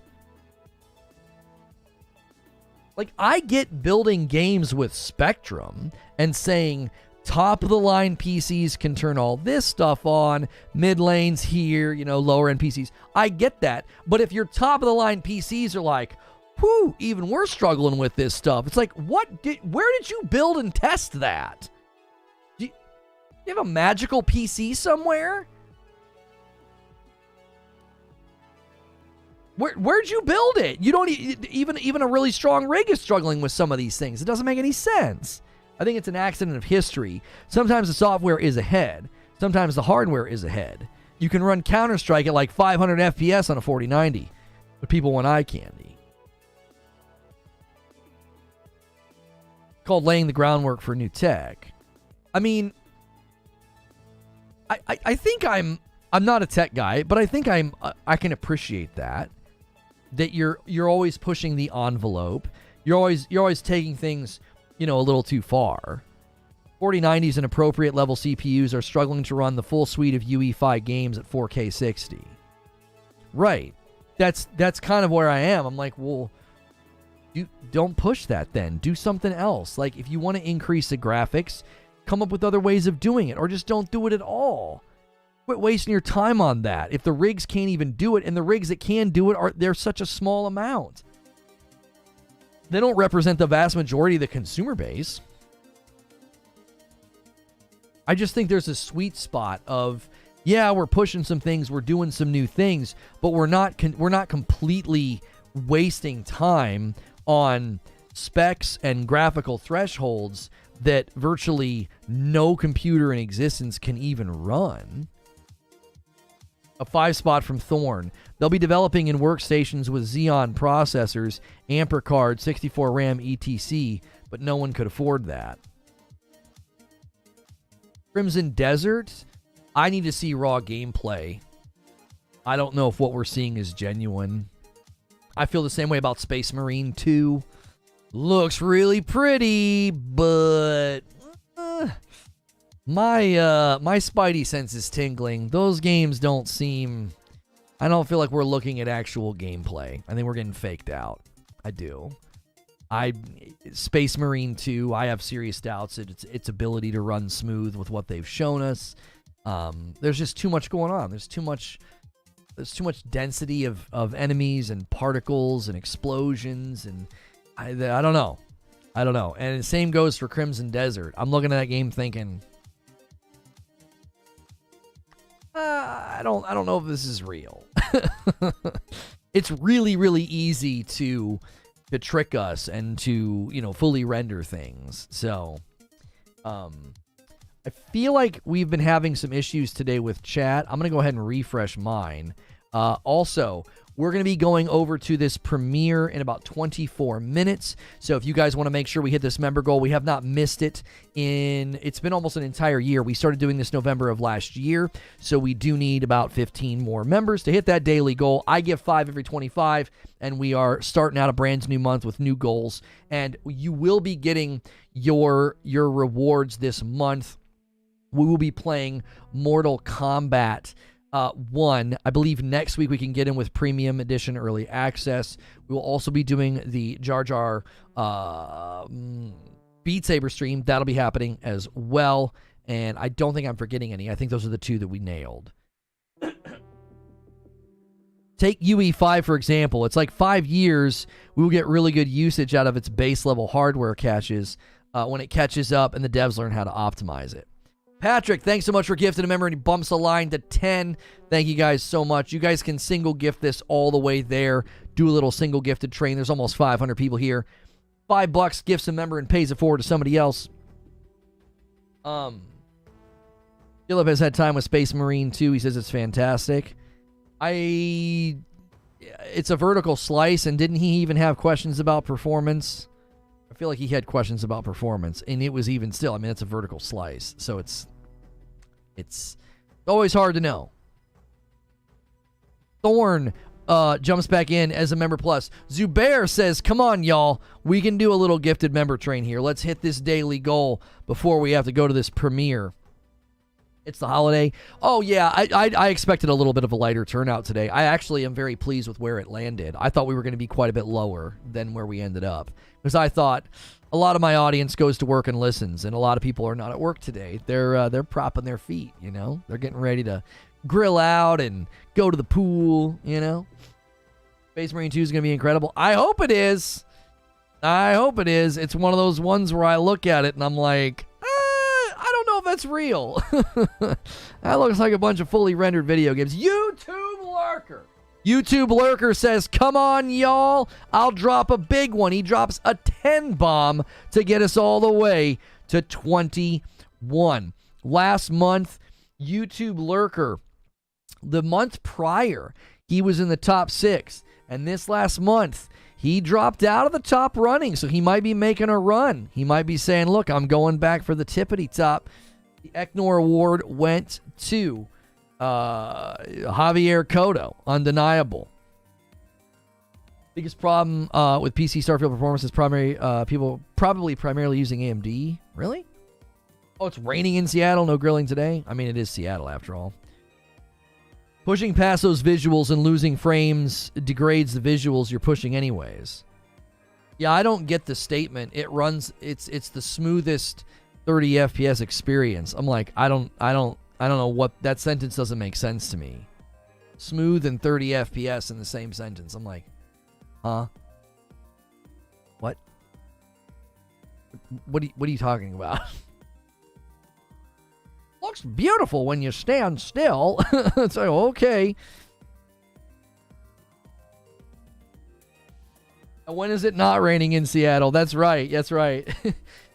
Like, I get building games with Spectrum and saying top-of-the-line PCs can turn all this stuff on, mid-lanes here, lower-end PCs. I get that. But if your top-of-the-line PCs are like, whew, even we're struggling with this stuff, it's like, where did you build and test that? Do you have a magical PC somewhere? Where'd you build it? You don't even a really strong rig is struggling with some of these things. It doesn't make any sense. I think it's an accident of history. Sometimes the software is ahead. Sometimes the hardware is ahead. You can run Counter-Strike at like 500 FPS on a 4090, but people want eye candy. Called laying the groundwork for new tech. I mean, I think I'm not a tech guy, but I think I can appreciate that you're always pushing the envelope. You're always taking things, a little too far. 4090s and appropriate level CPUs are struggling to run the full suite of UE5 games at 4K 60. Right. That's kind of where I am. I'm like, well, don't push that then. Do something else. Like, if you want to increase the graphics, come up with other ways of doing it, or just don't do it at all. Quit wasting your time on that. If the rigs can't even do it, and the rigs that can do it they're such a small amount. They don't represent the vast majority of the consumer base. I just think there's a sweet spot of, yeah, we're pushing some things, we're doing some new things, but we're not completely wasting time on specs and graphical thresholds that virtually no computer in existence can even run. A 5-spot from Thorn. They'll be developing in workstations with Xeon processors, Ampere card, 64 RAM, etc., but no one could afford that. Crimson Desert. I need to see raw gameplay. I don't know if what we're seeing is genuine. I feel the same way about Space Marine 2. Looks really pretty, but my spidey sense is tingling. Those games don't seem... I don't feel like we're looking at actual gameplay. I think we're getting faked out. I do. Space Marine 2, I have serious doubts at its ability to run smooth with what they've shown us. There's just too much going on. There's too much density of enemies and particles and explosions, and I don't know. And the same goes for Crimson Desert. I'm looking at that game thinking, I don't know if this is real. It's really, really easy to trick us and to, fully render things. So, I feel like we've been having some issues today with chat. I'm going to go ahead and refresh mine. Also, we're going to be going over to this premiere in about 24 minutes. So if you guys want to make sure we hit this member goal, we have not missed it it's been almost an entire year. We started doing this November of last year. So we do need about 15 more members to hit that daily goal. I give 5 every 25, and we are starting out a brand new month with new goals. And you will be getting your rewards this month. We will be playing Mortal Kombat 1. I believe next week we can get in with Premium Edition Early Access. We will also be doing the Jar Jar Beat Saber stream. That'll be happening as well. And I don't think I'm forgetting any. I think those are the 2 that we nailed. Take UE5, for example. It's like 5 years. We will get really good usage out of its base level hardware caches when it catches up and the devs learn how to optimize it. Patrick, thanks so much for gifting a member, and he bumps the line to 10. Thank you guys so much. You guys can single gift this all the way there. Do a little single gifted train. There's almost 500 people here. $5 gifts a member and pays it forward to somebody else. Philip has had time with Space Marine 2. He says it's fantastic. It's a vertical slice, and didn't he even have questions about performance? I feel like he had questions about performance, and it was even still. I mean, it's a vertical slice, so it's always hard to know. Thorn jumps back in as a member plus. Zubair says, come on, y'all. We can do a little gifted member train here. Let's hit this daily goal before we have to go to this premiere. It's the holiday. Oh, yeah, I expected a little bit of a lighter turnout today. I actually am very pleased with where it landed. I thought we were going to be quite a bit lower than where we ended up, because I thought a lot of my audience goes to work and listens, and a lot of people are not at work today. They're propping their feet, They're getting ready to grill out and go to the pool, Space Marine 2 is going to be incredible. I hope it is. It's one of those ones where I look at it and I'm like, I don't know if that's real. That looks like a bunch of fully rendered video games. YouTube Lurker says, come on, y'all. I'll drop a big one. He drops a 10 bomb to get us all the way to 21. Last month, YouTube Lurker, the month prior, he was in the top 6. And this last month, he dropped out of the top running, so he might be making a run. He might be saying, look, I'm going back for the tippity top. The Eknor Award went to Javier Cotto, undeniable. Biggest problem with PC Starfield performance is people probably primarily using AMD. Really? Oh, it's raining in Seattle, no grilling today? I mean, it is Seattle after all. Pushing past those visuals and losing frames degrades the visuals you're pushing anyways. Yeah, I don't get the statement. It's the smoothest 30 FPS experience. I'm like, I don't know what that sentence doesn't make sense to me. Smooth and 30 FPS in the same sentence. I'm like, huh? What? What are you talking about? looks beautiful when you stand still. It's like, okay. When is it not raining in Seattle? That's right. That's right.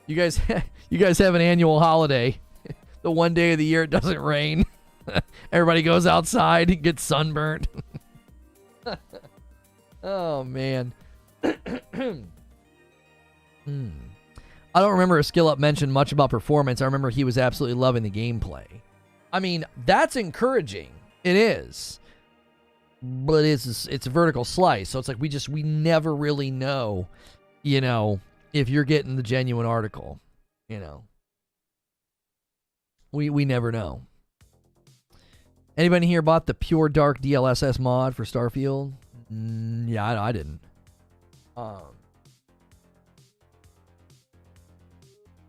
You guys have an annual holiday. The one day of the year it doesn't rain. Everybody goes outside and gets sunburnt. Oh, man. I don't remember a Skill Up mentioned much about performance. I remember he was absolutely loving the gameplay. I mean, that's encouraging. It is. But it's a vertical slice. So it's like we never really know, if you're getting the genuine article. We never know. Anybody here bought the Pure Dark DLSS mod for Starfield? Yeah, I didn't.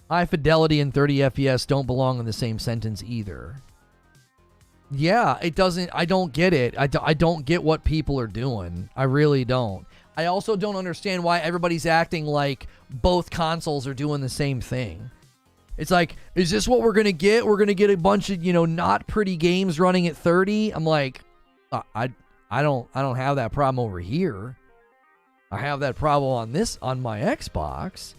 High fidelity and 30 FPS don't belong in the same sentence either. Yeah, it doesn't. I don't get it. I don't get what people are doing. I really don't. I also don't understand why everybody's acting like both consoles are doing the same thing. It's like, is this what we're going to get? We're going to get a bunch of, not pretty games running at 30. I'm like, I don't have that problem over here. I have that problem on my Xbox.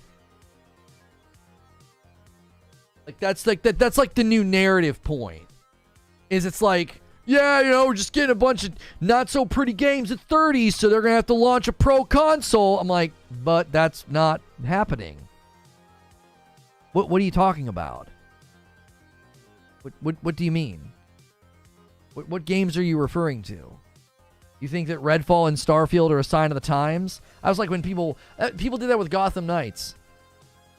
Like that's like the new narrative point. It's like, yeah, we're just getting a bunch of not so pretty games at 30, so they're going to have to launch a pro console. I'm like, but that's not happening. What are you talking about? What do you mean? What games are you referring to? You think that Redfall and Starfield are a sign of the times? I was like, when people did that with Gotham Knights.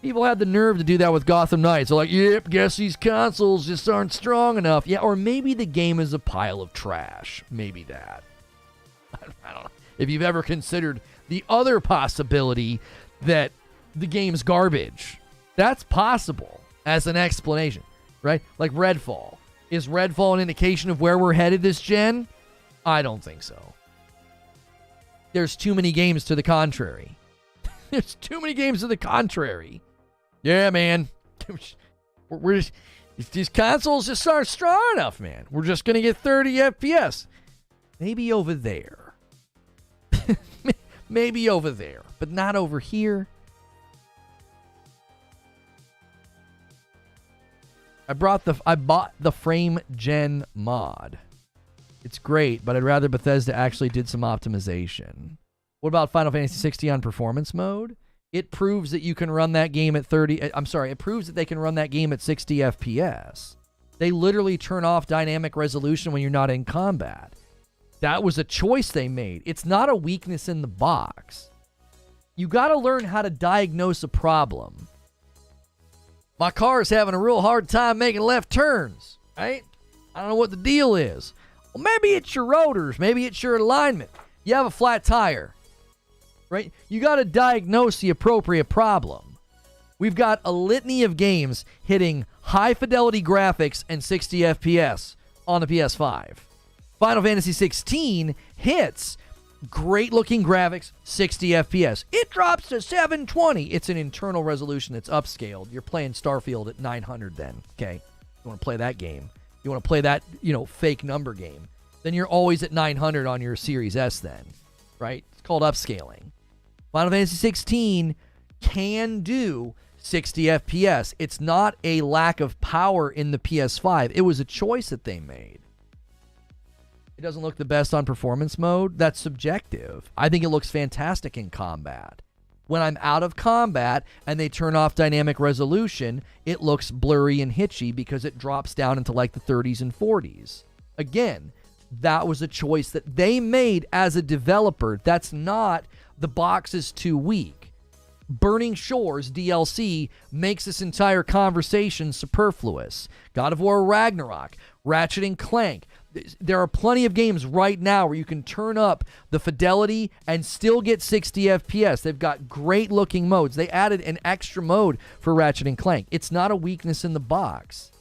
People had the nerve to do that with Gotham Knights. They're like, yep, guess these consoles just aren't strong enough. Yeah, or maybe the game is a pile of trash. Maybe that. I don't know. If you've ever considered the other possibility that the game's garbage. That's possible as an explanation, right? Like Redfall. Is Redfall an indication of where we're headed this gen? I don't think so. There's too many games to the contrary. There's too many games to the contrary. Yeah, man. We're just, these consoles just aren't strong enough, man. We're just going to get 30 FPS. Maybe over there. Maybe over there, but not over here. I bought the Frame Gen mod. It's great, but I'd rather Bethesda actually did some optimization. What about Final Fantasy 60 on performance mode? It proves that you can run that game at it proves that they can run that game at 60 FPS. They literally turn off dynamic resolution when you're not in combat. That was a choice they made. It's not a weakness in the box. You got to learn how to diagnose a problem. My car is having a real hard time making left turns, right? I don't know what the deal is. Well, maybe it's your rotors. Maybe it's your alignment. You have a flat tire, right? You got to diagnose the appropriate problem. We've got a litany of games hitting high fidelity graphics and 60 FPS on the PS5. Final Fantasy 16 hits great looking graphics, 60 FPS. It drops to 720. It's an internal resolution that's upscaled. You're playing Starfield at 900 then, okay? You want to play that game. You want to play that, fake number game. Then you're always at 900 on your Series S then, right? It's called upscaling. Final Fantasy 16 can do 60 FPS. It's not a lack of power in the PS5. It was a choice that they made. It doesn't look the best on performance mode. That's subjective. I think it looks fantastic in combat. When I'm out of combat and they turn off dynamic resolution, it looks blurry and hitchy because it drops down into like the 30s and 40s. Again, that was a choice that they made as a developer. That's not the box is too weak. Burning Shores DLC makes this entire conversation superfluous. God of War Ragnarok, Ratchet and Clank. There are plenty of games right now where you can turn up the fidelity and still get 60 FPS. They've got great looking modes. They added an extra mode for Ratchet and Clank. It's not a weakness in the box.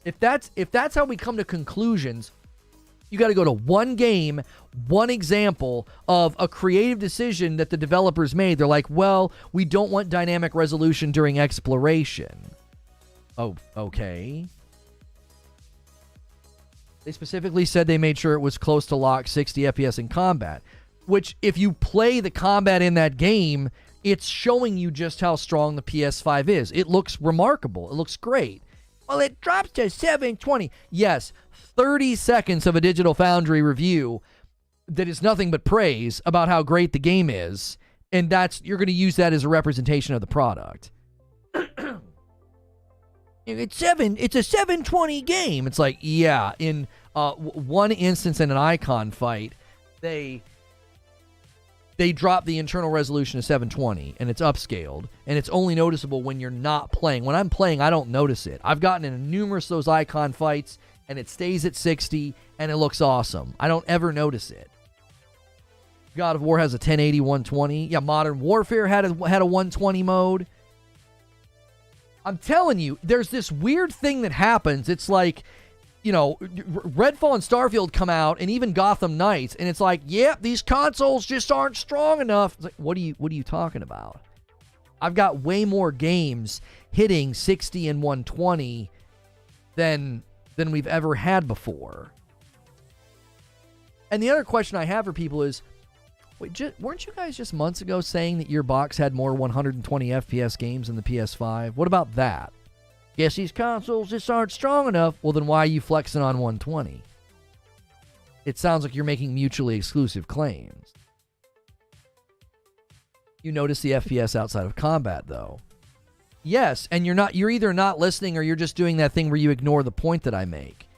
If that's how we come to conclusions, you got to go to one game, one example of a creative decision that the developers made. They're like, well, we don't want dynamic resolution during exploration. Oh, okay. They specifically said they made sure it was close to lock 60 FPS in combat, which if you play the combat in that game, it's showing you just how strong the PS5 is. It looks remarkable. It looks great. Well, it drops to 720. Yes, 30 seconds of a Digital Foundry review that is nothing but praise about how great the game is, and you're going to use that as a representation of the product. It's a 720 game. It's like, yeah, in one instance in an Icon fight, they drop the internal resolution to 720, and it's upscaled, and it's only noticeable when you're not playing. When I'm playing, I don't notice it. I've gotten in numerous of those Icon fights, and it stays at 60, and it looks awesome. I don't ever notice it. God of War has a 1080 120. Yeah, Modern Warfare had a 120 mode. I'm telling you, there's this weird thing that happens. It's like, you know, Redfall and Starfield come out, and even Gotham Knights, and it's like, yep, these consoles just aren't strong enough. It's like, what are you talking about? I've got way more games hitting 60 and 120 than we've ever had before. And the other question I have for people is, wait, weren't you guys just months ago saying that your box had more 120 FPS games than the PS5? What about that? Guess these consoles just aren't strong enough. Well, then why are you flexing on 120? It sounds like you're making mutually exclusive claims. You notice the FPS outside of combat, though. Yes, and you're either not listening or you're just doing that thing where you ignore the point that I make.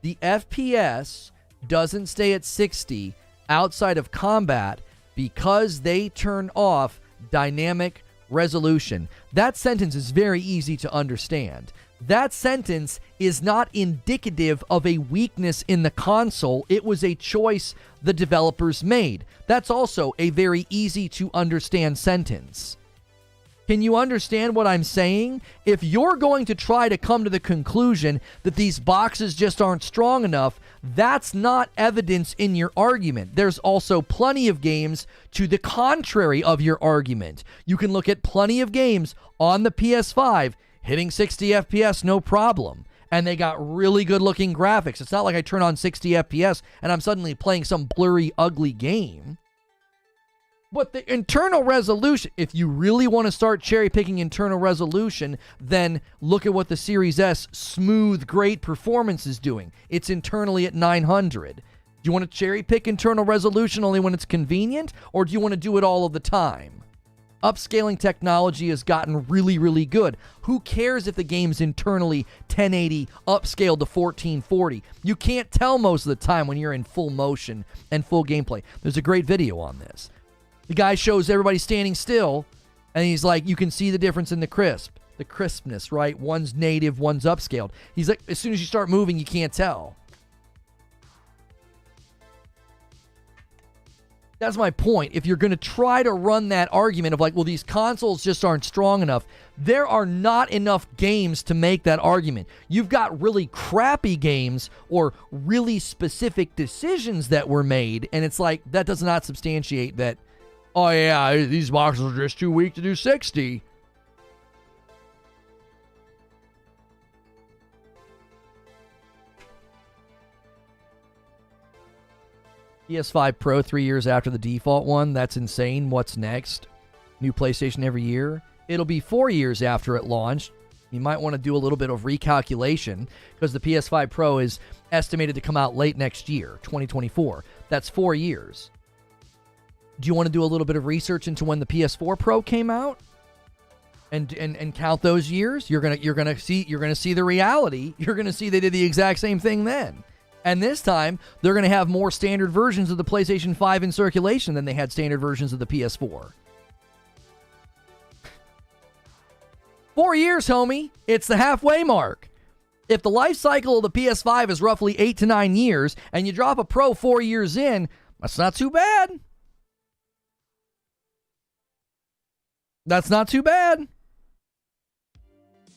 The FPS doesn't stay at 60 outside of combat because they turn off dynamic resolution. That sentence is very easy to understand. That sentence is not indicative of a weakness in the console. It was a choice the developers made. That's also a very easy to understand sentence. Can you understand what I'm saying? If you're going to try to come to the conclusion that these boxes just aren't strong enough, that's not evidence in your argument. There's also plenty of games to the contrary of your argument. You can look at plenty of games on the PS5 hitting 60 FPS, no problem. And they got really good looking graphics. It's not like I turn on 60 FPS and I'm suddenly playing some blurry, ugly game. But the internal resolution, if you really want to start cherry picking internal resolution, then look at what the Series S smooth, great performance is doing. It's internally at 900. Do you want to cherry pick internal resolution only when it's convenient, or do you want to do it all of the time? Upscaling technology has gotten really, really good. Who cares if the game's internally 1080 upscaled to 1440? You can't tell most of the time when you're in full motion and full gameplay. There's a great video on this. The guy shows everybody standing still, and he's like, you can see the difference in the crispness, right? One's native, one's upscaled. He's like, as soon as you start moving, you can't tell. That's my point. If you're going to try to run that argument of like, well, these consoles just aren't strong enough, there are not enough games to make that argument. You've got really crappy games or really specific decisions that were made, and it's like, that does not substantiate that, oh yeah, these boxes are just too weak to do 60. PS5 Pro 3 years after the default one. That's insane. What's next? New PlayStation every year? It'll be 4 years after it launched. You might want to do a little bit of recalculation because the PS5 Pro is estimated to come out late next year, 2024. That's 4 years. Do you want to do a little bit of research into when the PS4 Pro came out, and count those years? You're gonna see the reality. You're gonna see they did the exact same thing then, and this time they're gonna have more standard versions of the PlayStation 5 in circulation than they had standard versions of the PS4. 4 years, homie. It's the halfway mark. If the life cycle of the PS5 is roughly 8 to 9 years, and you drop a Pro 4 years in, that's not too bad. That's not too bad.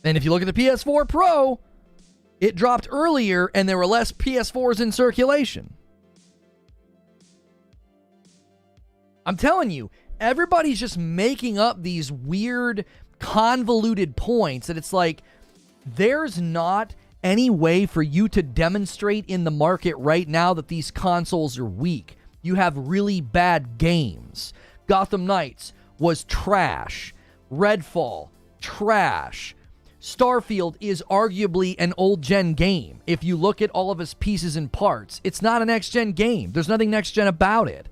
And if you look at the PS4 Pro, it dropped earlier and there were less PS4s in circulation. I'm telling you, everybody's just making up these weird, convoluted points that it's like, there's not any way for you to demonstrate in the market right now that these consoles are weak. You have really bad games. Gotham Knights was trash. Redfall, trash. Starfield is arguably an old-gen game. If you look at all of its pieces and parts, it's not a next-gen game. There's nothing next-gen about it.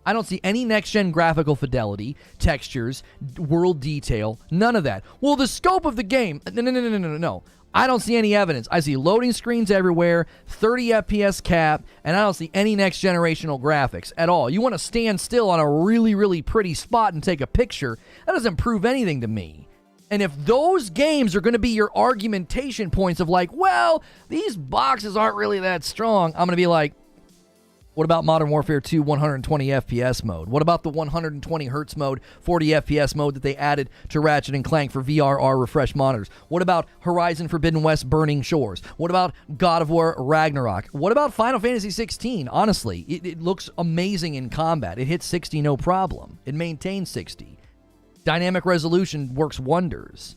I don't see any next-gen graphical fidelity, textures, world detail, none of that. Well, the scope of the game, no. I don't see any evidence. I see loading screens everywhere, 30 FPS cap, and I don't see any next-generational graphics at all. You want to stand still on a really, really pretty spot and take a picture, that doesn't prove anything to me. And if those games are going to be your argumentation points of like, well, these boxes aren't really that strong, I'm going to be like, what about Modern Warfare 2 120 FPS mode? What about the 120 Hertz mode, 40 FPS mode that they added to Ratchet & Clank for VRR refresh monitors? What about Horizon Forbidden West Burning Shores? What about God of War Ragnarok? What about Final Fantasy 16? Honestly, it looks amazing in combat. It hits 60 no problem. It maintains 60. Dynamic resolution works wonders.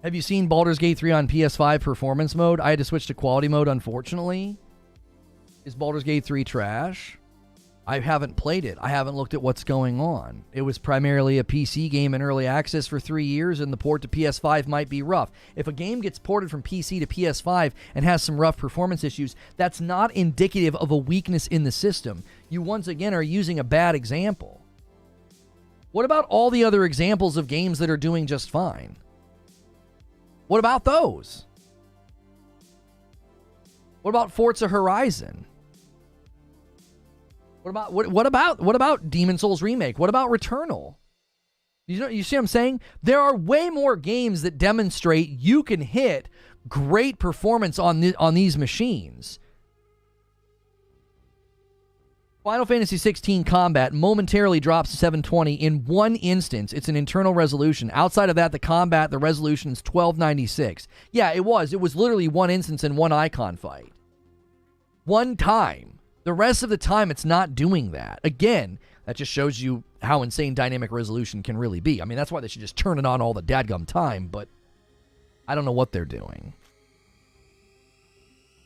Have you seen Baldur's Gate 3 on PS5 performance mode? I had to switch to quality mode, unfortunately. Is Baldur's Gate 3 trash? I haven't played it. I haven't looked at what's going on. It was primarily a PC game in early access for 3 years, and the port to PS5 might be rough. If a game gets ported from PC to PS5 and has some rough performance issues, that's not indicative of a weakness in the system. You once again are using a bad example. What about all the other examples of games that are doing just fine? What about those? What about Forza Horizon? What about Demon's Souls Remake? What about Returnal? You see what I'm saying? There are way more games that demonstrate you can hit great performance on these machines. Final Fantasy 16 combat momentarily drops to 720 in one instance. It's an internal resolution. Outside of that, the combat, the resolution is 1296. Yeah, it was. It was literally one instance in one icon fight. One time. The rest of the time, it's not doing that. Again, that just shows you how insane dynamic resolution can really be. I mean, that's why they should just turn it on all the dadgum time, but I don't know what they're doing.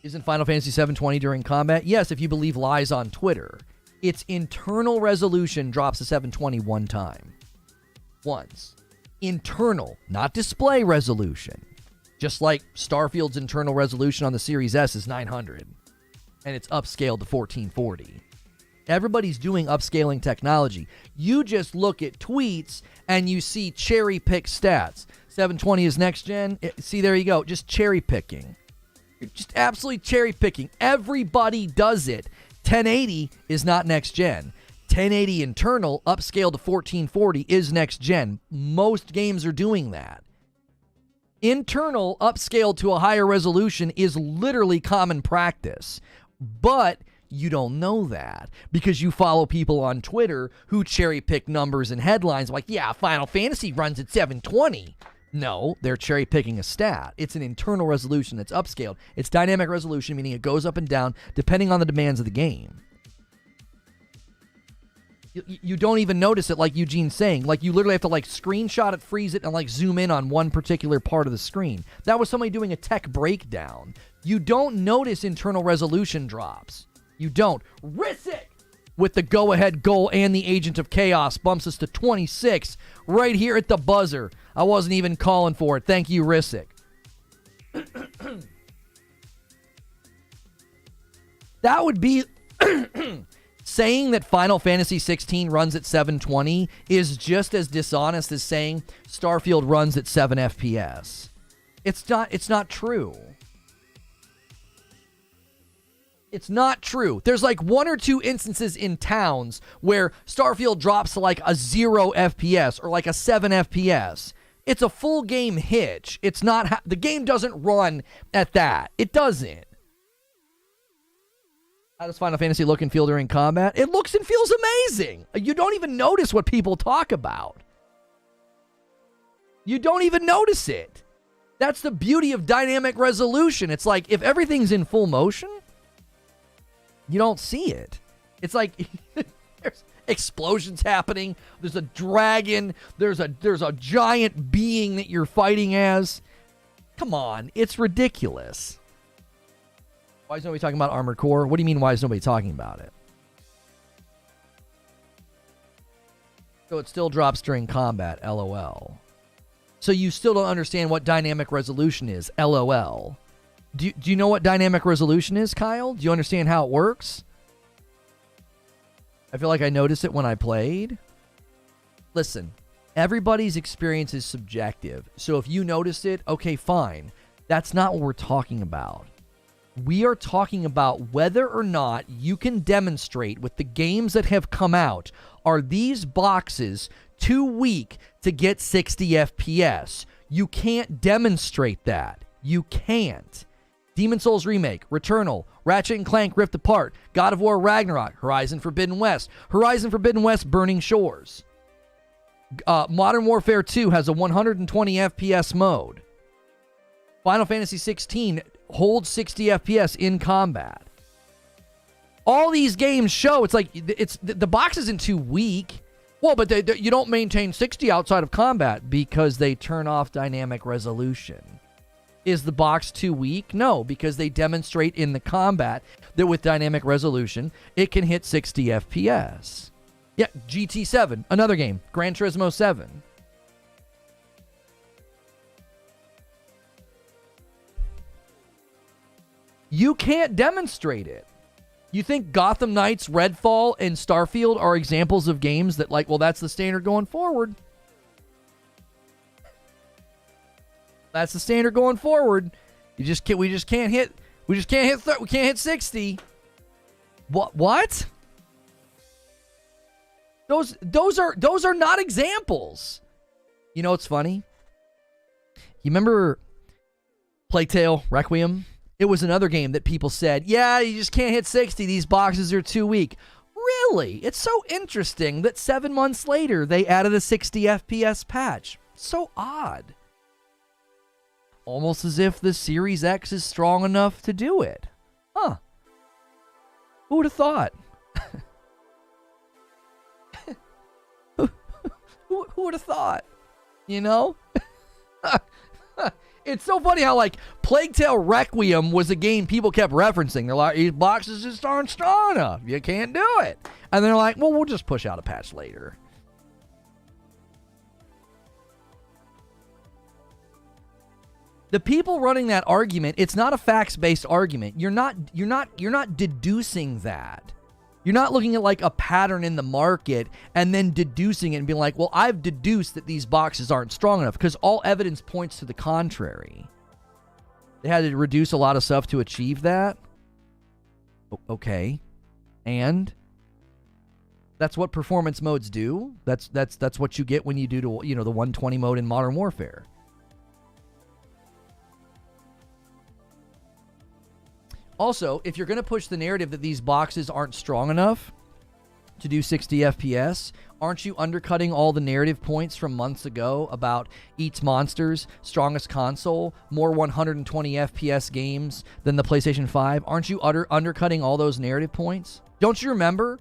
Isn't Final Fantasy 720 during combat? Yes, if you believe lies on Twitter. Its internal resolution drops to 720 one time. Once. Internal, not display resolution. Just like Starfield's internal resolution on the Series S is 900. And it's upscaled to 1440. Everybody's doing upscaling technology. You just look at tweets and you see cherry-pick stats. 720 is next gen. See, there you go. Just cherry-picking. You're just absolutely cherry-picking. Everybody does it. 1080 is not next gen. 1080 internal, upscaled to 1440, is next gen. Most games are doing that. Internal, upscaled to a higher resolution is literally common practice. But you don't know that because you follow people on Twitter who cherry-pick numbers and headlines like, yeah, Final Fantasy runs at 720. No, they're cherry-picking a stat. It's an internal resolution that's upscaled. It's dynamic resolution, meaning it goes up and down depending on the demands of the game. You don't even notice it, like Eugene's saying. Like, you literally have to, like, screenshot it, freeze it, and, like, zoom in on one particular part of the screen. That was somebody doing a tech breakdown. You don't notice internal resolution drops. You don't. Rissick, with the go-ahead goal and the Agent of Chaos, bumps us to 26 right here at the buzzer. I wasn't even calling for it. Thank you, Rissick. That would be... Saying that Final Fantasy 16 runs at 720 is just as dishonest as saying Starfield runs at 7 FPS. It's not true. It's not true. There's like one or two instances in towns where Starfield drops to like a 0 FPS or like a 7 FPS. It's a full game hitch. It's not the game doesn't run at that. It doesn't. How does Final Fantasy look and feel during combat? It looks and feels amazing. You don't even notice what people talk about. You don't even notice it. That's the beauty of dynamic resolution. It's like if everything's in full motion, you don't see it. It's like explosions happening. There's a dragon. There's a giant being that you're fighting as. Come on, it's ridiculous. Why is nobody talking about Armored Core? What do you mean, why is nobody talking about it? So it still drops during combat, LOL. So you still don't understand what dynamic resolution is, LOL. Do you know what dynamic resolution is, Kyle? Do you understand how it works? I feel like I noticed it when I played. Listen, everybody's experience is subjective. So if you noticed it, okay, fine. That's not what we're talking about. We are talking about whether or not you can demonstrate with the games that have come out, are these boxes too weak to get 60 FPS? You can't demonstrate that. You can't. Demon's Souls Remake, Returnal, Ratchet & Clank Rift Apart, God of War Ragnarok, Horizon Forbidden West, Burning Shores. Modern Warfare 2 has a 120 FPS mode. Final Fantasy 16 holds 60 FPS in combat. All these games show the box isn't too weak. Well, but you don't maintain 60 outside of combat because they turn off dynamic resolution. Is the box too weak? No, because they demonstrate in the combat that with dynamic resolution, it can hit 60 FPS. Yeah, GT7, another game. Gran Turismo 7. You can't demonstrate it. You think Gotham Knights, Redfall, and Starfield are examples of games that, like, well, that's the standard going forward. That's the standard going forward. We can't hit 60. What? Those are not examples. You know what's funny? You remember Plague Tale Requiem? It was another game that people said, yeah, you just can't hit 60. These boxes are too weak. Really? It's so interesting that 7 months later, they added a 60 FPS patch. So odd. Almost as if the Series X is strong enough to do it. Huh. Who would have thought? Who would have thought? You know? It's so funny how, like, Plague Tale Requiem was a game people kept referencing. They're like, these boxes just aren't strong enough. You can't do it. And they're like, well, we'll just push out a patch later. The people running that argument, it's not a facts-based argument. You're not deducing that. You're not looking at like a pattern in the market and then deducing it and being like, well, I've deduced that these boxes aren't strong enough because all evidence points to the contrary. They had to reduce a lot of stuff to achieve that. Okay. And that's what performance modes do. That's what you get when you do the 120 mode in Modern Warfare. Also, if you're going to push the narrative that these boxes aren't strong enough to do 60 FPS, aren't you undercutting all the narrative points from months ago about Eats Monsters, strongest console, more 120 FPS games than the PlayStation 5? Aren't you undercutting all those narrative points? Don't you remember?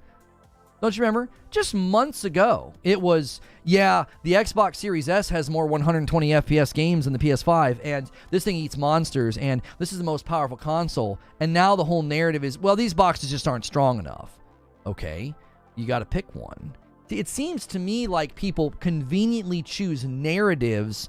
Just months ago, it was, yeah, the Xbox Series S has more 120 FPS games than the PS5, and this thing eats monsters, and this is the most powerful console. And now the whole narrative is, well, these boxes just aren't strong enough. Okay, you got to pick one. It seems to me like people conveniently choose narratives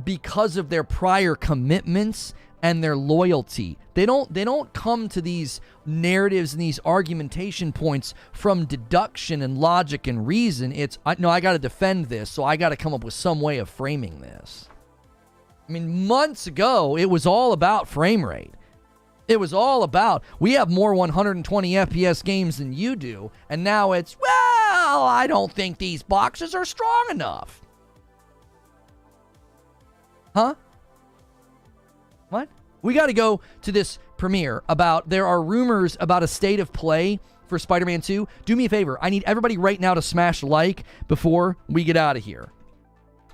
because of their prior commitments and their loyalty. They don't come to these narratives and these argumentation points from deduction and logic and reason. It's, I got to defend this, so I got to come up with some way of framing this. I mean, months ago, it was all about frame rate. It was all about, we have more 120 FPS games than you do, and now it's, well, I don't think these boxes are strong enough. Huh? What? We got to go to this premiere about, there are rumors about a state of play for Spider-Man 2. Do me a favor. I need everybody right now to smash like before we get out of here.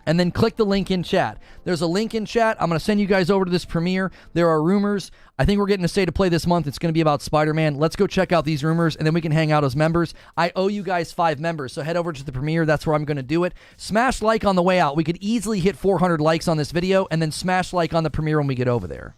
and then click the link in chat. There's a link in chat. I'm going to send you guys over to this premiere. There are rumors. I think we're getting a state of play this month. It's going to be about Spider-Man. Let's go check out these rumors, and then we can hang out as members. I owe you guys 5 members, so head over to the premiere. That's where I'm going to do it. Smash like on the way out. We could easily hit 400 likes on this video, and then smash like on the premiere when we get over there.